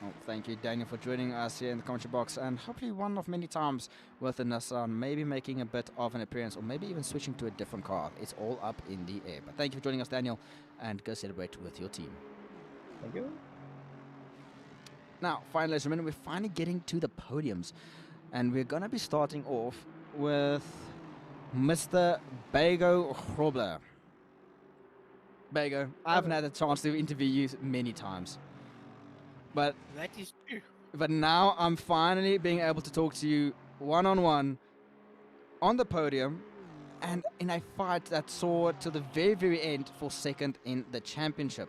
Speaker 1: Well, thank you, Daniel, for joining us here in the commentary box, and hopefully one of many times with the Nissan, maybe making a bit of an appearance, or maybe even switching to a different car. It's all up in the air. But thank you for joining us, Daniel, and go celebrate with your team.
Speaker 5: Thank you.
Speaker 1: Now, finally, ladies and gentlemen, we're finally getting to the podiums, and we're going to be starting off with Mr. Bago Grobler. Bago, I haven't had a chance to interview you many times. But
Speaker 6: that is true.
Speaker 1: But now I'm finally being able to talk to you one-on-one on the podium and in a fight that saw to the very, very end for second in the championship.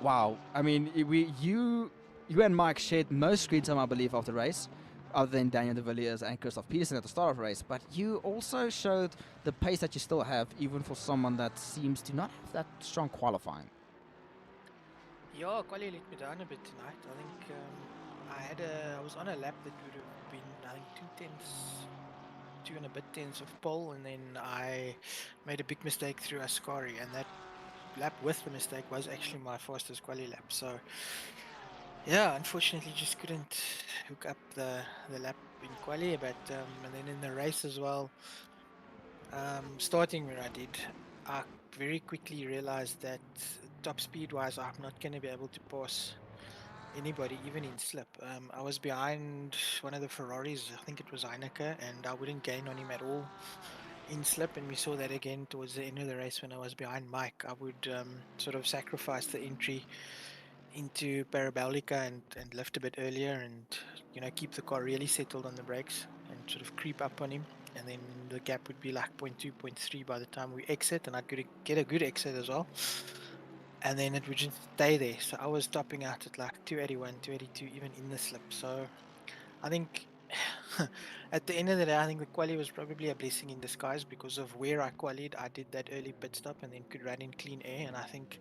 Speaker 1: Wow. I mean, you and Mike shared most screen time, I believe, of the race, other than Daniel de Villiers and Christoph Peterson at the start of the race. But you also showed the pace that you still have, even for someone that seems to not have that strong qualifying.
Speaker 6: Yeah, quali let me down a bit tonight. I think I was on a lap that would have been, I think, 2 and a bit tenths of pole, and then I made a big mistake through Ascari, and that lap with the mistake was actually my fastest quali lap. So yeah, unfortunately just couldn't hook up the lap in quali, but and then in the race as well, starting where I did, I very quickly realized that top speed wise I'm not going to be able to pass anybody even in slip. I was behind one of the Ferraris, I think it was Heineke, and I wouldn't gain on him at all in slip, and we saw that again towards the end of the race when I was behind Mike. I would sort of sacrifice the entry into Parabolica and lift a bit earlier and keep the car really settled on the brakes and sort of creep up on him. and then the gap would be like 0.2, 0.3 by the time we exit, and I'd get a good exit as well. And then it would just stay there. So I was topping out at like 281, 282, even in the slip. So I think at the end of the day, I think the quali was probably a blessing in disguise because of where I qualied. I did that early pit stop and then could run in clean air. And I think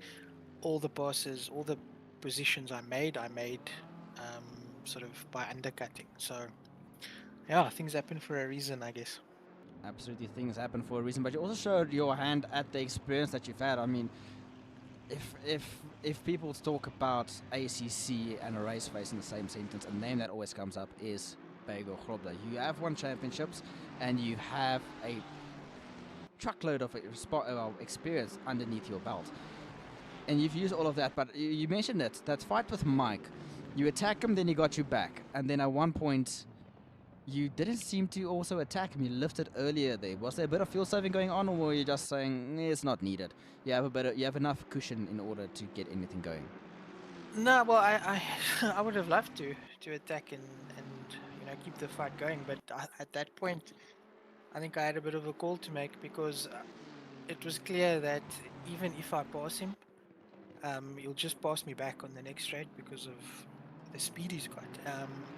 Speaker 6: all the passes, all the positions I made sort of by undercutting. So yeah, things happen for a reason, I guess.
Speaker 1: Absolutely, things happen for a reason. But you also showed your hand at the experience that you've had. I mean, if people talk about ACC and a race face in the same sentence, a name that always comes up is Bego Grobler. You have won championships, and you have a truckload of experience underneath your belt, and you've used all of that. But you mentioned it, that fight with Mike, you attack him, then he got you back, and then at one point you didn't seem to also attack him. You lifted earlier there. Was there a bit of fuel saving going on, or were you just saying it's not needed? You have enough cushion in order to get anything going.
Speaker 6: No, well, I would have loved to attack and keep the fight going, but at that point, I think I had a bit of a call to make because it was clear that even if I pass him, he'll just pass me back on the next straight because of the speed he's got.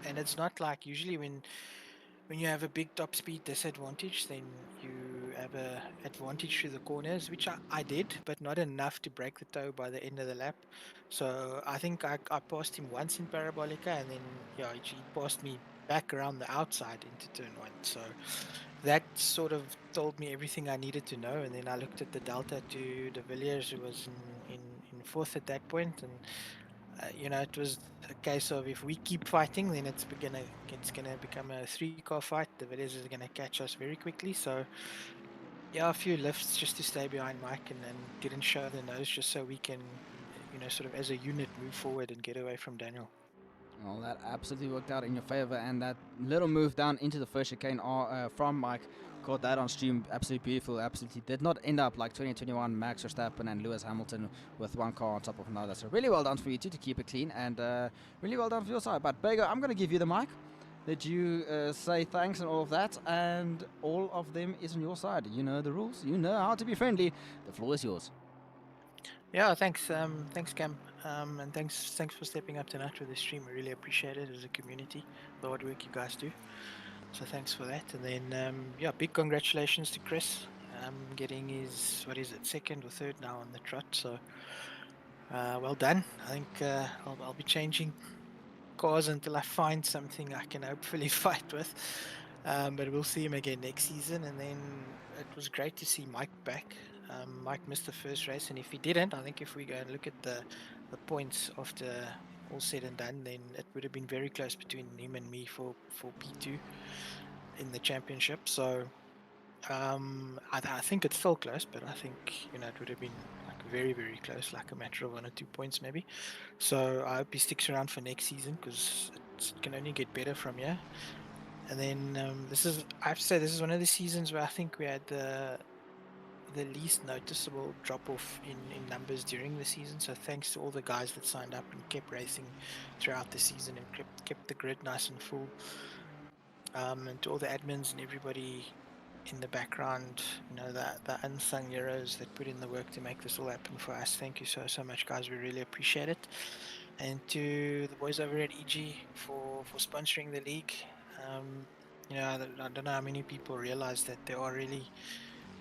Speaker 6: And it's not like usually when you have a big top speed disadvantage, then you have a advantage through the corners, which I did, but not enough to break the toe by the end of the lap. So I think I passed him once in Parabolica, and then he passed me back around the outside into turn one. So that sort of told me everything I needed to know. And then I looked at the delta to De Villiers, who was in fourth at that point, and it was a case of if we keep fighting, then it's gonna become a 3-car fight. The Villiers is gonna catch us very quickly. So yeah, a few lifts just to stay behind Mike and didn't show the nose, just so we can, sort of as a unit move forward and get away from Daniel.
Speaker 1: Well, that absolutely worked out in your favor, and that little move down into the first chicane from Mike, caught that on stream, absolutely beautiful, absolutely did not end up like 2021 Max Verstappen and Lewis Hamilton with one car on top of another. So really well done for you two to keep it clean, and really well done for your side. But Bego, I'm going to give you the mic. Let you say thanks and all of that, and all of them is on your side. You know the rules, you know how to be friendly. The floor is yours.
Speaker 6: Yeah, thanks, Cam, and thanks for stepping up tonight with the stream. I really appreciate it as a community, the hard work you guys do. So thanks for that. And then big congratulations to Chris, getting his second or third now on the trot. So well done. I think I'll be changing cars until I find something I can hopefully fight with. But we'll see him again next season. And then it was great to see Mike back. Mike missed the first race, and if he didn't, I think if we go and look at the points after all said and done, then it would have been very close between him and me for P2 in the championship. So I think it's still close, but I think it would have been like very, very close, like a matter of 1 or 2 points maybe. So I hope he sticks around for next season because it can only get better from here. And then I have to say, this is one of the seasons where I think we had the least noticeable drop off in numbers during the season. So thanks to all the guys that signed up and kept racing throughout the season and kept the grid nice and full. And to all the admins and everybody in the background, the unsung heroes that put in the work to make this all happen for us. Thank you so much, guys. We really appreciate it. And to the boys over at EG for sponsoring the league. I don't know how many people realize that there are really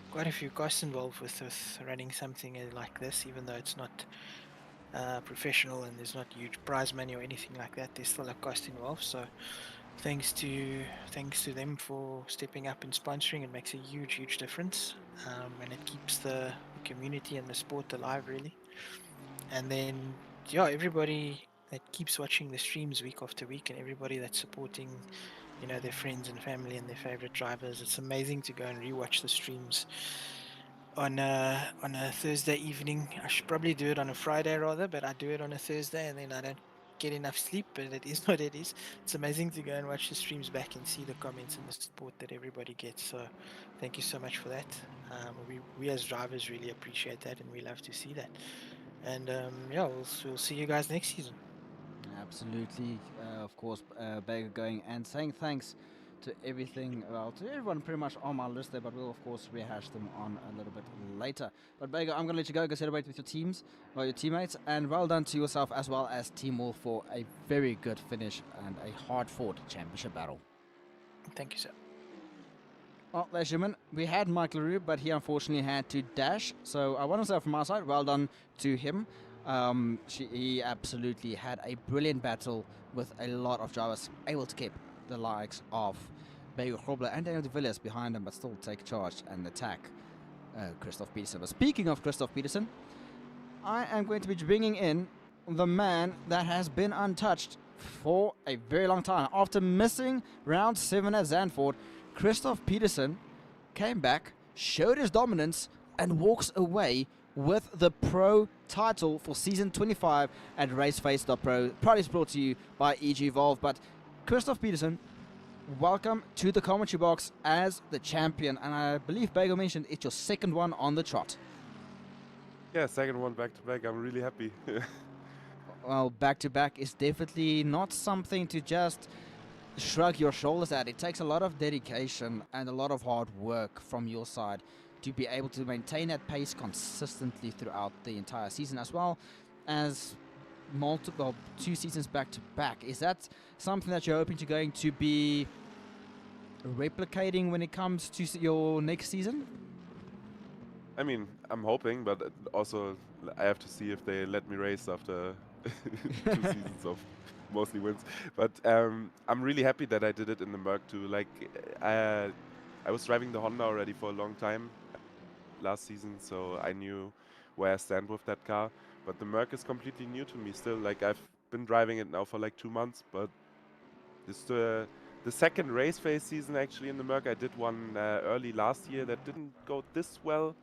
Speaker 6: quite a few costs involved with running something like this, even though it's not professional and there's not huge prize money or anything like that. There's still a cost involved. So thanks to them for stepping up and sponsoring. It makes a huge difference, and it keeps the community and the sport alive, really. And then everybody that keeps watching the streams week after week, and everybody that's supporting their friends and family and their favorite drivers. It's amazing to go and rewatch the streams on a Thursday evening. I should probably do it on a Friday rather, but I do it on a Thursday, and then I don't get enough sleep, but it is what it is. It's amazing to go and watch the streams back and see the comments and the support that everybody gets. So thank you so much for that. We as drivers really appreciate that, and we love to see that. And we'll see you guys next season.
Speaker 1: Absolutely, of course, Baker going and saying thanks to everything, well, to everyone pretty much on my list there, but we'll of course rehash them on a little bit later. But Bego, I'm going to let you go celebrate with your teams, or your teammates, and well done to yourself as well as Team Wolf for a very good finish and a hard-fought championship battle.
Speaker 6: Thank you, sir.
Speaker 1: Well, ladies and gentlemen, we had Mike LaRue, but he unfortunately had to dash. So I want to say from my side, well done to him. He absolutely had a brilliant battle with a lot of drivers able to keep the likes of Bego Grobler and Daniel de Villiers behind him, but still take charge and attack Christoph Peterson. But speaking of Christoph Peterson, I am going to be bringing in the man that has been untouched for a very long time. After missing round 7 at Zandvoort, Christoph Peterson came back, showed his dominance, and walks away with the pro title for season 25 at RaceFace.Pro. Proudly brought to you by EG Evolve. But Christoph Peterson, welcome to the commentary box as the champion. And I believe Bego mentioned it's your second one on the trot.
Speaker 7: Yeah, second one back to back. I'm really happy.
Speaker 1: Well, back to back is definitely not something to just shrug your shoulders at. It takes a lot of dedication and a lot of hard work from your side to be able to maintain that pace consistently throughout the entire season, as well as multiple 2 seasons back to back. Is that something that you're hoping to going to be replicating when it comes to your next season?
Speaker 7: I mean, I'm hoping, but also I have to see if they let me race after 2 seasons of mostly wins. But I'm really happy that I did it in the Merc too. Like, I was driving the Honda already for a long time last season, so I knew where I stand with that car. But the Merc is completely new to me still. Like, I've been driving it now for like 2 months, but this the second race phase season actually in the Merc. I did one early last year that didn't go this well.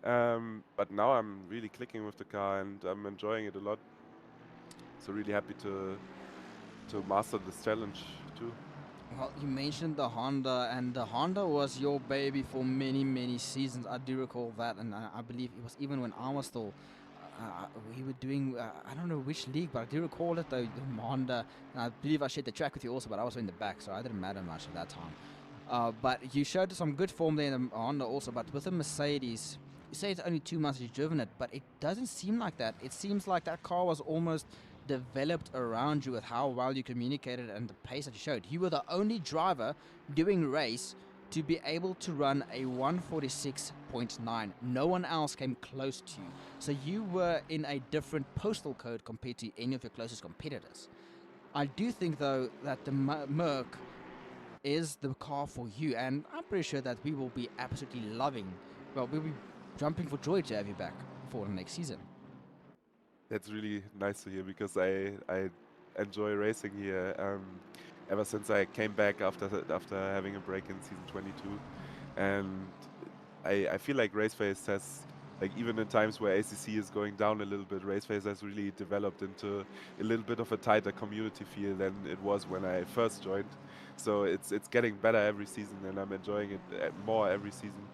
Speaker 7: But now I'm really clicking with the car and I'm enjoying it a lot. So really happy to master this challenge too.
Speaker 1: Well, you mentioned the Honda, and the Honda was your baby for many, many seasons. I do recall that, and I believe it was even when I was still, we were doing, I don't know which league, but I do recall it though, the Honda, and I believe I shared the track with you also, but I was in the back, so I didn't matter much at that time. But you showed some good form there in the Honda also, but with the Mercedes, you say it's only 2 months you've driven it, but it doesn't seem like that. It seems like that car was almost developed around you with how well you communicated and the pace that you showed. You were the only driver doing race to be able to run a 146.9. No one else came close to you. So you were in a different postal code compared to any of your closest competitors. I do think though that the Merc is the car for you, and I'm pretty sure that we will be absolutely loving, well, we'll be jumping for joy to have you back for the next season.
Speaker 7: That's really nice to hear because I enjoy racing here ever since I came back after having a break in season 22, and I feel like RaceFace has, like, even in times where ACC is going down a little bit, RaceFace has really developed into a little bit of a tighter community feel than it was when I first joined. So it's getting better every season, and I'm enjoying it more every season.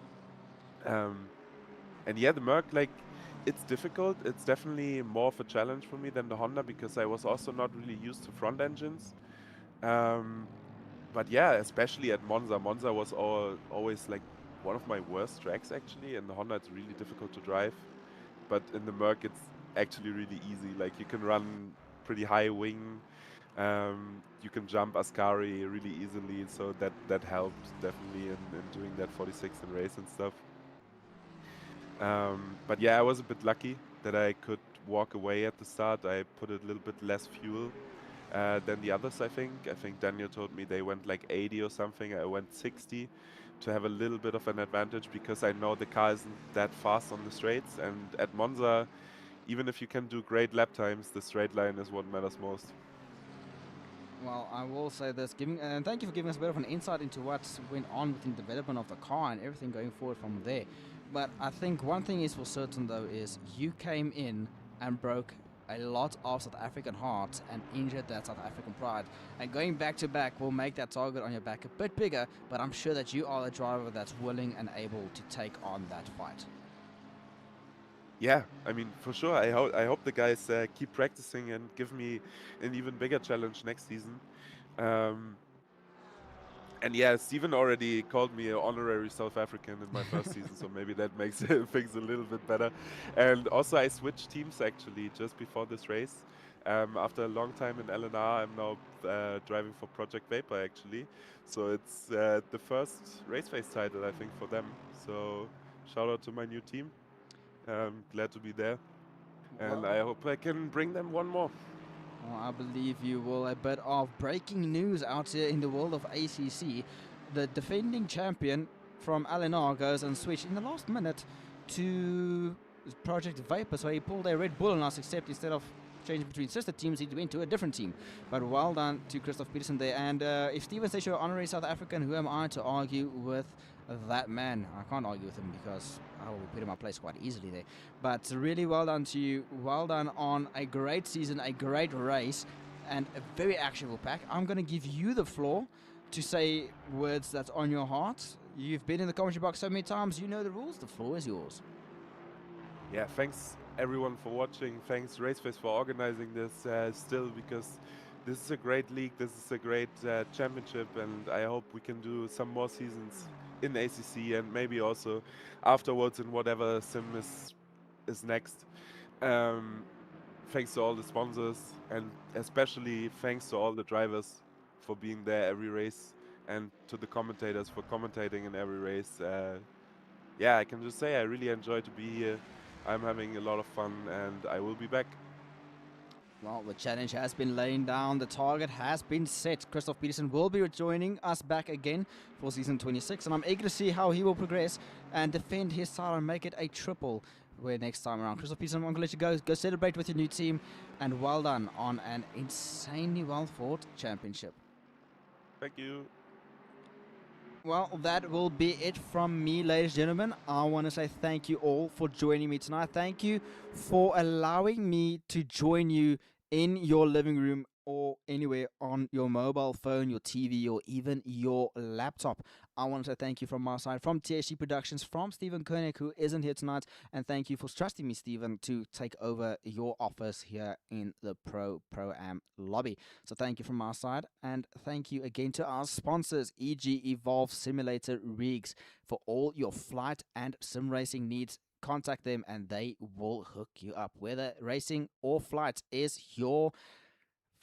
Speaker 7: And yeah, the Merc, like, it's difficult. It's definitely more of a challenge for me than the Honda because I was also not really used to front engines. But yeah, especially at Monza. Monza was always like one of my worst tracks actually. And the Honda, it's really difficult to drive. But in the Merc, it's actually really easy. Like, you can run pretty high wing. You can jump Ascari really easily. So that helped definitely in doing that 46 in race and stuff. But yeah, I was a bit lucky that I could walk away at the start. I put a little bit less fuel than the others, I think. I think Daniel told me they went like 80 or something. I went 60 to have a little bit of an advantage because I know the car isn't that fast on the straights. And at Monza, even if you can do great lap times, the straight line is what matters most.
Speaker 1: Well, I will say this, and thank you for giving us a bit of an insight into what went on within the development of the car and everything going forward from there. But I think one thing is for certain though is you came in and broke a lot of South African hearts and injured that South African pride. And going back to back will make that target on your back a bit bigger, but I'm sure that you are the driver that's willing and able to take on that fight.
Speaker 7: Yeah, I mean, for sure. I hope the guys keep practicing and give me an even bigger challenge next season. And yeah, Steven already called me an honorary South African in my first season, so maybe that makes things a little bit better. And also, I switched teams actually just before this race. After a long time in LNR, I'm now driving for Project Vapor actually. So it's the first RaceFace title, I think, for them. So shout out to my new team. Glad to be there. And I hope I can bring them one more.
Speaker 1: Well, I believe you will. A bit of breaking news out here in the world of ACC. The defending champion from LNR goes and switched in the last minute to Project Vapor. So he pulled a Red Bull on us, except instead of changing between sister teams, he went to a different team. But well done to Christoph Peterson there. And if Steven says you're honorary South African, who am I to argue with that man? I can't argue with him because I will be put in my place quite easily there. But really well done to you. Well done on a great season, a great race, and a very actionable pack. I'm going to give you the floor to say words that's on your heart. You've been in the commentary box so many times, you know the rules. The floor is yours.
Speaker 7: Yeah, thanks everyone for watching. Thanks RaceFace for organizing this still, because this is a great league, this is a great championship, and I hope we can do some more seasons in ACC and maybe also afterwards in whatever sim is next. Thanks to all the sponsors, and especially thanks to all the drivers for being there every race, and to the commentators for commentating in every race. Yeah, I can just say I really enjoy to be here. I'm having a lot of fun, and I will be back.
Speaker 1: Well, the challenge has been laying down. The target has been set. Christoph Peterson will be joining us back again for season 26, and I'm eager to see how he will progress and defend his title and make it a triple where next time around. Christoph Peterson, I'm going to let you go. Go celebrate with your new team, and well done on an insanely well-fought championship.
Speaker 7: Thank you.
Speaker 1: Well, that will be it from me, ladies and gentlemen. I want to say thank you all for joining me tonight. Thank you for allowing me to join you in your living room or anywhere on your mobile phone, your TV, or even your laptop. I want to say thank you from my side, from THC Productions, from Stephen Koenig, who isn't here tonight, and thank you for trusting me, Stephen, to take over your office here in the Pro-Am lobby. So thank you from my side, and thank you again to our sponsors, e.g. Evolve Simulator Rigs, for all your flight and sim racing needs. Contact them and they will hook you up. Whether racing or flight is your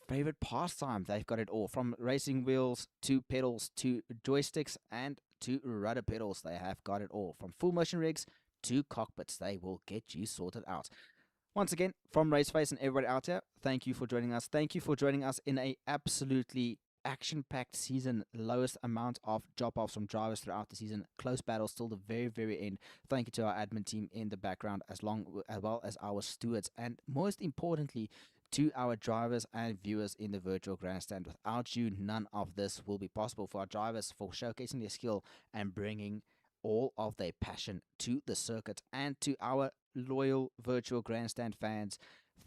Speaker 1: favorite pastime, they've got it all, from racing wheels to pedals to joysticks and to rudder pedals. They have got it all, from full motion rigs to cockpits. They will get you sorted out. Once again, from RaceFace and everybody out there, thank you for joining us. Thank you for joining us in a absolutely action-packed season. Lowest amount of drop-offs from drivers throughout the season. Close battles till the very, very end. Thank you to our admin team in the background, as well as our stewards, and most importantly, to our drivers and viewers in the virtual grandstand. Without you, none of this will be possible. For our drivers, for showcasing their skill and bringing all of their passion to the circuit, and to our loyal virtual grandstand fans,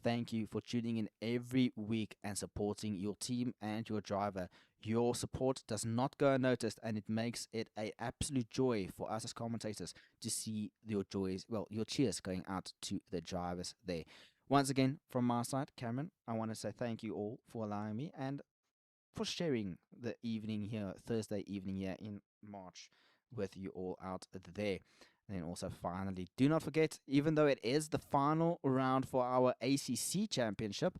Speaker 1: thank you for tuning in every week and supporting your team and your driver. Your support does not go unnoticed, and it makes it an absolute joy for us as commentators to see your cheers going out to the drivers there. Once again, from my side, Cameron, I want to say thank you all for allowing me and for sharing the evening here, Thursday evening here in March, with you all out there. And then also, finally, do not forget, even though it is the final round for our ACC Championship,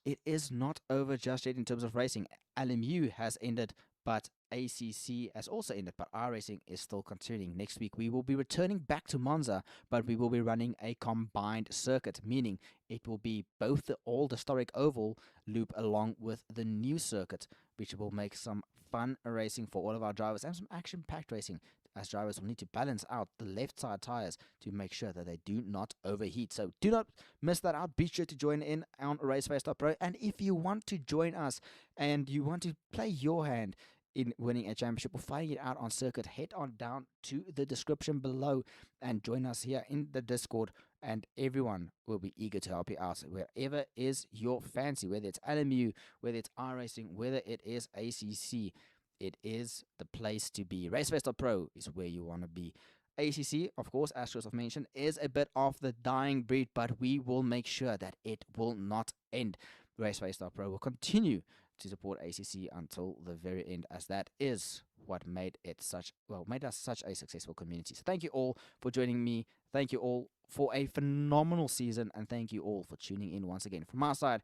Speaker 1: it is not over just yet in terms of racing. LMU has ended, but ACC has also ended, but our racing is still continuing. Next week, we will be returning back to Monza, but we will be running a combined circuit, meaning it will be both the old historic oval loop along with the new circuit, which will make some fun racing for all of our drivers and some action-packed racing, as drivers will need to balance out the left side tires to make sure that they do not overheat. So do not miss that out. Be sure to join in on RaceFace.Pro. And if you want to join us and you want to play your hand in winning a championship or fighting it out on circuit, head on down to the description below and join us here in the Discord, and everyone will be eager to help you out wherever is your fancy, whether it's LMU, whether it's iRacing, whether it is ACC. It is the place to be. RaceFace.Pro is where you want to be. ACC, of course, as Joseph mentioned, is a bit of the dying breed, but we will make sure that it will not end. RaceFace.Pro will continue to support ACC until the very end, as that is what made us such a successful community. So thank you all for joining me. Thank you all for a phenomenal season, and thank you all for tuning in once again. From our side,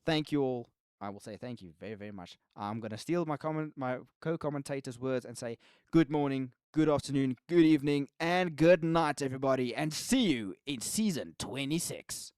Speaker 1: thank you all. I will say thank you very, very much. I'm going to steal my co-commentator's words and say good morning, good afternoon, good evening, and good night, everybody, and see you in season 26.